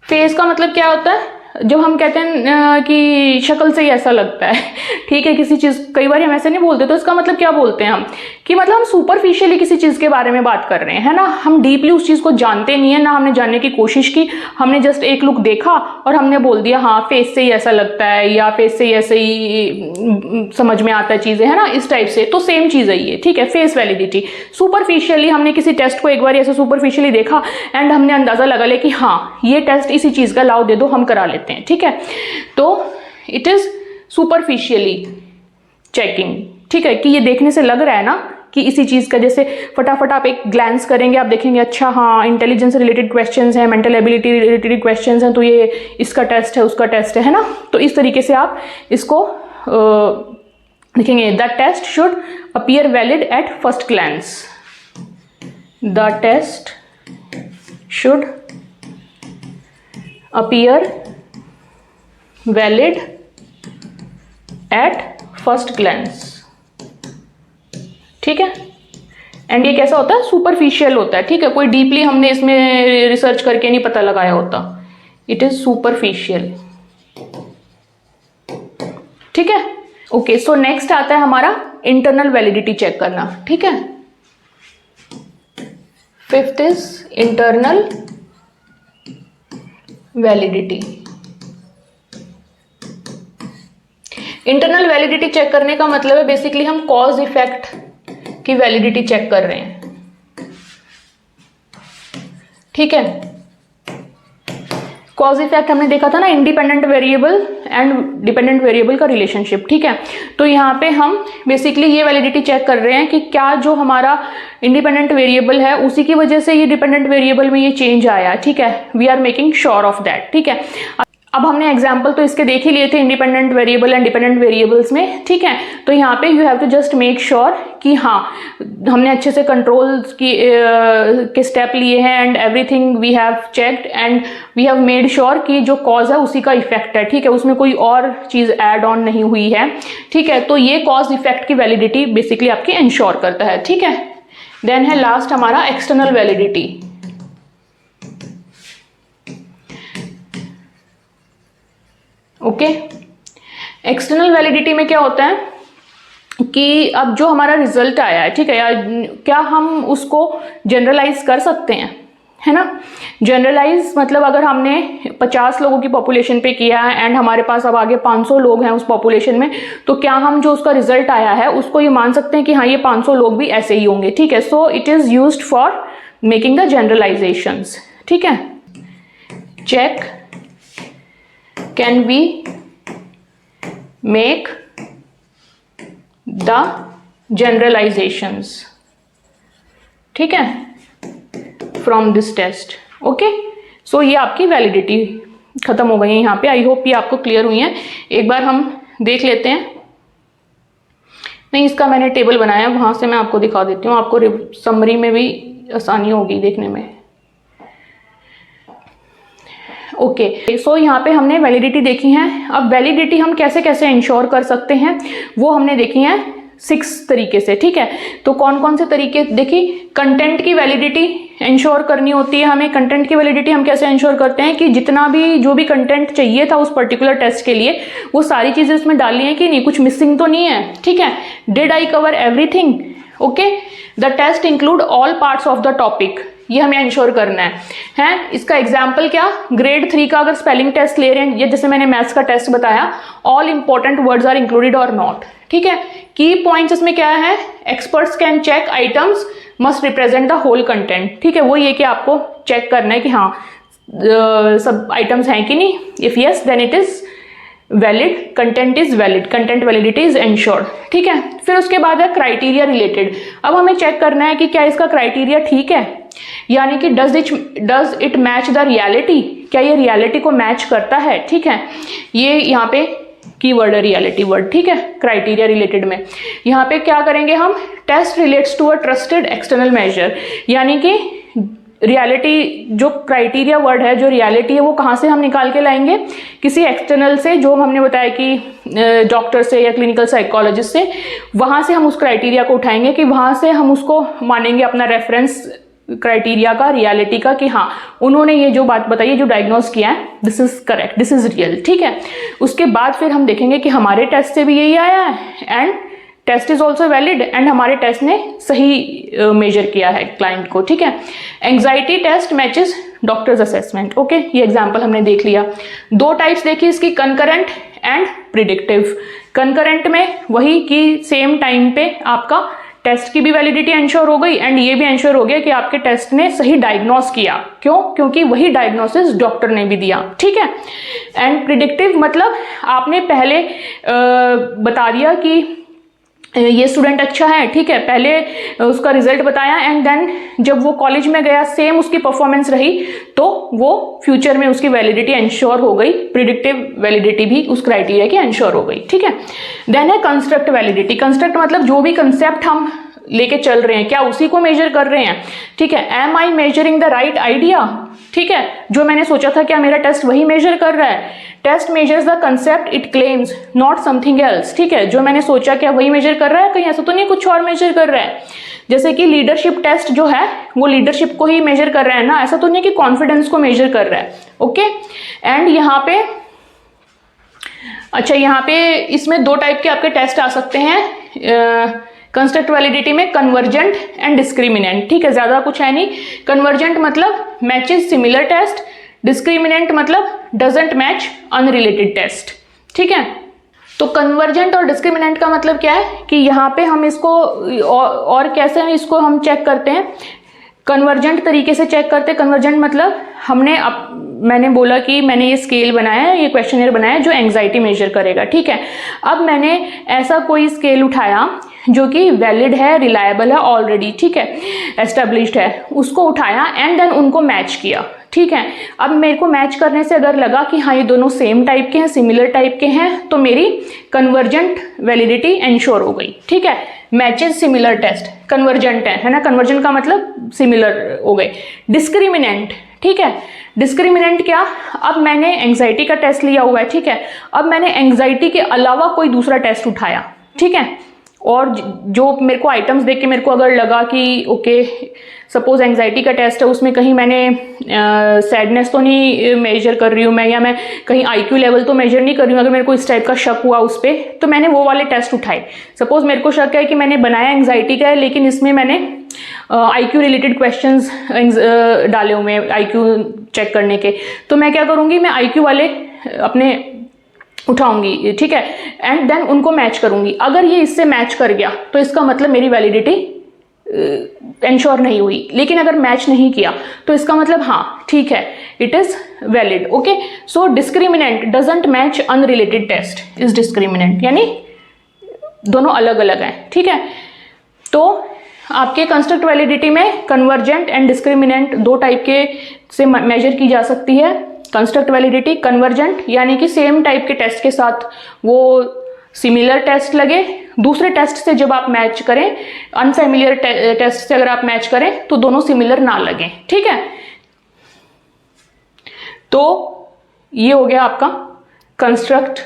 फेस का मतलब क्या होता है? जब हम कहते हैं कि शक्ल से ही ऐसा लगता है, ठीक है, किसी चीज़, कई बार हम ऐसे नहीं बोलते, तो इसका मतलब क्या बोलते हैं हम कि मतलब हम सुपरफिशियली किसी चीज़ के बारे में बात कर रहे हैं, है ना। हम डीपली उस चीज़ को जानते नहीं है, ना हमने जानने की कोशिश की, हमने जस्ट एक लुक देखा और हमने बोल दिया हाँ फेस से ही ऐसा लगता है या फेस से ही ऐसे ही समझ में आता है चीज़ें, है ना, इस टाइप से। तो सेम चीज़ है ये। ठीक है, फेस वैलिडिटी, सुपरफिशियली हमने किसी टेस्ट को एक बार ऐसे सुपरफिशियली देखा एंड हमने अंदाज़ा लगा लिया कि हाँ ये टेस्ट इसी चीज़ का, लाओ दे दो हम करा लेते हैं। ठीक है, तो इट इज सुपरफिशियली चेकिंग। ठीक है, कि ये देखने से लग रहा है ना कि इसी चीज़ का, जैसे फटाफट आप एक ग्लैंस करेंगे, आप देखेंगे अच्छा हाँ इंटेलिजेंस से रिलेटेड क्वेश्चंस हैं, मेंटल एबिलिटी रिलेटेड क्वेश्चंस हैं, तो ये इसका टेस्ट है उसका टेस्ट है ना। तो इस तरीके से आप इसको लिखेंगे, the test should appear valid at first glance. The test should appear valid at first glance. ठीक है, एंड ये कैसा होता है? सुपरफिशियल होता है। ठीक है, कोई डीपली हमने इसमें रिसर्च करके नहीं पता लगाया होता, इट इज सुपरफिशियल। ठीक है, ओके, सो नेक्स्ट आता है हमारा इंटरनल वैलिडिटी चेक करना। ठीक है, fifth is internal validity. Internal validity check करने का मतलब है बेसिकली हम कॉज इफेक्ट की वैलिडिटी चेक कर रहे हैं। ठीक है, कॉज इफेक्ट हमने देखा था ना, independent variable and dependent variable का रिलेशनशिप। ठीक है, तो यहाँ पे हम बेसिकली ये वैलिडिटी चेक कर रहे हैं कि क्या जो हमारा इंडिपेंडेंट वेरिएबल है उसी की वजह से ये डिपेंडेंट वेरिएबल में ये चेंज आया। ठीक है, we are making sure of that. ठीक है, अब हमने एग्जाम्पल तो इसके देख ही लिए थे independent variable and dependent variables में। ठीक है, तो यहाँ पे you have to just make sure कि हाँ हमने अच्छे से कंट्रोल्स के स्टेप लिए हैं and everything we have checked and we have made sure कि जो कॉज है उसी का इफेक्ट है। ठीक है, उसमें कोई और चीज़ ऐड ऑन नहीं हुई है। ठीक है, तो ये कॉज इफेक्ट की वैलिडिटी बेसिकली आपकी इंश्योर करता है। ठीक है, देन है लास्ट हमारा external validity. Okay, external validity में क्या होता है कि अब जो हमारा रिजल्ट आया है, ठीक है, या क्या हम उसको जनरलाइज कर सकते हैं, है ना। जनरलाइज मतलब अगर हमने 50 लोगों की पॉपुलेशन पे किया है एंड हमारे पास अब आगे 500 लोग हैं उस पॉपुलेशन में, तो क्या हम जो उसका रिजल्ट आया है उसको ये मान सकते हैं कि हाँ ये 500 लोग भी ऐसे ही होंगे। ठीक है, so it is used for making the generalisations. ठीक है, check can we make the generalisations, ठीक है, from this test. Okay, so ये आपकी वैलिडिटी खत्म हो गई है यहाँ पे। आई होप ये आपको क्लियर हुई है। एक बार हम देख लेते हैं। नहीं, इसका मैंने टेबल बनाया, वहां से मैं आपको दिखा देती हूँ, आपको समरी में भी आसानी होगी देखने में। ओके, सो यहाँ पे हमने वैलिडिटी देखी है। अब वैलिडिटी हम कैसे कैसे इंश्योर कर सकते हैं वो हमने देखी है 6 तरीके से, ठीक है। तो कौन कौन से तरीके देखिए। कंटेंट की वैलिडिटी इंश्योर करनी होती है हमें। कंटेंट की वैलिडिटी हम कैसे इंश्योर करते हैं कि जितना भी जो भी कंटेंट चाहिए था उस पर्टिकुलर टेस्ट के लिए वो सारी चीजें उसमें डाली हैं कि नहीं, कुछ मिसिंग तो नहीं है, ठीक है। Did I cover everything, okay. The test include all parts of the topic, ये हमें इंश्योर करना है। इसका एग्जाम्पल क्या, ग्रेड 3 का अगर स्पेलिंग टेस्ट ले रहे हैं, या जैसे मैंने मैथ्स का टेस्ट बताया, all important words are included और नॉट, ठीक है। की पॉइंट्स इसमें क्या है, experts can check items must represent the whole content, ठीक है। वो ये कि आपको चेक करना है कि हाँ सब आइटम्स हैं कि नहीं। If yes then it is valid, content is valid, content validity is ensured, ठीक है। फिर उसके बाद है क्राइटेरिया रिलेटेड। अब हमें चेक करना है कि क्या इसका क्राइटेरिया ठीक है, यानी कि does it match the reality, क्या ये रियलिटी को मैच करता है, ठीक है। ये यहाँ पे कीवर्ड है रियलिटी वर्ड, ठीक है, क्राइटेरिया रिलेटेड में। यहाँ पे क्या करेंगे हम, test relates to a trusted external measure, यानी कि रियलिटी जो क्राइटेरिया वर्ड है, जो रियलिटी है वो कहाँ से हम निकाल के लाएंगे, किसी एक्सटर्नल से, जो हमने बताया कि डॉक्टर से या क्लिनिकल साइकोलॉजिस्ट से, वहाँ से हम उस क्राइटेरिया को उठाएंगे कि वहाँ से हम उसको मानेंगे अपना रेफरेंस क्राइटेरिया का, रियलिटी का, कि हाँ उन्होंने ये जो बात बताई है, जो डायग्नोस किया है, this is correct, this is real, ठीक है। उसके बाद फिर हम देखेंगे कि हमारे टेस्ट से भी यही आया है and test is also valid, and हमारे टेस्ट ने सही मेजर किया है क्लाइंट को, ठीक है। Anxiety test matches doctors assessment, okay, ये एग्जाम्पल हमने देख लिया। 2 टाइप्स देखी इसकी, कंकरेंट एंड प्रिडिक्टिव। कंकरेंट में वही कि सेम टाइम पे आपका टेस्ट की भी वैलिडिटी इंश्योर हो गई एंड ये भी इंश्योर हो गया कि आपके टेस्ट ने सही डायग्नोस किया, क्यों, क्योंकि वही डायग्नोसिस डॉक्टर ने भी दिया, ठीक है। एंड प्रिडिक्टिव मतलब आपने पहले बता दिया कि ये स्टूडेंट अच्छा है, ठीक है, पहले उसका रिजल्ट बताया एंड देन जब वो कॉलेज में गया सेम उसकी परफॉर्मेंस रही, तो वो फ्यूचर में उसकी वैलिडिटी इंश्योर हो गई, प्रिडिक्टिव वैलिडिटी भी उस क्राइटेरिया की इंश्योर हो गई, ठीक है। देन है कंस्ट्रक्ट वैलिडिटी। कंस्ट्रक्ट मतलब जो भी कंसेप्ट हम लेके चल रहे हैं क्या उसी को मेजर कर रहे हैं, ठीक है। Am I measuring the right idea, ठीक है, जो मैंने सोचा था क्या मेरा टेस्ट वही मेजर कर रहा है। Test measures the concept it claims not something else, ठीक है, जो मैंने सोचा क्या वही मेजर कर रहा है, कहीं ऐसा तो नहीं कुछ और मेजर कर रहा है। जैसे कि लीडरशिप टेस्ट जो है वो लीडरशिप को ही मेजर कर रहा है ना, ऐसा तो नहीं कि कॉन्फिडेंस को मेजर कर रहा है, ओके। एंड यहाँ पे अच्छा, यहाँ पे इसमें 2 टाइप के आपके टेस्ट आ सकते हैं कंस्ट्रक्ट वैलिडिटी में, कन्वर्जेंट एंड डिस्क्रिमिनेंट, ठीक है, ज्यादा कुछ है नहीं। कन्वर्जेंट मतलब मैचेस सिमिलर टेस्ट, डिस्क्रिमिनेंट मतलब डजंट मैच अनरिलेटेड टेस्ट, ठीक है। तो कन्वर्जेंट और डिस्क्रिमिनेंट का मतलब क्या है कि यहाँ पे हम इसको और कैसे इसको हम चेक करते हैं, कन्वर्जेंट तरीके से चेक करते हैं। कन्वर्जेंट मतलब मैंने बोला कि मैंने ये स्केल बनाया है, ये क्वेश्चनर बनाया है जो एंग्जाइटी मेजर करेगा, ठीक है। अब मैंने ऐसा कोई स्केल उठाया जो कि वैलिड है, रिलायबल है ऑलरेडी, ठीक है, एस्टेब्लिश्ड है, उसको उठाया एंड देन उनको मैच किया, ठीक है। अब मेरे को मैच करने से अगर लगा कि हाँ ये दोनों सेम टाइप के हैं, सिमिलर टाइप के हैं, तो मेरी कन्वर्जेंट वैलिडिटी इंश्योर हो गई, ठीक है। मैचेस सिमिलर टेस्ट कन्वर्जेंट है ना, कन्वर्जेंट का मतलब सिमिलर हो गए। डिस्क्रिमिनेंट, ठीक है, डिस्क्रिमिनेंट क्या, अब मैंने एंग्जाइटी का टेस्ट लिया हुआ है, ठीक है, अब मैंने एंग्जाइटी के अलावा कोई दूसरा टेस्ट उठाया, ठीक है, और जो मेरे को आइटम्स देख के मेरे को अगर लगा कि ओके सपोज एंग्जाइटी का टेस्ट है, उसमें कहीं मैंने सैडनेस तो नहीं मेजर कर रही हूँ मैं, या मैं कहीं आईक्यू लेवल तो मेजर नहीं कर रही हूँ, अगर मेरे को इस टाइप का शक हुआ उस पर, तो मैंने वो वाले टेस्ट उठाए। सपोज मेरे को शक है कि मैंने बनाया एंग्जाइटी का है लेकिन इसमें मैंने आईक्यू रिलेटेड क्वेश्चंस डाले हुए हैं आईक्यू चेक करने के, तो मैं क्या करूँगी, मैं आईक्यू वाले अपने उठाऊंगी, ठीक है, एंड देन उनको मैच करूंगी। अगर ये इससे मैच कर गया तो इसका मतलब मेरी वैलिडिटी इंश्योर नहीं हुई, लेकिन अगर मैच नहीं किया तो इसका मतलब हाँ ठीक है, it is valid. Okay, so discriminant doesn't match unrelated test is discriminant, यानी दोनों अलग अलग हैं। ठीक है, तो आपके कंस्ट्रक्ट वैलिडिटी में कन्वर्जेंट एंड डिस्क्रिमिनेंट दो टाइप के से मेजर की जा सकती है। कंस्ट्रक्ट वैलिडिटी कन्वर्जेंट यानी कि सेम टाइप के टेस्ट के साथ वो सिमिलर टेस्ट लगे, दूसरे टेस्ट से जब आप मैच करें, अनफेमिलियर टेस्ट से अगर आप मैच करें तो दोनों सिमिलर ना लगे। ठीक है, तो ये हो गया आपका construct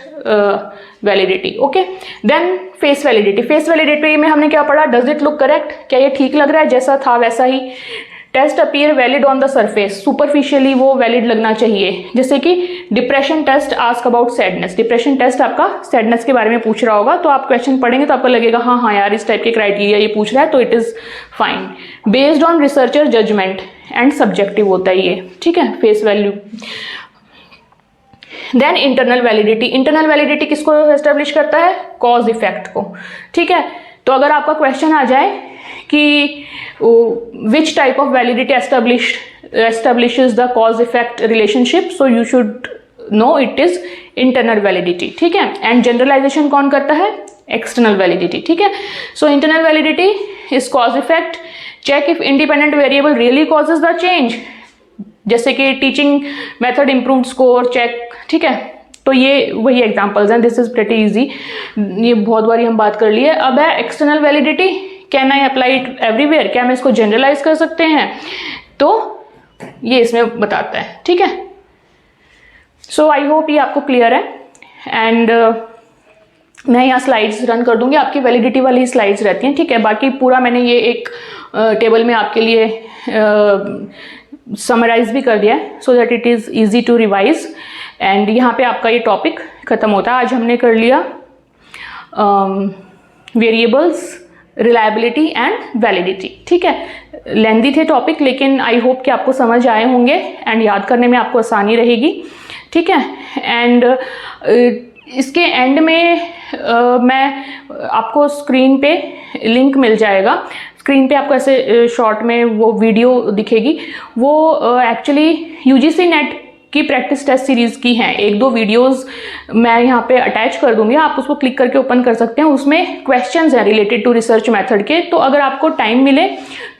validity. Okay, then face validity. Face validity में हमने क्या पढ़ा? डज इट लुक करेक्ट, क्या ये ठीक लग रहा है, जैसा था वैसा ही। Test appear valid on the surface, superficially वो वैलिड लगना चाहिए। जैसे कि depression test ask about sadness, depression test आपका सैडनेस के बारे में पूछ रहा होगा, तो आप क्वेश्चन पढ़ेंगे तो आपको लगेगा हाँ हाँ यार इस टाइप के क्राइटेरिया ये पूछ रहा है, तो it is fine. Based on researcher judgement and subjective होता है ये। ठीक है, face value. Then internal validity. Internal validity किसको एस्टेब्लिश करता है? कॉज इफेक्ट को। ठीक है, तो अगर आपका क्वेश्चन आ जाए कि which type of validity establishes the cause effect relationship, so you should know it is internal validity। ठीक है, एंड जनरलाइजेशन कौन करता है? External validity. ठीक है, so internal validity is cause effect, check if independent variable really causes the change, जैसे कि teaching method improved score check. ठीक है, तो ये वही एग्जांपल्स हैं, दिस इज प्रेटी इजी, ये बहुत बारी हम बात कर लिए। अब है external validity, can I apply it everywhere, क्या हम इसको जनरलाइज कर सकते हैं? तो ये इसमें बताता है। ठीक है, सो आई होप ये आपको क्लियर है। एंड मैं यहाँ स्लाइड्स रन कर दूंगी, आपकी वैलिडिटी वाली स्लाइड्स रहती हैं। ठीक है, बाकी पूरा मैंने ये एक टेबल में आपके लिए समराइज भी कर दिया है, so that it is easy to revise. And यहाँ पे आपका ये टॉपिक ख़त्म होता है। आज हमने कर लिया वेरिएबल्स, रिलायबिलिटी एंड वैलिडिटी। ठीक है, लेंदी थे टॉपिक, लेकिन आई होप कि आपको समझ आए होंगे एंड याद करने में आपको आसानी रहेगी। ठीक है, एंड इसके एंड में मैं आपको स्क्रीन पे लिंक मिल जाएगा, स्क्रीन पे आपको ऐसे शॉर्ट में वो वीडियो दिखेगी, वो एक्चुअली यूजीसी नेट की प्रैक्टिस टेस्ट सीरीज़ की हैं। एक दो वीडियोस मैं यहाँ पे अटैच कर दूंगी, आप उसको क्लिक करके ओपन कर सकते हैं। उसमें क्वेश्चंस हैं रिलेटेड टू रिसर्च मेथड के, तो अगर आपको टाइम मिले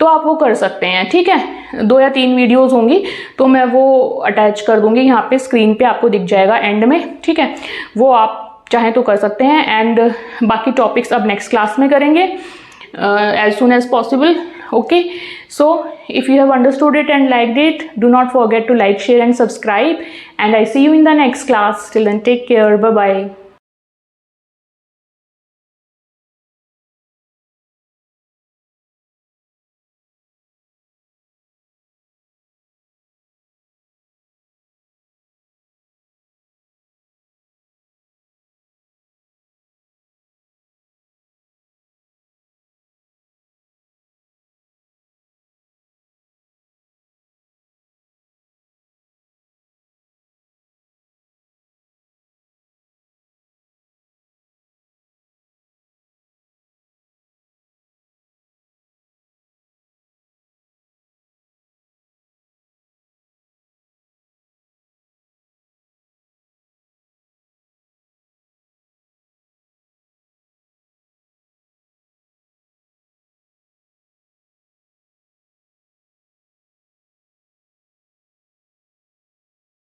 तो आप वो कर सकते हैं। ठीक है, 2 या 3 वीडियोस होंगी, तो मैं वो अटैच कर दूंगी यहाँ पे, स्क्रीन पे आपको दिख जाएगा एंड में। ठीक है, वो आप चाहें तो कर सकते हैं। एंड बाकी टॉपिक्स अब नेक्स्ट क्लास में करेंगे as soon as possible। Okay, so if you have understood it and liked it, do not forget to like, share and subscribe, and I see you in the next class. Till then, take care. Bye bye.